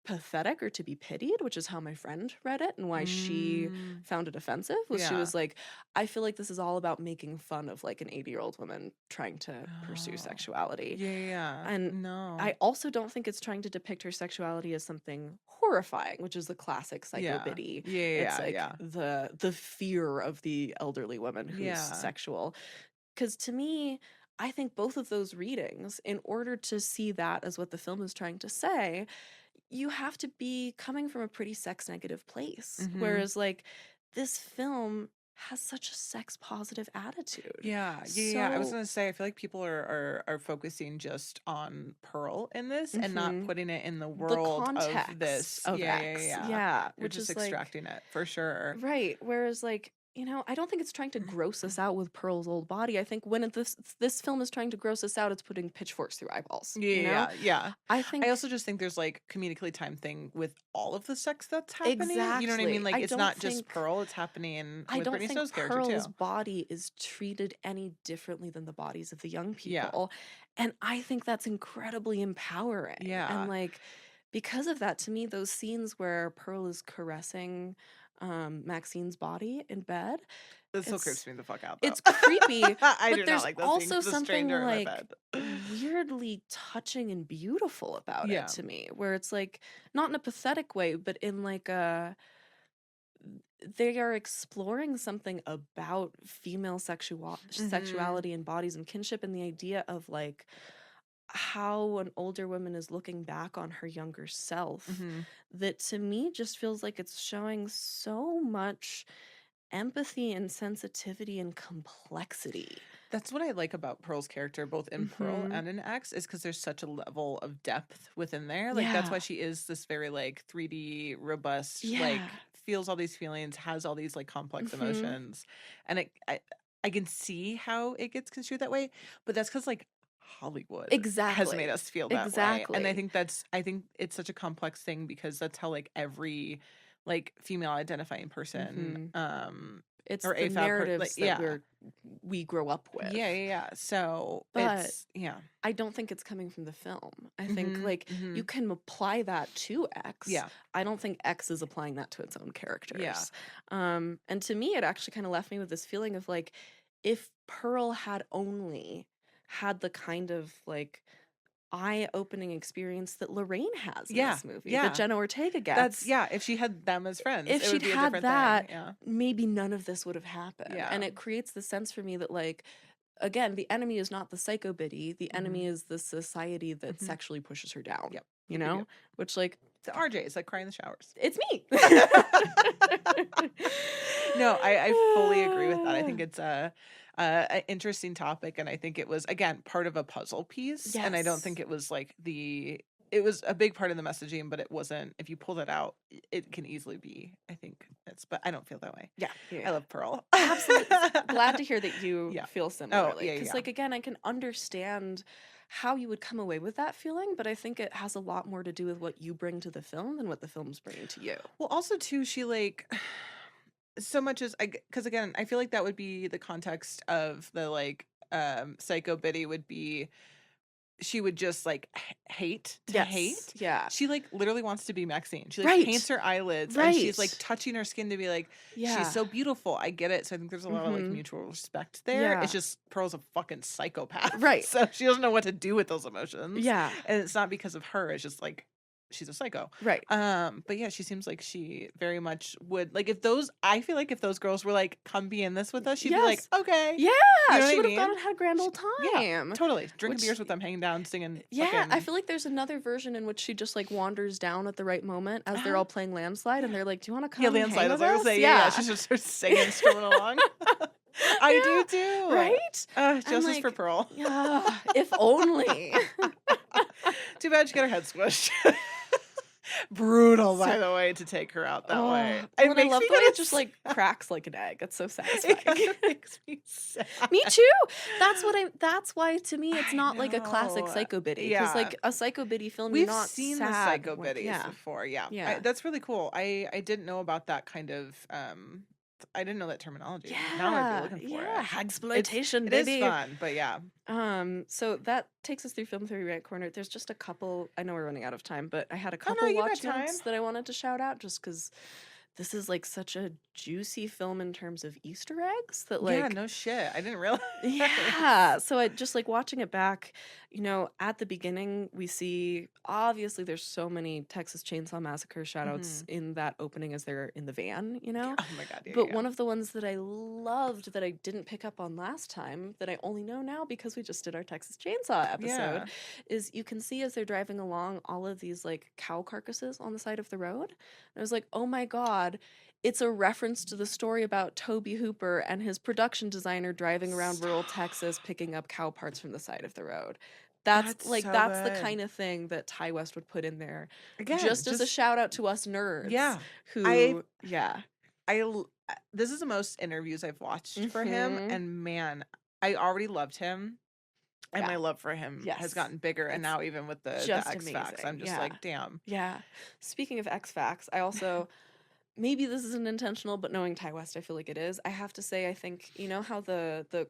pathetic or to be pitied, which is how my friend read it and why she found it offensive, was she was like, I feel like this is all about making fun of like an 80-year-old woman trying to pursue sexuality. Yeah. And I also don't think it's trying to depict her sexuality as something horrifying, which is the classic psychobiddy. It's like the fear of the elderly woman who's sexual. Because to me, I think both of those readings, in order to see that as what the film is trying to say, you have to be coming from a pretty sex negative place. Whereas like this film has such a sex positive attitude. Yeah. I was gonna say I feel like people are focusing just on Pearl in this and not putting it in the world of this of X. Yeah. They're Which just is extracting it for sure. Right. Whereas like, you know, I don't think it's trying to gross us out with Pearl's old body. I think when this film is trying to gross us out, it's putting pitchforks through eyeballs. Yeah. I also just think there's like comedically timed thing with all of the sex that's happening. Exactly. You know what I mean? Like it's not just Pearl; it's happening with Brittany Snow's character too. Pearl's body is treated any differently than the bodies of the young people, and I think that's incredibly empowering. Yeah, and like because of that, to me, those scenes where Pearl is caressing Maxine's body in bed. It still creeps me the fuck out, though. It's creepy. I do there's not like those also scenes. something like weirdly touching and beautiful about it to me, where it's like not in a pathetic way, but in like a they are exploring something about female sexuality and bodies and kinship and the idea of like how an older woman is looking back on her younger self that to me just feels like it's showing so much empathy and sensitivity and complexity. That's what I like about Pearl's character, both in Pearl and in X, is because there's such a level of depth within there. Like that's why she is this very like 3D robust, like feels all these feelings, has all these like complex emotions, and I can see how it gets construed that way, but that's because like Hollywood has made us feel that way. And I think it's such a complex thing because that's how like every like female identifying person it's or the narratives that we're we grow up with. Yeah. So But it's, yeah. I don't think it's coming from the film. I think Mhm, like mhm. you can apply that to X. Yeah. I don't think X is applying that to its own characters. Yeah. And to me, it actually kind of left me with this feeling of like, if Pearl had only had the kind of like eye-opening experience that Lorraine has in Yeah, this movie, yeah. that Jenna Ortega gets. That's, yeah, if she had them as friends, If it she'd would be a had different that, thing. Yeah. maybe none of this would have happened. Yeah. And it creates the sense for me that like, again, the enemy is not the psycho biddy. The enemy is the society that Mhm. sexually pushes her down. Yep. You Yep, know? yep. Which like, The RJ's like cry in the showers. it's me. No, I fully agree with that. I think it's an interesting topic, and I think it was, again, part of a puzzle piece. And I don't think Yes. it was like it was a big part of the messaging, but it wasn't. If you pull that out, it can easily be. I think but I don't feel that way. Yeah. I love Pearl. Absolutely. Glad to hear that you Yeah. feel similarly. yeah, Because, yeah. like, again, I can understand how you would come away with that feeling, but I think it has a lot more to do with what you bring to the film than what the film's bringing to you. Well, also too, she like so much as because again, I feel like that would be the context of the like Psycho Biddy would be she would just like hate to hate. Yeah. She like literally wants to be Maxine. She like Right. paints her eyelids and she's like Right. touching her skin to be like, Yeah. she's so beautiful. I get it. So I think there's a lot of like Mhm. mutual respect there. Yeah. It's just Pearl's a fucking psychopath. Right. So she doesn't know what to do with those emotions. Yeah. And it's not because of her. It's just like she's a psycho. Right. But yeah, she seems like she very much would like I feel like if those girls were like, come be in this with us, she'd be like, Yes. okay. Yeah. You know what She I would have mean? gone and had a grand old Yeah, time. totally. Drinking Which- beers with them, hanging down, singing. Yeah, I fucking- feel like there's another version in which she just like wanders down at the right moment as they're all playing landslide, and they're like, "Do you want to come?" Yeah, hang landslide. I was with like, us?" say, yeah. She just starts singing, strumming along. I do too. Right? Justice for like, Pearl. Yeah, if only. Too bad she got her head squished. Brutal, by the way, to take her out that way. I love me the way kinda it just like cracks like an egg. It's so It satisfying. kind of makes me sad. Me too. That's why to me it's I not like a classic know. psycho biddy. Because Yeah. like a psycho biddy film, We've you're not seen sad the psycho with- biddies Yeah. before. Yeah. Yeah. That's really cool. I didn't know about that kind of I didn't know that terminology. Now I'd be looking for yeah, it. hagsploitation, It is baby. fun, but yeah. So that takes us through Film Theory Right Corner. There's just a couple. I know we're running out of time, but I had a Oh, no, couple you got watch notes time. that I wanted to shout out, just because this is like such a juicy film in terms of Easter eggs that like yeah, no shit. I didn't realize. yeah. So I just like watching it back, at the beginning, we see obviously there's so many Texas Chainsaw Massacre shoutouts in that opening as they're in the van, Oh my god. Yeah, But yeah. one of the ones that I loved that I didn't pick up on last time, that I only know now because we just did our Texas Chainsaw episode, Yeah. is you can see as they're driving along all of these like cow carcasses on the side of the road. And I was like, oh my God. It's a reference to the story about Toby Hooper and his production designer driving around rural Texas picking up cow parts from the side of the road. That's That's like so that's the good. kind of thing that Ty West would put in there. Again, just as a shout out to us nerds. Yeah. Who This is the most interviews I've watched for him, Mhm. and man, I already loved him. And Yeah. my love for him Yes. has gotten bigger, and It's now even with the just X Facts, amazing. I'm just Yeah. like, damn. Yeah. Speaking of X Facts, I also maybe this isn't intentional, but knowing Ty West, I feel like it is. I have to say, I think how the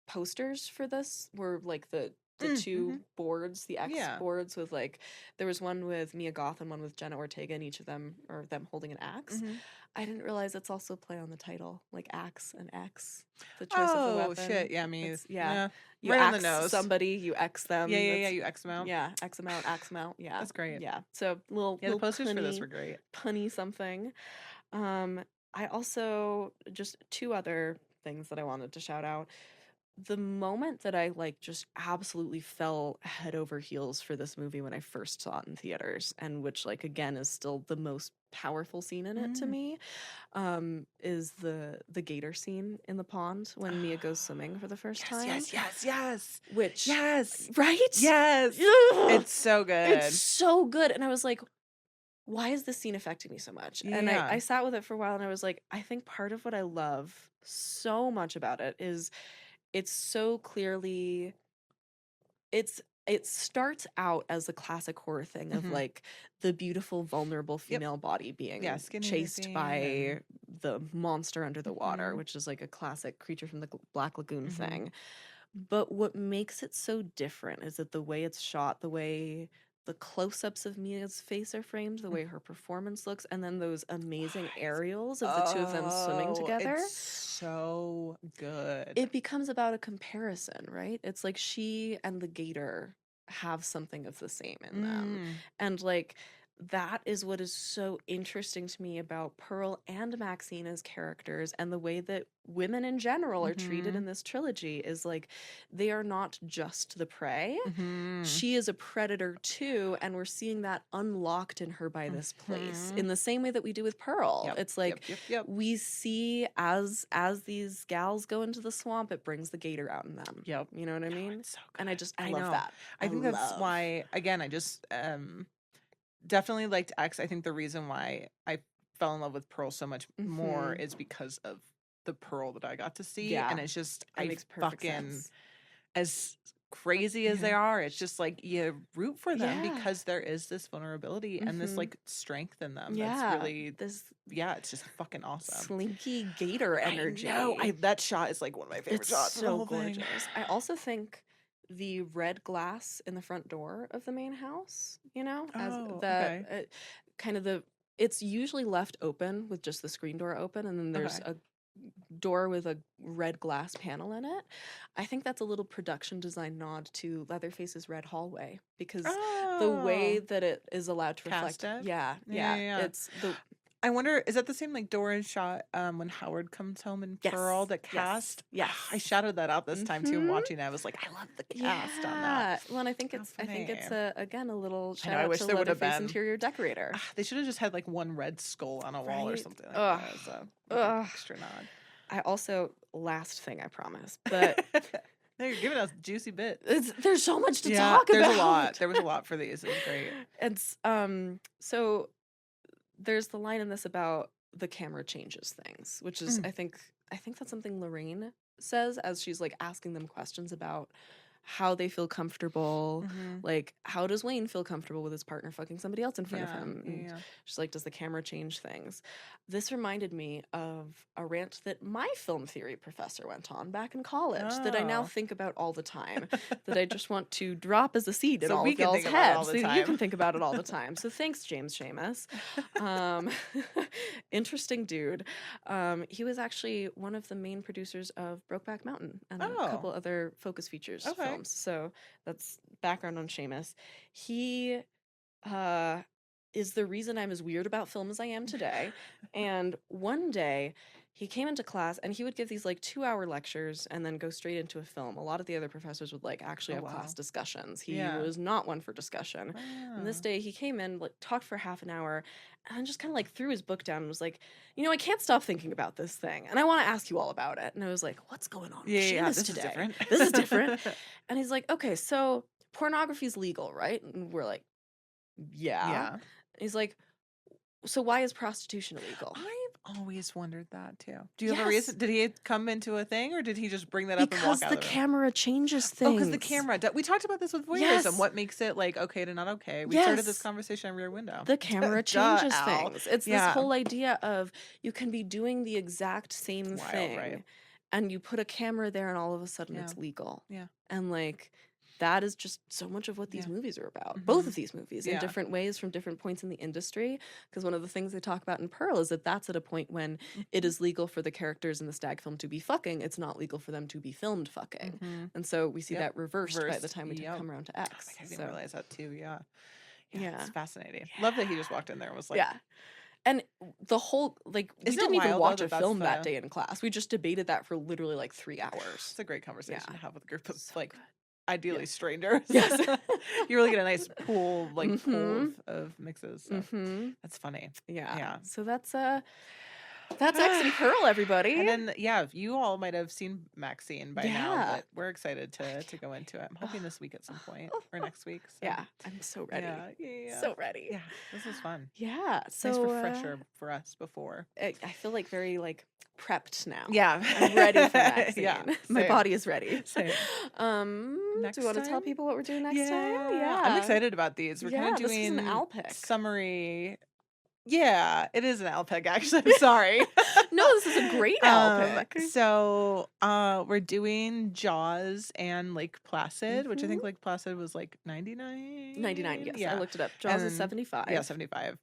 posters for this were like the two boards, the X Yeah. boards with like there was one with Mia Goth and one with Jenna Ortega, and each of them or them holding an axe. I didn't realize it's also play on the title, like axe and X. The choice of the Oh weapon. shit, yeah, me. It's- yeah. You right on axe the nose. somebody, you X them. Yeah, that's- you X them out. Yeah, X them out, X them out. Yeah. That's great. Yeah. So little Yeah, the little posters for this punny- were great. punny something. I also just two other things that I wanted to shout out. The moment that I like just absolutely fell head over heels for this movie when I first saw it in theaters, and which like again is still the most powerful scene in it to me, is the gator scene in the pond when Mia goes swimming for the first time. Yes. Which Yes. right? Yes. Ugh. It's so good. It's so good. And I was like, why is this scene affecting me so much? And Yeah. I sat with it for a while and I was like, I think part of what I love so much about it is it's so clearly it's it starts out as a classic horror thing of like the beautiful, vulnerable female body being skinny chased dipping by the monster under the water, Mhm. which is like a classic creature from the Black Lagoon thing. But what makes it so different is that the way it's shot, the way the close-ups of Mia's face are framed, the way her performance looks, and then those amazing aerials of the two of them swimming together. It's so good. It becomes about a comparison, right? It's like she and the gator have something of the same in them. And like that is what is so interesting to me about Pearl and Maxine as characters, and the way that women in general are treated in this trilogy is like they are not just the prey. She is a predator too, and we're seeing that unlocked in her by this place in the same way that we do with Pearl. It's like we see as these gals go into the swamp, it brings the gator out in them. You know what I mean? It's so good. And I love that. I think that's why, again, I just definitely liked X. I think the reason why I fell in love with Pearl so much more is because of the Pearl that I got to see. And it's just, it makes perfect sense. As crazy as they are, it's just like you root for them because there is this vulnerability and this like strength in them. That's really it's just fucking awesome. Slinky gator energy. That shot is like one of my favorite shots. So gorgeous. I also think the red glass in the front door of the main house, as the kind of it's usually left open with just the screen door open, and then there's a door with a red glass panel in it. I think that's a little production design nod to Leatherface's Red Hallway, because the way that it is allowed to reflect it's the I wonder, is that the same like door shot when Howard comes home in Pearl, the cast? Yes. I shouted that out this time too, watching it. I was like, I love the cast on that. Well, and I think it's again a little shout I out wish to there would have Leatherface been interior decorator. They should have just had like one red skull on a wall or something like that. As extra nod. I also, last thing I promise, but you're giving us juicy bits. There's so much to talk about. There's a lot. There was a lot for these. It was great. It's so there's the line in this about the camera changes things, which is I think that's something Lorraine says as she's like asking them questions about how they feel comfortable. Like, how does Wayne feel comfortable with his partner fucking somebody else in front of him? She's like, does the camera change things? This reminded me of a rant that my film theory professor went on back in college that I now think about all the time, that I just want to drop as a seed in all of y'all's heads so you can think about it all the time. So thanks, James Seamus. Interesting dude. He was actually one of the main producers of Brokeback Mountain and a couple other focus features films. So that's background on Seamus. He is the reason I'm as weird about film as I am today. And one day he came into class and he would give these like 2-hour lectures and then go straight into a film. A lot of the other professors would like actually have class discussions. He was not one for discussion. And this day he came in, like talked for half an hour and then just kind of like threw his book down and was like, I can't stop thinking about this thing and I want to ask you all about it. And I was like, what's going on with Seamus today? Is different. This is different. And he's like, okay, so pornography is legal, right? And we're like, yeah. And he's like, so why is prostitution illegal? I've always wondered that too. Do you have a reason? Did he come into a thing, or did he just bring that up and walk out? Because the camera changes things. Because the camera. We talked about this with voyeurism. What makes it like okay to not okay? We started this conversation on Rear Window. The camera changes things. It's this whole idea of you can be doing the exact same thing, and you put a camera there, and all of a sudden it's legal. And like, that is just so much of what these movies are about. Both of these movies in different ways from different points in the industry. Because one of the things they talk about in Pearl is that that's at a point when it is legal for the characters in the stag film to be fucking. It's not legal for them to be filmed fucking. And so we see that reversed by the time we come around to X. I didn't realize that too. Yeah. It's fascinating. Love that he just walked in there and was like... And the whole, like, we didn't even watch a film that day in class. We just debated that for literally like 3 hours. It's a great conversation to have with a group of like... Ideally strangers. You really get a nice pool of mixes. So that's funny. So that's That's X and Pearl, everybody. And then, yeah, you all might have seen MAXXXINE by now, Yeah. but we're excited to go into it. I'm hoping this week at some point or next week. So. Yeah, I'm so ready. Yeah. So ready. Yeah, this is fun. Yeah. So Nice refresher for us before. I feel like very like prepped now. Yeah. I'm ready for MAXXXINE. Yeah, My same. body is ready. Same. Do you want to tell people what we're doing next time? Yeah. I'm excited about these. We're kind of this doing is an Alpic. summary. Yeah, it is an Alpic, actually. I'm sorry. No, this is a great Alpic. So we're doing Jaws and Lake Placid, which I think Lake Placid was like 99. 99, yes. Yeah. I looked it up. Jaws is And- 75. Yeah, 75.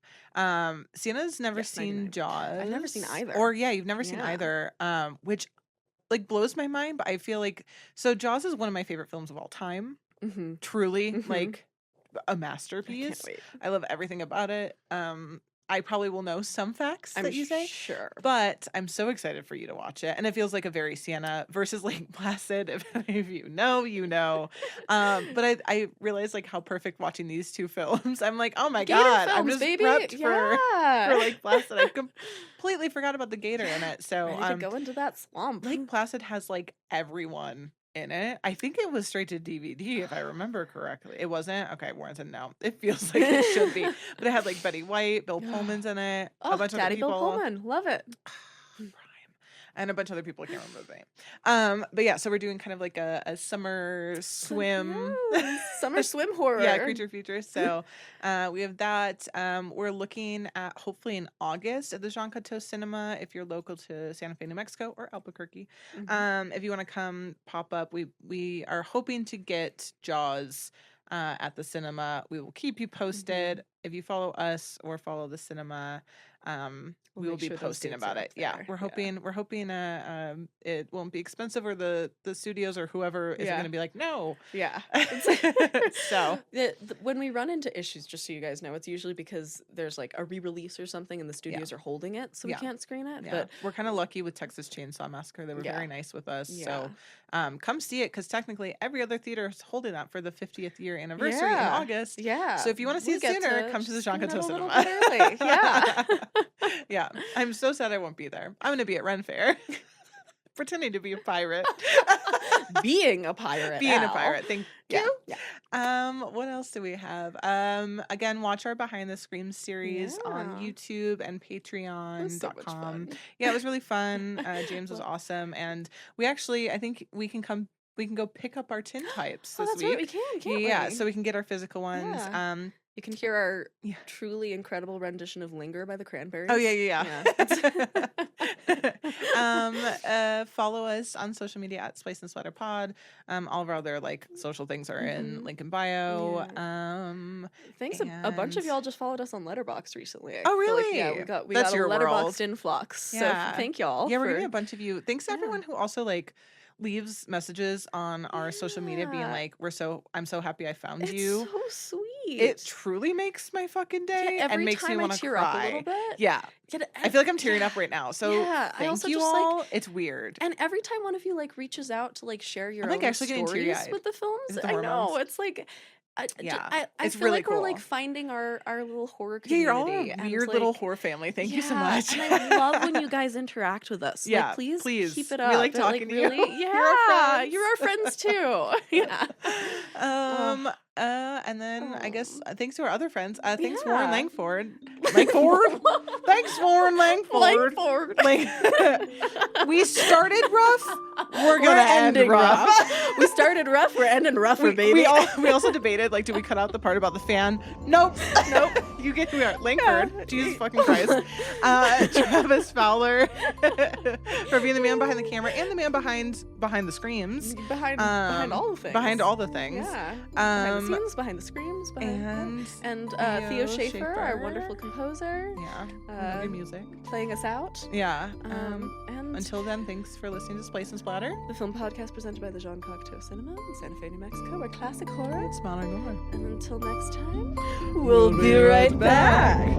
Siena's never Yes, seen 99. Jaws. I've never seen either. Or you've never seen Yeah. either. Which like blows my mind, but I feel like so Jaws is one of my favorite films of all time. Mm-hmm. Truly, Mhm. like a I masterpiece. can't wait. I love everything about it. I probably will know some facts that you say. Sure. But I'm so excited for you to watch it. And it feels like a very Siena versus Lake Placid. If any of you know, you know. But I realized like how perfect watching these two films. I'm like, oh my Gator God. I'm films, just baby. prepped Yeah. for Lake Placid. I completely forgot about the gator in it. So Ready to go into that swamp. Lake Placid has like everyone in it. I think it was straight to DVD if I remember correctly. It wasn't? Okay, Warrenton, no. It feels like it should be. But it had like Betty White, Bill Pullman's in it, Oh, a bunch of other Daddy people. Bill Pullman. Love it. Prime. And a bunch of other people I can't remember the name. But yeah, so we're doing kind of like a summer swim. Summer swim horror. Yeah, creature features. So we have that. We're looking at hopefully in August at the Jean Cocteau Cinema if you're local to Santa Fe, New Mexico, or Albuquerque. Mhm. If you want to come pop up, we are hoping to get Jaws at the cinema. We will keep you posted. If you follow us or follow the cinema, we will make be sure those posting dates about are it. up Yeah, there. we're Yeah. hoping it won't be expensive, or the studios or whoever isn't Yeah. going to be like no. Yeah. So When we run into issues, just so you guys know, it's usually because there's like a re-release or something and the studios are holding it, so we Yeah. can't screen it. yeah, But we're kind of lucky with Texas Chainsaw Massacre. They were Yeah. very nice with us. Yeah. So come see it, because technically every other theater is holding that for the 50th year anniversary in Yeah. August. yeah. So if you want to see we it get sooner, come to the Jean screen it Cocteau a little Cinema. bit early. Yeah. Yeah, I'm so sad I won't be there. I'm going to be at Ren Fair, pretending to be a pirate. Being a pirate. Being a Al. pirate. Thank Yeah. you. Yeah. What else do we have? Again, watch our Behind the Scream series on Yeah. YouTube and It was so much Patreon.com. fun. Yeah, it was really fun. James was awesome, and I think we can go pick up our tintypes Oh, this that's week. right. We can, can't Yeah, we? so we can get our physical ones. Yeah. You can hear our Yeah. truly incredible rendition of "Linger" by the Cranberries. Oh yeah. Yeah. Follow us on social media at Splice and Splatter Pod. All of our other like social things are in link in bio. Thanks. A bunch of and- y'all just followed us on Letterboxd recently. I Oh, feel like, really? yeah, we That's got a your Letterboxd world. influx. Yeah. So thank y'all. Yeah, we're for, getting a bunch of you. Thanks to Yeah. everyone who also like leaves messages on our social media being Yeah. like, I'm so happy I found It's you. so sweet. It truly makes my fucking day every and makes time me want I to tear cry. up a little bit. Yeah. I feel like I'm tearing up yeah. right now. So Yeah, I thank also you just, like- all. It's weird. And every time one of you like reaches out to like share your I'm, like, own actually getting stories teary-eyed. with the films, Is it the I know hormones? it's like. Yeah, I it's feel really like we're like cool. finding our little horror Yeah, you're all community. a and, weird little like, horror family. Thank you so yeah, much. And I love when you guys interact with us. Yeah, like, please keep it We up. like It, talking to you. really, You're our Yeah, friends. you're our friends too. Yeah. And then I guess thanks to our other friends. Thanks Yeah. Warren Langford. Langford. Thanks Warren Langford. We started rough. We're gonna end ending rough. We started rough. We're ending rougher, baby. We also debated like, do we cut out the part about the fan? Nope. You get we are Langford. Jesus fucking Christ. Travis Fowler for being the man behind the camera and the man behind the screams. behind all the things. Behind all the things. Yeah. Behind the Um, scenes, behind the screams, behind and Theo Theo Schaefer, our Schaefer. wonderful composer, yeah, we love your music. playing us out. Yeah. And Until then, thanks for listening to Splice and Splatter. the film podcast presented by the Jean Cocteau Cinema in Santa Fe, New Mexico, where classic horror. Smaller going. And until next time, We'll be right back.